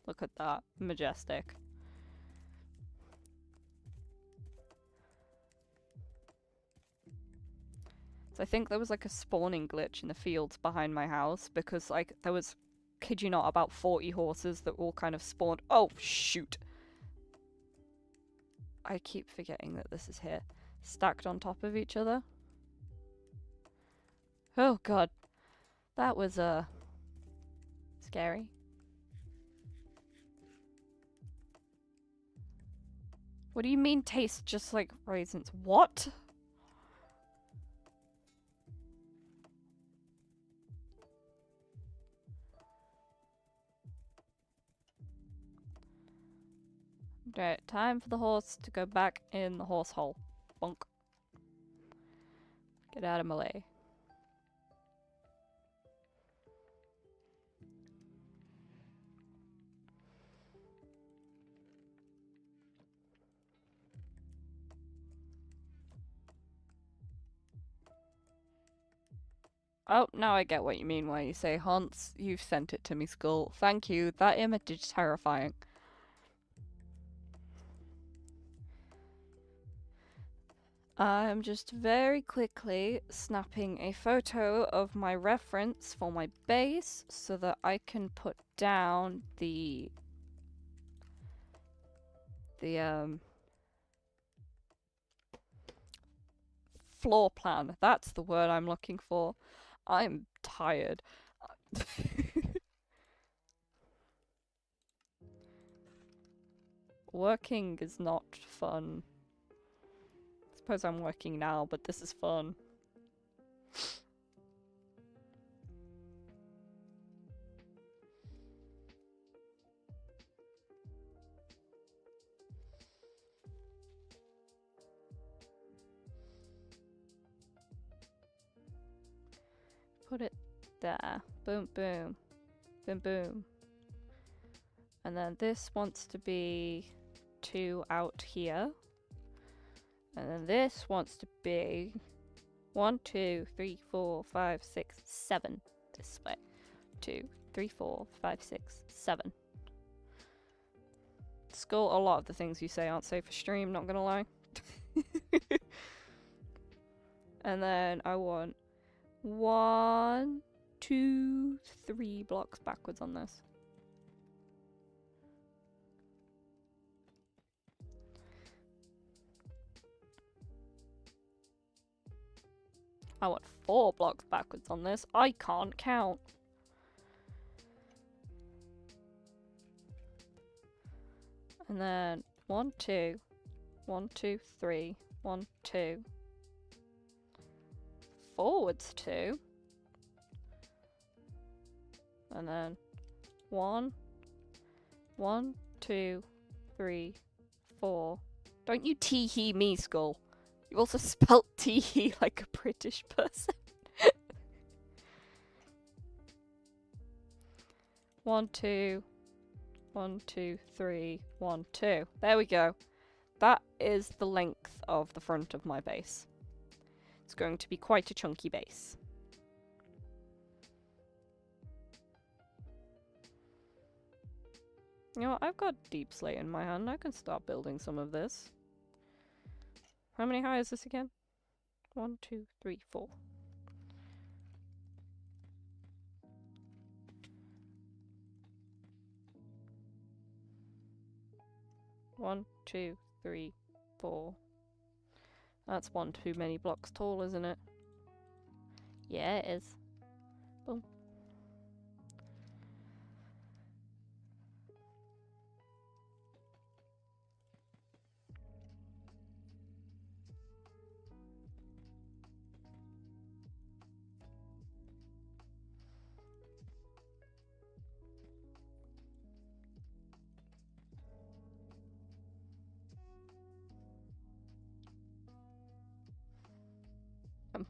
Look at that, majestic. So I think there was like a spawning glitch in the fields behind my house because like there was, kid you not, about 40 horses that all kind of spawned. Oh, shoot. I keep forgetting that this is here. Stacked on top of each other. Oh god. That was, scary. What do you mean tastes just like raisins? What? Right, time for the horse to go back in the horse hole. Bonk. Get out of my way. Oh, now I get what you mean when you say Hans. You've sent it to me, Skull. Thank you. That image is terrifying. I'm just very quickly snapping a photo of my reference for my base so that I can put down the floor plan. That's the word I'm looking for. I'm tired. Working is not fun. I suppose I'm working now, but this is fun. Put it there. Boom, boom. Boom, boom. And then this wants to be 2 out here. And then this wants to be 1, 2, 3, 4, 5, 6, 7 this way. 2, 3, 4, 5, 6, 7. Skull, a lot of the things you say aren't safe for stream, not gonna lie. And then I want 1, 2, 3 blocks backwards on this. I want 4 blocks backwards on this. I can't count. And then 1, 2, 1, 2, 3, 1, 2. Forwards 2. And then 1, 1, 2, 3, 4. Don't you tee-hee me, Skull. You also spelt tee-hee like a British person. 1, 2, 1, 2, 3, 1, 2. There we go. That is the length of the front of my base. It's going to be quite a chunky base. You know, I've got deep slate in my hand. I can start building some of this. How many high is this again? 1, 2, 3, 4. One, 2, 3, 4. That's one too many blocks tall, isn't it? Yeah, it is. Boom.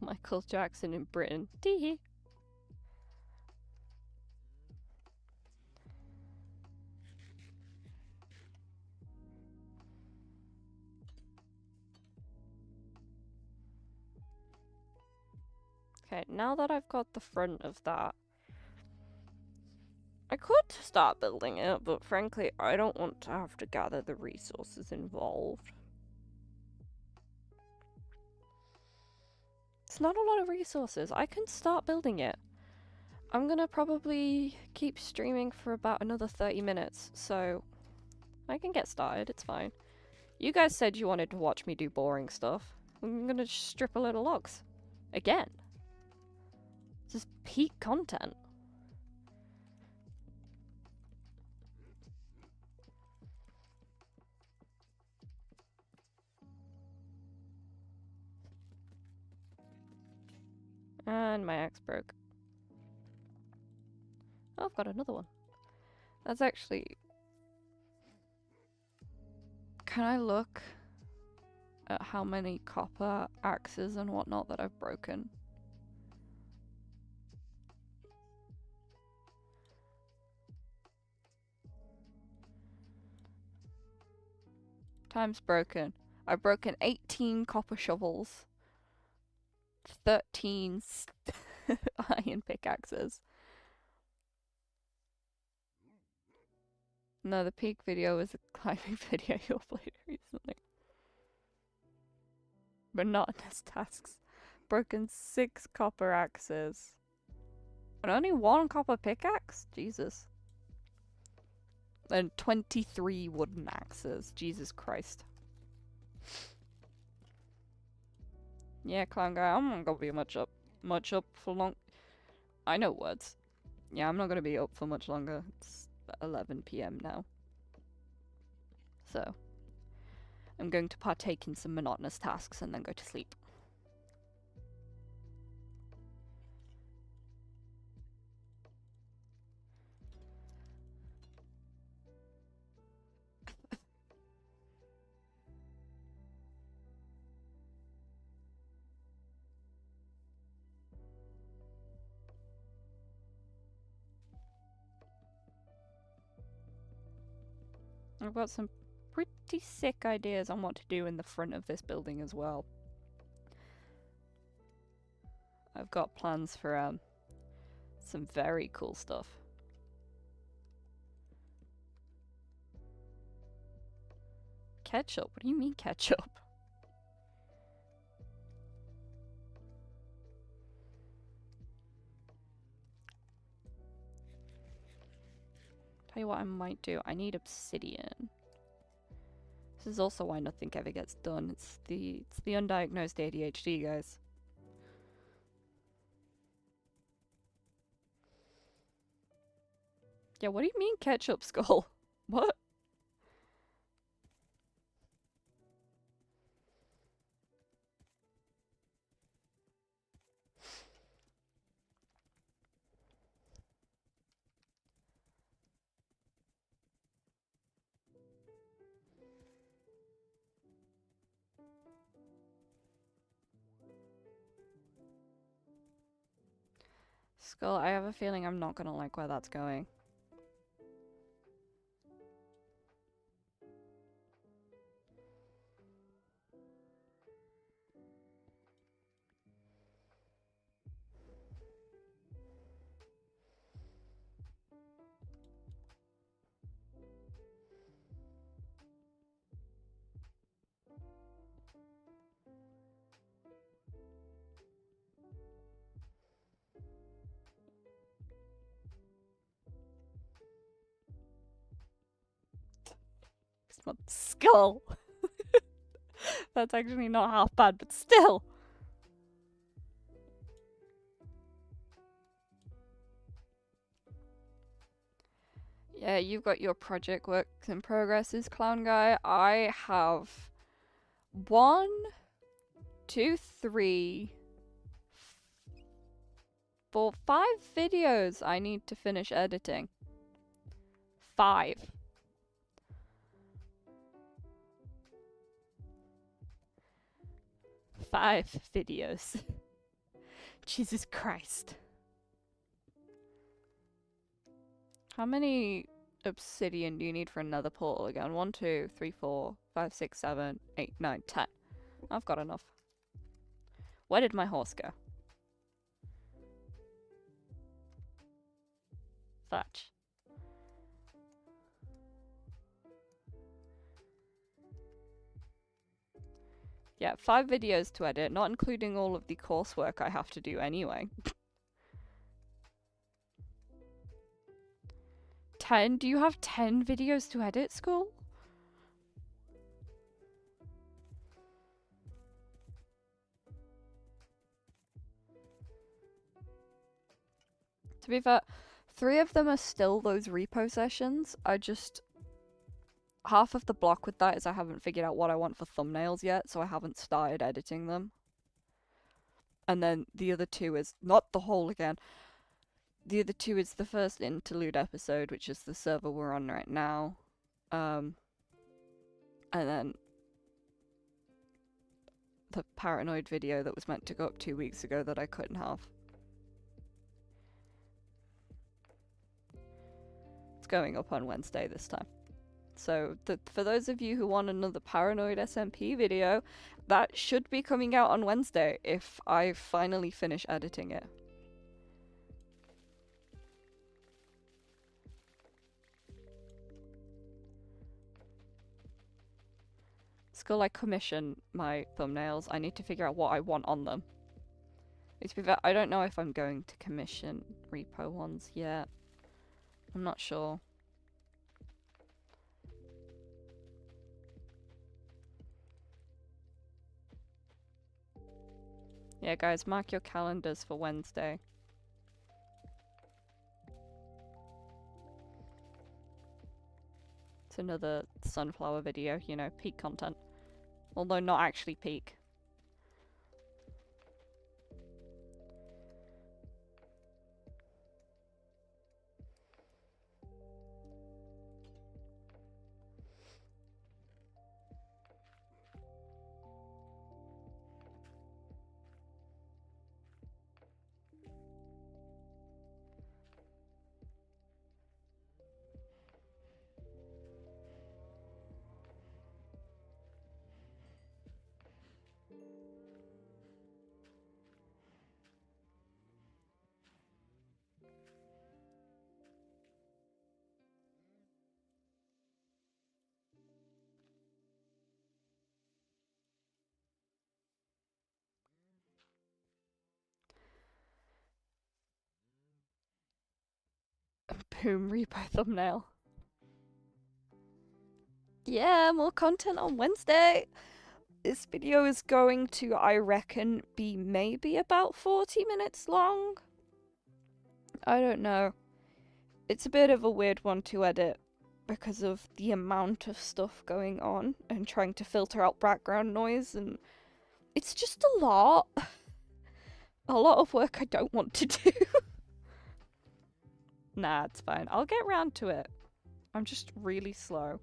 Michael Jackson in Britain. Tee. Okay, now that I've got the front of that, I could start building it, but frankly, I don't want to have to gather the resources involved. It's not a lot of resources. I can start building it. I'm gonna probably keep streaming for about another 30 minutes, so I can get started, it's fine. You guys said you wanted to watch me do boring stuff. I'm gonna just strip a load of logs. Again. This is peak content. And my axe broke. Oh, I've got another one. That's actually... Can I look at how many copper axes and whatnot that I've broken? Times broken. I've broken 18 copper shovels. 13 iron pickaxes. No, the peak video was a climbing video you uploaded recently. Monotonous tasks. Broken 6 copper axes. And only 1 copper pickaxe? Jesus. And 23 wooden axes. Jesus Christ. Yeah, clown guy, I'm not gonna be much up for long. I know words. Yeah, I'm not gonna be up for much longer. It's 11 PM now. So, I'm going to partake in some monotonous tasks and then go to sleep. I've got some pretty sick ideas on what to do in the front of this building as well. I've got plans for some very cool stuff. Ketchup? What do you mean ketchup? Tell you what I might do. I need obsidian. This is also why nothing ever gets done. It's the undiagnosed ADHD, guys. Yeah, what do you mean ketchup skull? What? Skull, I have a feeling I'm not gonna like where that's going. Not skull. That's actually not half bad, but still. Yeah, you've got your project works in progresses, Clown Guy. I have 1, 2, 3, 4, 5 videos I need to finish editing. 5. Five videos. Jesus Christ. How many obsidian do you need for another portal again? 1, 2, 3, 4, 5, 6, 7, 8, 9, 10. I've got enough. Where did my horse go? Fetch. Yeah, 5 videos to edit, not including all of the coursework I have to do anyway. 10? Do you have 10 videos to edit, school? To be fair, 3 of them are still those repo sessions. Half of the block with that is I haven't figured out what I want for thumbnails yet, so I haven't started editing them. And then the other 2 is not the whole again. The other 2 is the first interlude episode, which is the server we're on right now. And then the paranoid video that was meant to go up 2 weeks ago that I cut in half. It's going up on Wednesday this time. So for those of you who want another Paranoid SMP video, that should be coming out on Wednesday if I finally finish editing it. Skull, I commission my thumbnails. I need to figure out what I want on them. To be fair, I don't know if I'm going to commission repo ones yet. I'm not sure. Yeah, guys, mark your calendars for Wednesday. It's another Sunnflower video, you know, peak content. Although not actually peak. Boom, repo thumbnail. Yeah, more content on Wednesday. This video is going to, I reckon, be maybe about 40 minutes long. I don't know. It's a bit of a weird one to edit because of the amount of stuff going on and trying to filter out background noise, and it's just a lot. A lot of work I don't want to do. Nah, it's fine. I'll get round to it. I'm just really slow.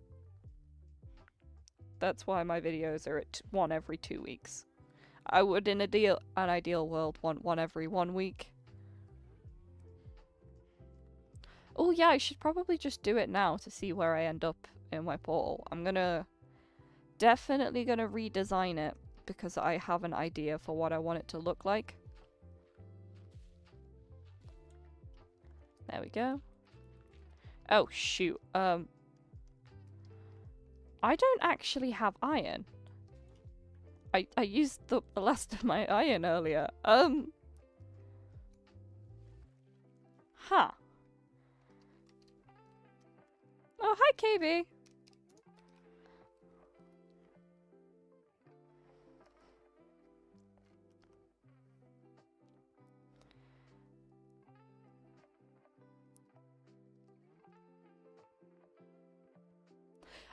That's why my videos are at 1 every 2 weeks. I would, in an ideal world, want 1 every 1 week. Oh yeah, I should probably just do it now to see where I end up in my portal. I'm definitely gonna redesign it because I have an idea for what I want it to look like. There we go. Oh shoot, I don't actually have iron. I used the last of my iron earlier. Huh. Oh, hi, KB.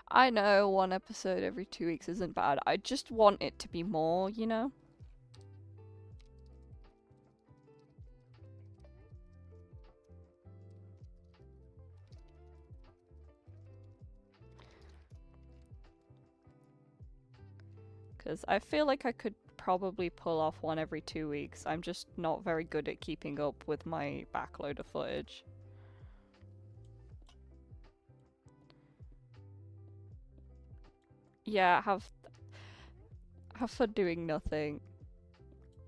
I know one episode every 2 weeks isn't bad. I just want it to be more, you know? Because I feel like I could probably pull off one every 2 weeks. I'm just not very good at keeping up with my backload of footage. Yeah, have fun doing nothing.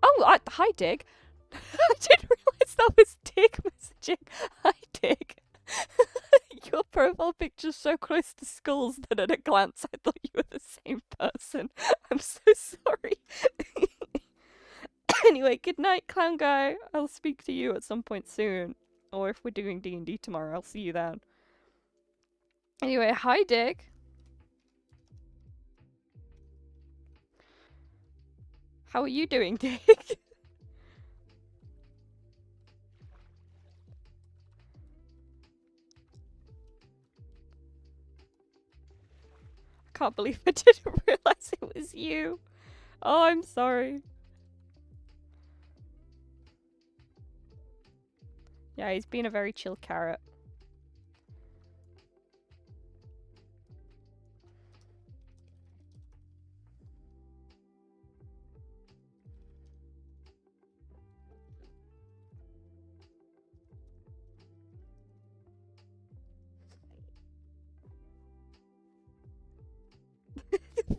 Oh, hi Dig. I didn't realize that was Dig messaging. Hi Dig. Your profile picture's so close to Skulls that at a glance I thought you were the same person. I'm so sorry. Anyway, good night, clown guy. I'll speak to you at some point soon. Or if we're doing D&D tomorrow, I'll see you then. Anyway, hi Dig. How are you doing, Dig? I can't believe I didn't realize it was you. Oh, I'm sorry. Yeah, he's been a very chill carrot.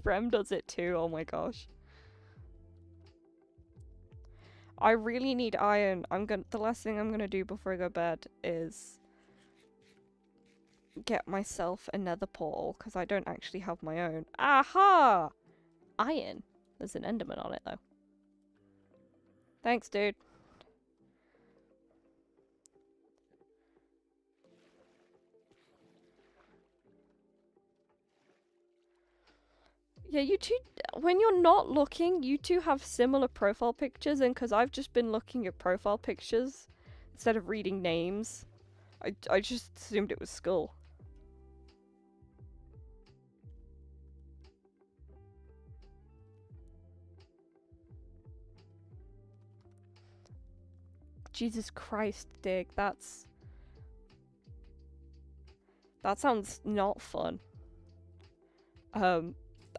Frem does it too, oh my gosh. I really need iron. The last thing I'm gonna do before I go to bed is get myself a nether portal, because I don't actually have my own. Aha! Iron. There's an enderman on it though. Thanks, dude. Yeah, you two, when you're not looking, you two have similar profile pictures, and because I've just been looking at profile pictures instead of reading names, I just assumed it was Skull. Jesus Christ, Dig, that sounds not fun.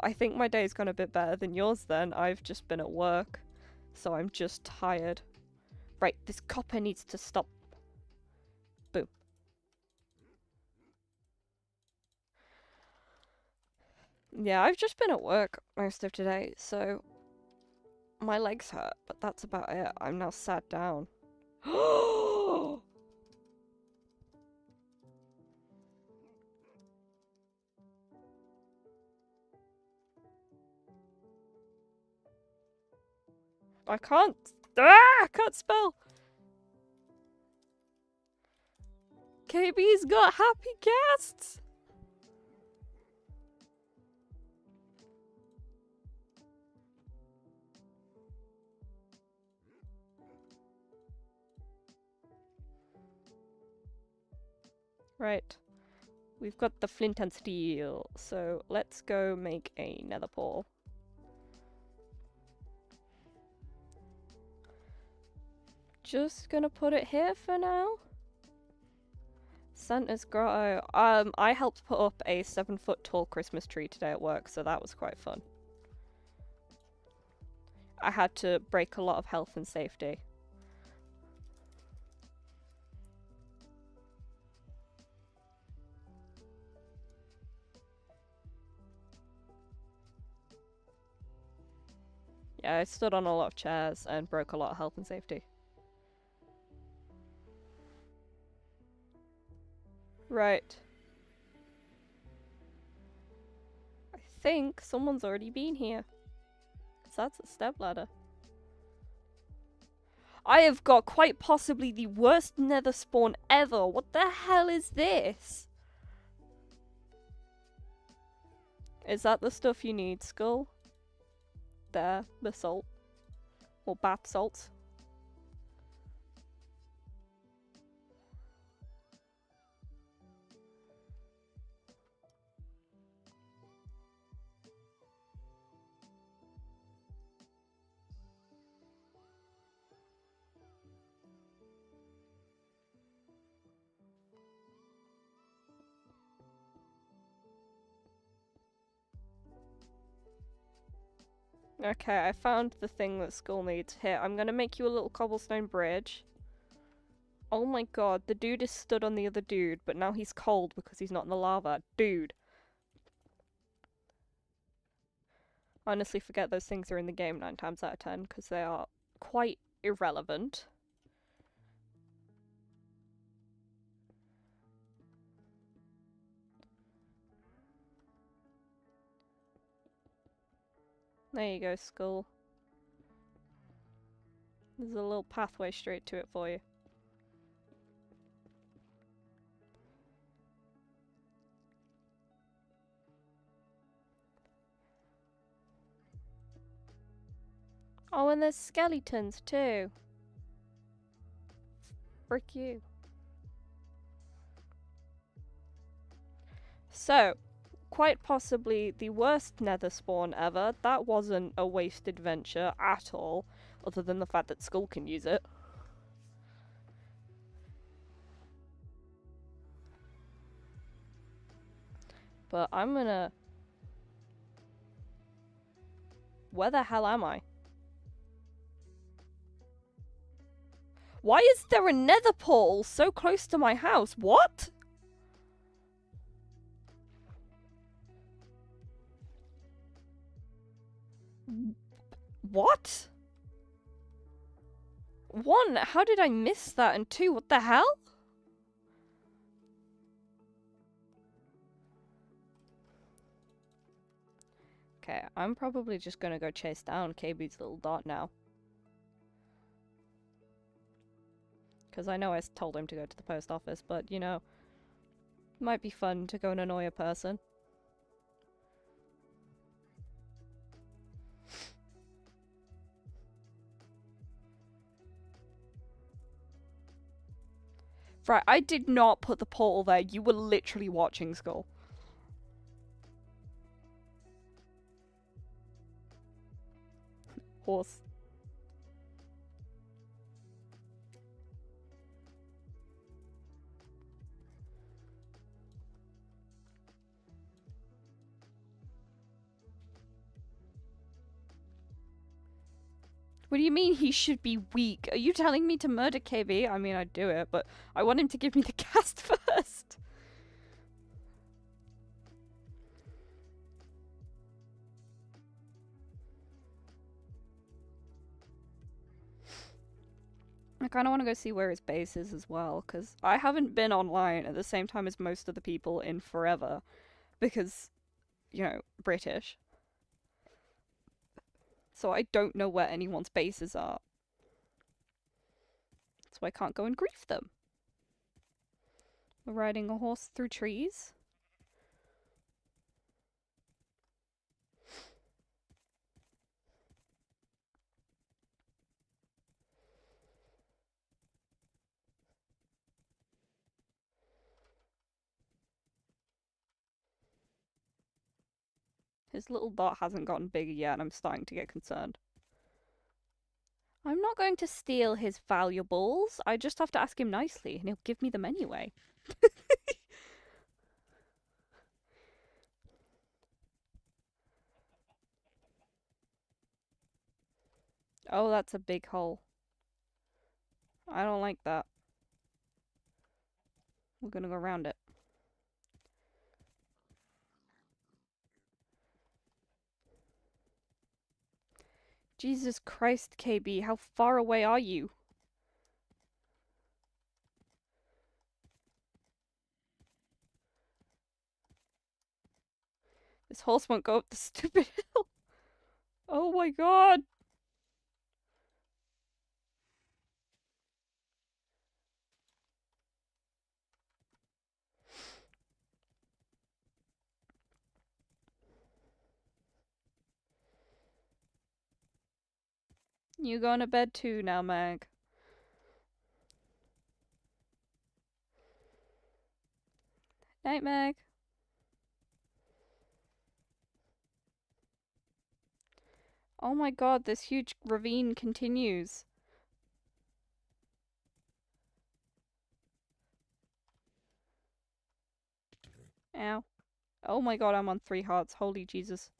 I think my day's gone a bit better than yours then. I've just been at work, so I'm just tired. Right, this copper needs to stop. Boom. Yeah, I've just been at work most of today, so my legs hurt, but that's about it. I'm now sat down. I can't. I can't spell. KB's got happy guests. Right. We've got the flint and steel, so let's go make a nether portal. Just gonna put it here for now. Santa's grotto. I helped put up a 7-foot tall Christmas tree today at work, so that was quite fun. I had to break a lot of health and safety. Yeah, I stood on a lot of chairs and broke a lot of health and safety. Right. I think someone's already been here. 'Cause that's a stepladder. I have got quite possibly the worst nether spawn ever. What the hell is this? Is that the stuff you need, Skull? There, the salt. Or bath salts. Okay, I found the thing that Skull needs. Here, I'm gonna make you a little cobblestone bridge. Oh my god, the dude is stood on the other dude, but now he's cold because he's not in the lava. Dude. Honestly, forget those things are in the game 9 times out of 10, because they are quite irrelevant. There you go, Skull. There's a little pathway straight to it for you. Oh, and there's skeletons too. Frick you. So, quite possibly the worst nether spawn ever. That wasn't a wasted venture at all, other than the fact that Skull can use it. But I'm gonna... Where the hell am I? Why is there a nether portal so close to my house? What? What? 1, how did I miss that? And 2, what the hell? Okay, I'm probably just gonna go chase down KB's little dot now. Because I know I told him to go to the post office, but, you know, might be fun to go and annoy a person. Right, I did not put the portal there. You were literally watching, Skull. Horse. What do you mean he should be weak? Are you telling me to murder KB? I mean, I'd do it, but I want him to give me the cast first. I kind of want to go see where his base is as well, because I haven't been online at the same time as most of the people in forever, because, you know, British. So I don't know where anyone's bases are. So I can't go and grief them. We're riding a horse through trees. His little dot hasn't gotten bigger yet and I'm starting to get concerned. I'm not going to steal his valuables. I just have to ask him nicely and he'll give me them anyway. Oh, that's a big hole. I don't like that. We're gonna go around it. Jesus Christ, KB, how far away are you? This horse won't go up the stupid hill. Oh my god. You going to bed too now, Meg. Night, Meg. Oh my god, this huge ravine continues. Ow. Oh my god, I'm on 3 hearts. Holy Jesus.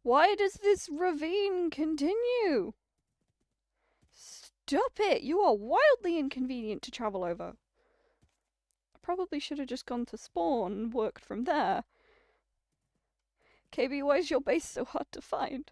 Why does this ravine continue? Stop it! You are wildly inconvenient to travel over. I probably should have just gone to spawn and worked from there. KB, why is your base so hard to find?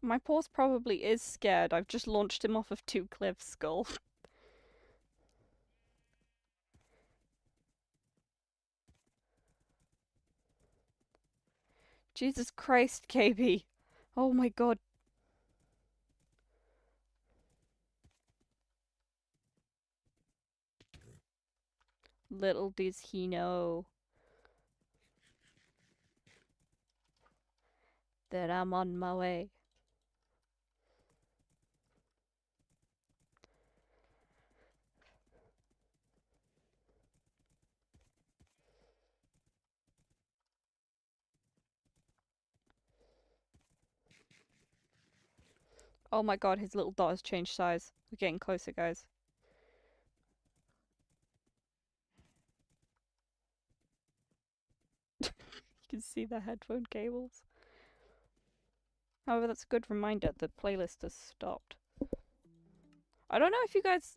My paw's probably is scared. I've just launched him off of 2 cliffs, Skull. Jesus Christ, KB. Oh my god. Little does he know that I'm on my way. Oh my god, his little dot has changed size. We're getting closer, guys. You can see the headphone cables. However, that's a good reminder. The playlist has stopped. I don't know if you guys...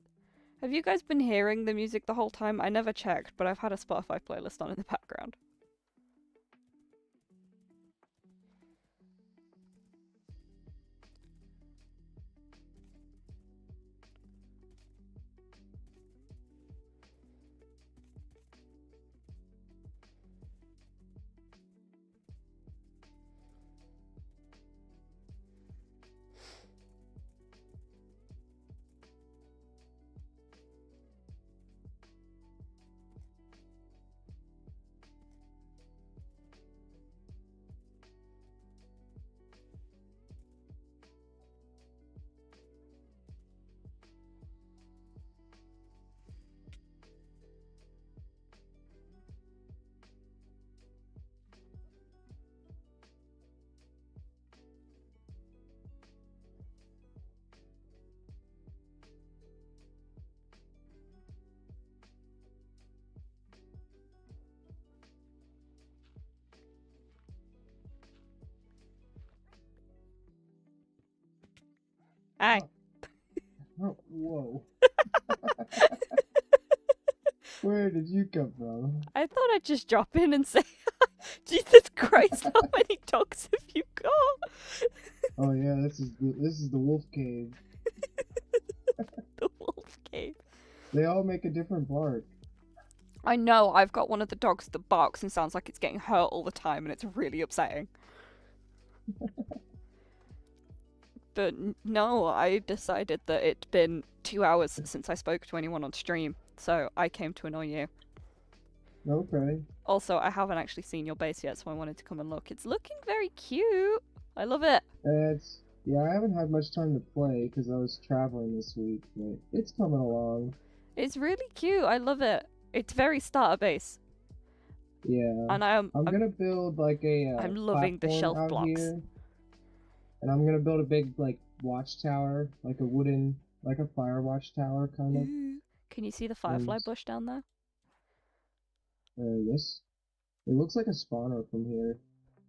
Have you guys been hearing the music the whole time? I never checked, but I've had a Spotify playlist on in the background. Aye. Oh, whoa. Where did you come from? I thought I'd just drop in and say, Jesus Christ, how many dogs have you got? Oh yeah, this is the wolf cave. The wolf cave. They all make a different bark. I know, I've got one of the dogs that barks and sounds like it's getting hurt all the time, and it's really upsetting. But no, I decided that it'd been 2 hours since I spoke to anyone on stream, so I came to annoy you. Okay. Also, I haven't actually seen your base yet, so I wanted to come and look. It's looking very cute. I love it. Yeah, I haven't had much time to play because I was traveling this week, but it's coming along. It's really cute. I love it. It's very starter base. Yeah. And I'm gonna build like a I'm loving the platform shelf out blocks. here. And I'm gonna build a big like watchtower, like a wooden, like a fire watchtower kind of. Can you see the firefly bush down there? Yes. It looks like a spawner from here.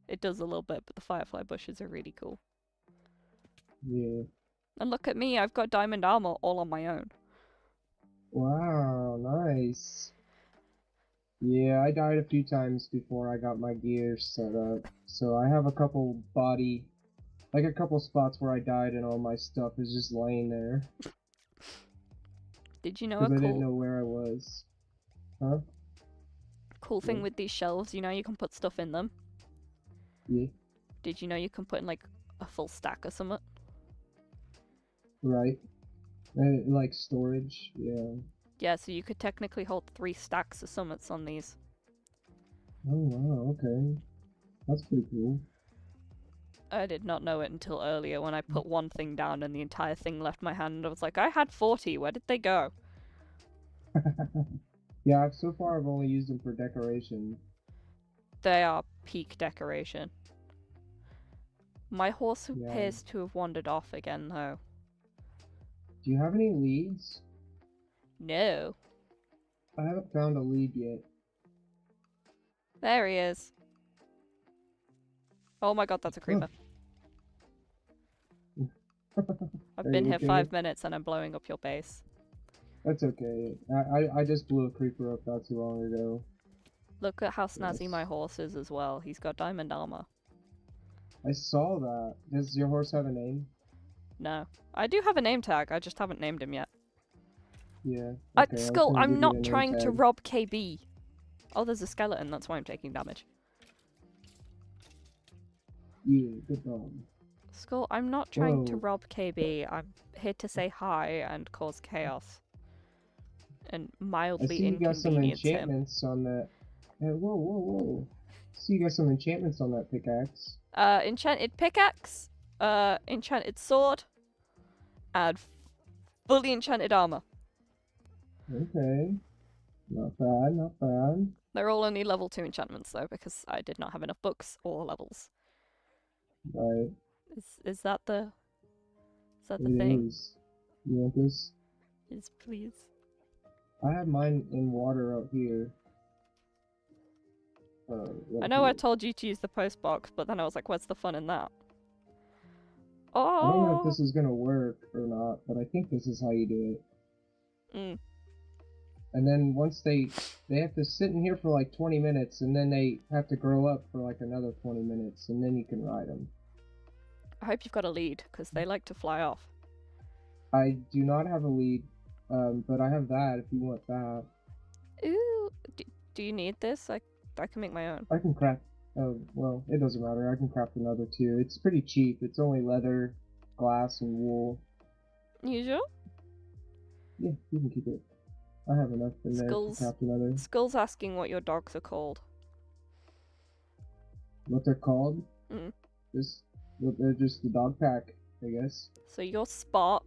It does a little bit, but the firefly bushes are really cool. Yeah. And look at me, I've got diamond armor all on my own. Wow, nice. Yeah, I died a few times before I got my gear set up. So I have a couple a couple spots where I died and all my stuff is just laying there. Did you know Because a I didn't cool know where I was. Huh? thing Yeah. with these shelves? You know you can put stuff in them. Yeah. Did you know you can put in like a full stack or something? Right. Like storage, yeah. Yeah, so you could technically hold 3 stacks of summits on these. Oh wow, okay. That's pretty cool. I did not know it until earlier when I put one thing down and the entire thing left my hand. I was like, I had 40. Where did they go? Yeah, so far I've only used them for decoration. They are peak decoration. My horse Yeah. appears to have wandered off again, though. Do you have any leads? No. I haven't found a lead yet. There he is. Oh my god, that's a creeper. I've Are been you here okay? 5 minutes and I'm blowing up your base. That's okay. I just blew a creeper up not too long ago. Look at how snazzy Yes. my horse is as well. He's got diamond armor. I saw that. Does your horse have a name? No. I do have a name tag, I just haven't named him yet. Yeah. Okay, I was Skull, gonna give I'm you not a name trying to tag. rob KB. Oh, there's a skeleton, that's why I'm taking damage. Yeah, good dog. Skull, I'm not trying to Whoa. rob KB. I'm here to say hi and cause chaos. And I mildly see you got some inconvenience him. enchantments on that. Hey, whoa, whoa, whoa. See you got some enchantments on that pickaxe. Enchanted pickaxe, enchanted sword, and fully enchanted armor. Okay. Not bad, not bad. They're all only level 2 enchantments though, because I did not have enough books or levels. Right. Is that the It thing? is. You want this? Yes, please. I have mine in water out here. I know I here. told you to use the post box, but then I was like, what's the fun in that? I don't know if Oh! this is gonna work or not, but I think this is how you do it. Mm. And then once they have to sit in here for like 20 minutes, and then they have to grow up for like another 20 minutes, and then you can ride them. I hope you've got a lead, because they like to fly off. I do not have a lead, but I have that if you want that. Ooh! Do you need this? I can make my own. I can craft. Oh, well, it doesn't matter. I can craft another too. It's pretty cheap. It's only leather, glass, and wool. You sure? Yeah, you can keep it. I have enough in there to Skulls. craft another. Skull's asking what your dogs are called. What they're called? Mm. They're just the dog pack, I guess. So your spot,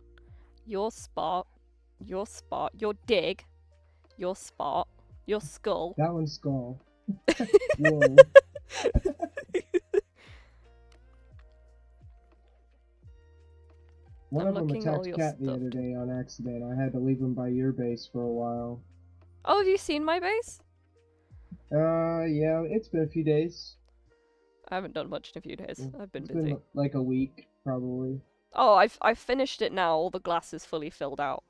your dig, your spot, your skull. That one's Skull. Whoa. One I'm of them looking at all attacked your Cat the stuff. other day on accident. I had to leave him by your base for a while. Oh, have you seen my base? Yeah, it's been a few days. I haven't done much in a few days. I've been It's busy. been like a week, probably. Oh, I've finished it now. All the glass is fully filled out.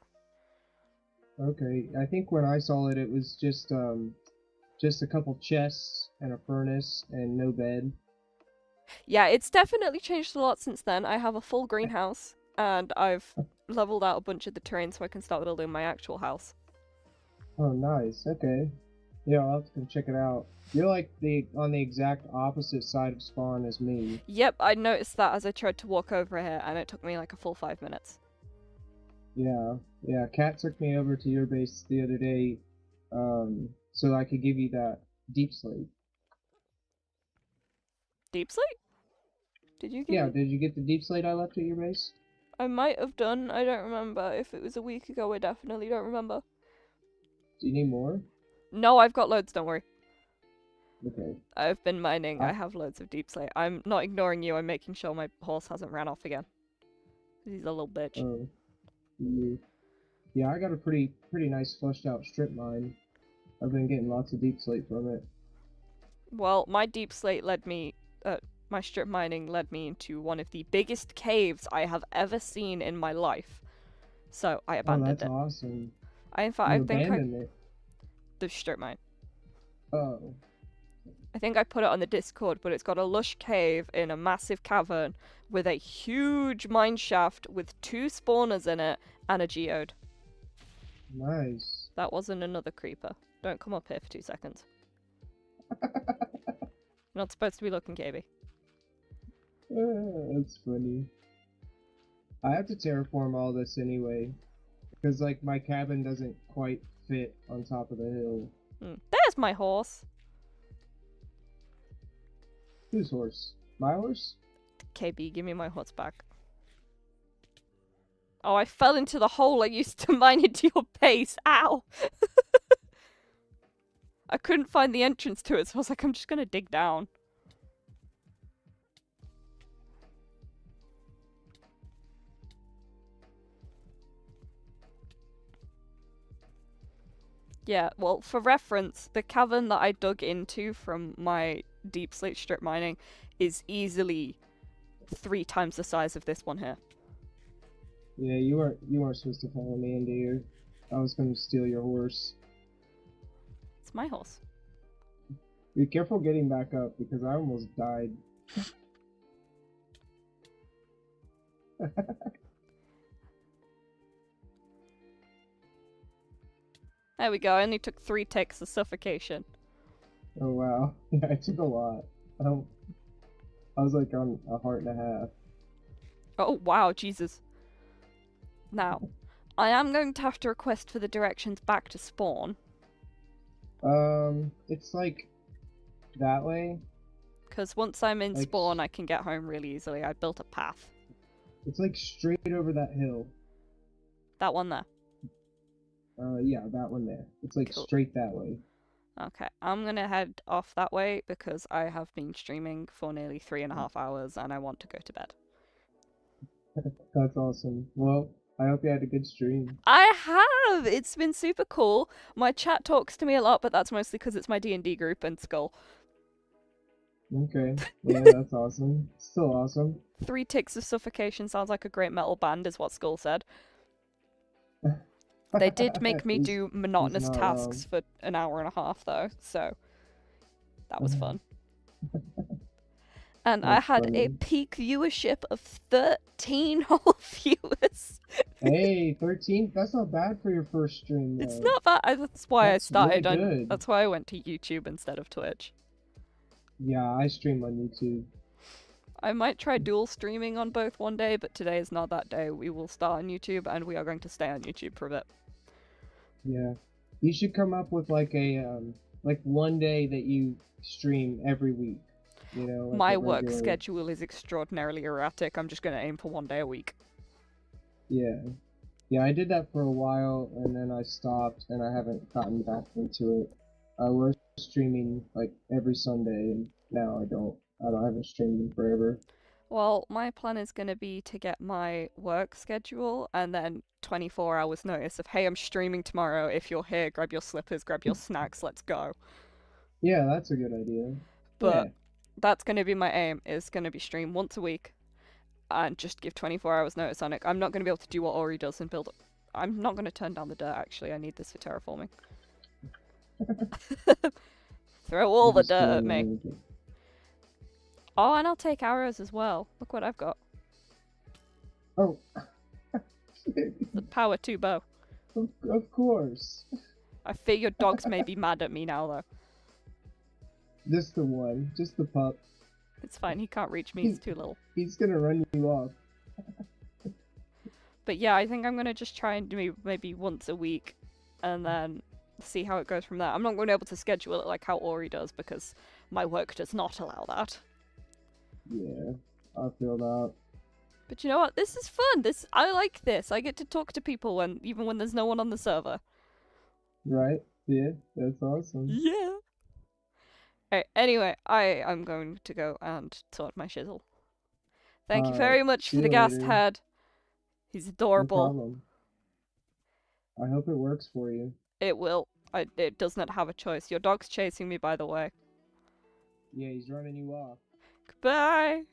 Okay, I think when I saw it, it was just a couple chests and a furnace and no bed. Yeah, it's definitely changed a lot since then. I have a full greenhouse, and I've leveled out a bunch of the terrain so I can start building my actual house. Oh, nice. Okay. Yeah, I'll have to come check it out. You're like on the exact opposite side of spawn as me. Yep, I noticed that as I tried to walk over here, and it took me like a full 5 minutes. Yeah. Cat took me over to your base the other day, so I could give you that deep slate. Deep sleep? Did you get Yeah, it? did you get the deep slate I left at your base? I might have done. I don't remember. If it was a week ago, I definitely don't remember. Do you need more? No, I've got loads, don't worry. Okay. I've been mining. I have loads of deep slate. I'm not ignoring you. I'm making sure my horse hasn't ran off again. He's a little bitch. Oh. Yeah, I got a pretty nice fleshed out strip mine. I've been getting lots of deep slate from it. Well, my deep slate led me... my strip mining led me into one of the biggest caves I have ever seen in my life. So, I Oh, abandoned that's it. awesome. In fact, You I think abandoned it. the strip mine. Oh. I think I put it on the Discord, but it's got a lush cave in a massive cavern with a huge mine shaft with 2 spawners in it and a geode. Nice. That wasn't another creeper. Don't come up here for 2 seconds. You're not supposed to be looking, KB. That's funny. I have to terraform all this anyway, because like my cabin doesn't quite fit on top of the hill. There's my horse. Whose horse? My horse? KB, give me my huts back. Oh, I fell into the hole I used to mine into your base. Ow! I couldn't find the entrance to it, so I was like, I'm just gonna dig down. Yeah, well, for reference, the cavern that I dug into from my deep slate strip mining is easily 3 times the size of this one here. Yeah, you weren't supposed to follow me into here. I was going to steal your horse. It's my horse. Be careful getting back up because I almost died. There we go, I only took 3 ticks of suffocation. Oh wow. Yeah, I took a lot. I was like on a heart and a half. Oh, wow, Jesus. Now, I am going to have to request for the directions back to spawn. It's like that way. Because once I'm in Like- spawn, I can get home really easily. I built a path. It's like straight over that hill. That one there. Yeah, that one there. It's like Cool. straight that way. Okay, I'm gonna head off that way because I have been streaming for nearly 3.5 hours and I want to go to bed. That's awesome. Well, I hope you had a good stream. I have! It's been super cool. My chat talks to me a lot, but that's mostly because it's my D&D group and Skull. Okay. Yeah, that's awesome. Still awesome. 3 ticks of suffocation sounds like a great metal band, is what Skull said. They did make me He's- do monotonous not tasks for an hour and a half, though, so that was fun. And I That's had a funny. peak viewership of 13 whole viewers. Hey, 13? That's not bad for your first stream, though. It's not bad. That's why That's I started really on. good. That's why I went to YouTube instead of Twitch. Yeah, I stream on YouTube. I might try dual streaming on both one day, but today is not that day. We will start on YouTube, and we are going to stay on YouTube for a bit. Yeah. You should come up with like a, like one day that you stream every week. You know, like My a work regular- schedule is extraordinarily erratic. I'm just going to aim for one day a week. Yeah. Yeah, I did that for a while, and then I stopped, and I haven't gotten back into it. I was streaming, like, every Sunday, and now I haven't streamed in forever. Well, my plan is going to be to get my work schedule and then 24 hours notice of, hey, I'm streaming tomorrow. If you're here, grab your slippers, grab your snacks, let's go. Yeah, that's a good idea. But that's going to be my aim, is going to be stream once a week and just give 24 hours notice on it. I'm not going to be able to do what Ori does and build up. I'm not going to turn down the dirt, actually. I need this for terraforming. Throw all the dirt at me. Oh, and I'll take arrows as well. Look what I've got. Oh. The power 2 bow. Of course. I fear your dogs may be mad at me now, though. Just the one. Just the pup. It's fine, he can't reach me, he's too little. He's gonna run you off. But yeah, I think I'm gonna just try and do maybe once a week, and then see how it goes from there. I'm not going to be able to schedule it like how Ori does, because my work does not allow that. Yeah, I feel that. But you know what? This is fun. I like this. I get to talk to people even when there's no one on the server. Right? Yeah, that's awesome. Yeah. Alright, anyway, I am going to go and sort my shizzle. Thank you very much see for the you ghast later. head. He's No adorable. problem. I hope it works for you. It will. It does not have a choice. Your dog's chasing me, by the way. Yeah, he's running you off. Goodbye.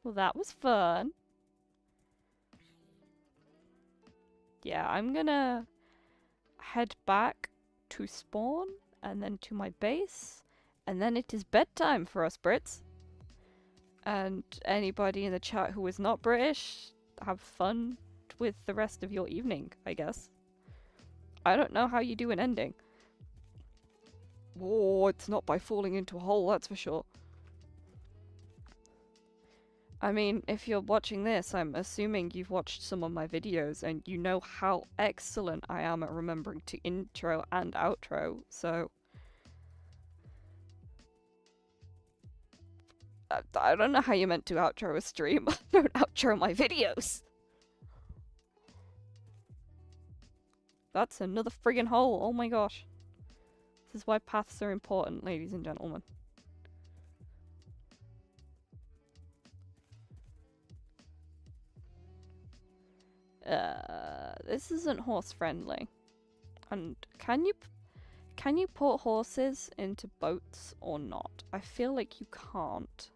Well, that was fun. Yeah, I'm gonna head back to spawn and then to my base, and then it is bedtime for us Brits. And anybody in the chat who is not British, have fun with the rest of your evening, I guess. I don't know how you do an ending. Oh, it's not by falling into a hole, that's for sure. I mean, if you're watching this, I'm assuming you've watched some of my videos and you know how excellent I am at remembering to intro and outro, so I don't know how you meant to outro a stream. I don't outro my videos. That's another friggin' hole. Oh my gosh. This is why paths are important, ladies and gentlemen. This isn't horse friendly. And can you put horses into boats or not? I feel like you can't.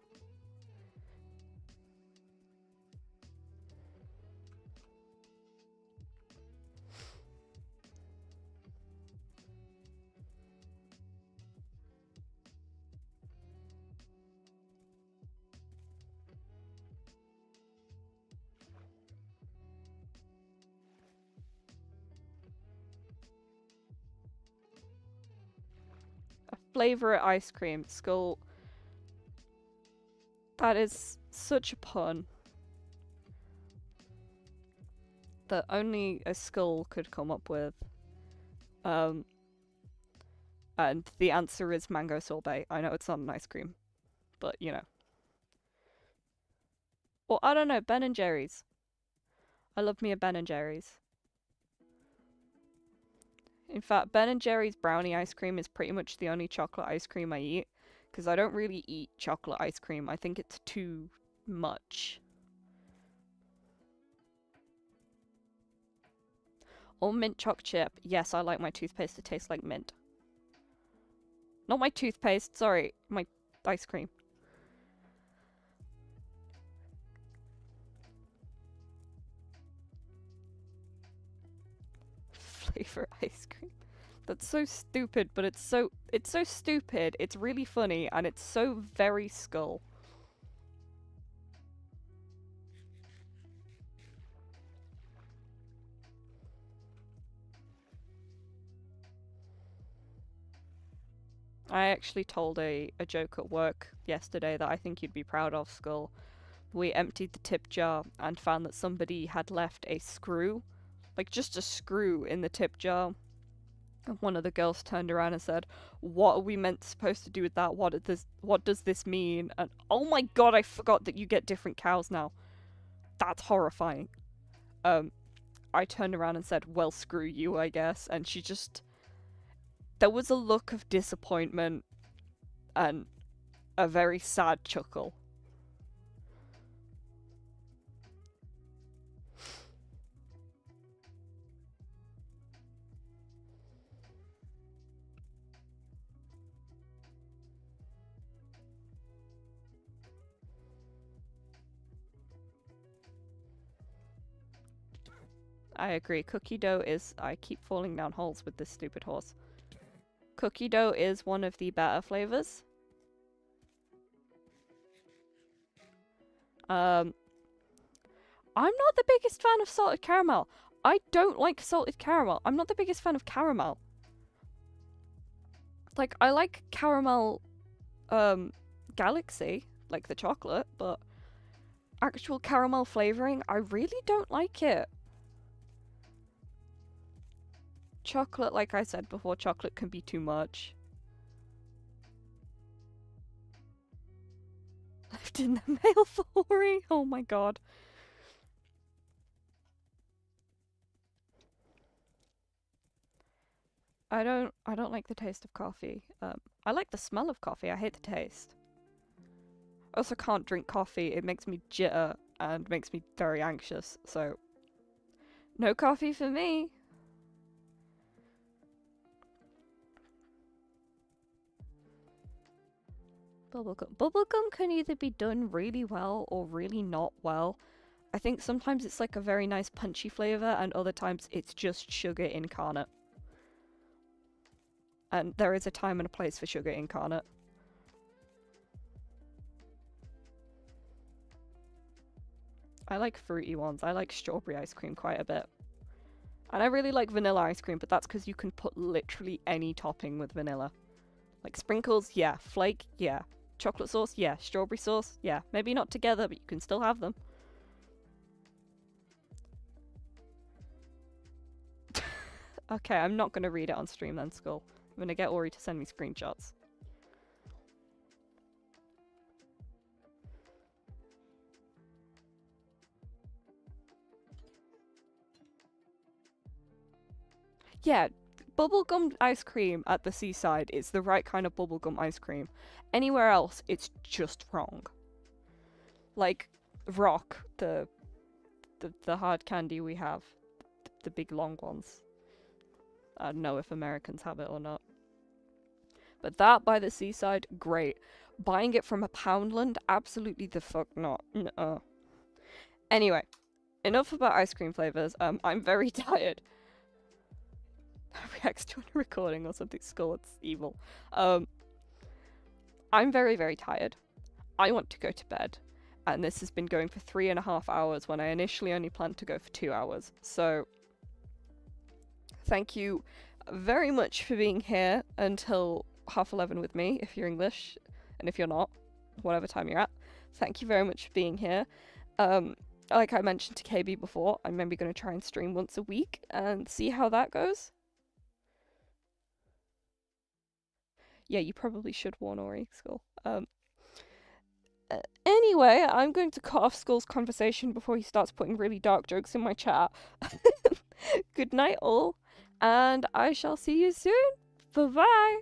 Flavor ice cream. Skull. That is such a pun. That only a skull could come up with. And the answer is mango sorbet. I know it's not an ice cream. But, you know. Or, I don't know, Ben and Jerry's. I love me a Ben and Jerry's. In fact, Ben and Jerry's brownie ice cream is pretty much the only chocolate ice cream I eat. Because I don't really eat chocolate ice cream. I think it's too much. Or mint choc chip. Yes, I like my toothpaste to taste like mint. Not my toothpaste, sorry. My ice cream. Flavor ice cream. That's so stupid, but it's so stupid, it's really funny, and it's so very Skull. I actually told a joke at work yesterday that I think you'd be proud of, Skull. We emptied the tip jar and found that somebody had left a screw, like just a screw in the tip jar. And one of the girls turned around and said, "What are we supposed to do with that? What does this mean?" And oh my god, I forgot that you get different cows now. That's horrifying. I turned around and said, "Well, screw you, I guess." And she just... There was a look of disappointment and a very sad chuckle. I agree. Cookie dough is... I keep falling down holes with this stupid horse. Cookie dough is one of the better flavors. I'm not the biggest fan of salted caramel. I don't like salted caramel. I'm not the biggest fan of caramel. Like, I like caramel, Galaxy, like the chocolate, but actual caramel flavoring, I really don't like it. Chocolate, like I said before, chocolate can be too much. Left in the mail for Ori. Oh my god. I don't like the taste of coffee. I like the smell of coffee. I hate the taste. I also can't drink coffee. It makes me jitter and makes me very anxious. So, no coffee for me. Bubblegum. Bubblegum can either be done really well or really not well. I think sometimes it's like a very nice punchy flavor, and other times it's just sugar incarnate. And there is a time and a place for sugar incarnate. I like fruity ones. I like strawberry ice cream quite a bit. And I really like vanilla ice cream, but that's because you can put literally any topping with vanilla. Like sprinkles, yeah. Flake, yeah. Chocolate sauce, yeah. Strawberry sauce, yeah. Maybe not together, but you can still have them. Okay, I'm not going to read it on stream then, Skull. I'm going to get Ori to send me screenshots. Yeah, bubblegum ice cream at the seaside is the right kind of bubblegum ice cream. Anywhere else, it's just wrong. Like rock, the hard candy we have, the big long ones. I don't know if Americans have it or not. But that by the seaside, great. Buying it from a Poundland, absolutely the fuck not. Nuh-uh. Anyway, enough about ice cream flavors. I'm very tired. Reacts to a recording or something. Skull, it's evil. I'm very, very tired. I want to go to bed. And this has been going for 3.5 hours when I initially only planned to go for 2 hours. So, thank you very much for being here until 11:30 with me, if you're English, and if you're not, whatever time you're at. Thank you very much for being here. Like I mentioned to KB before, I'm maybe going to try and stream once a week and see how that goes. Yeah, you probably should warn Ori, Skull. Anyway, I'm going to cut off Skull's conversation before he starts putting really dark jokes in my chat. Good night, all, and I shall see you soon. Bye-bye!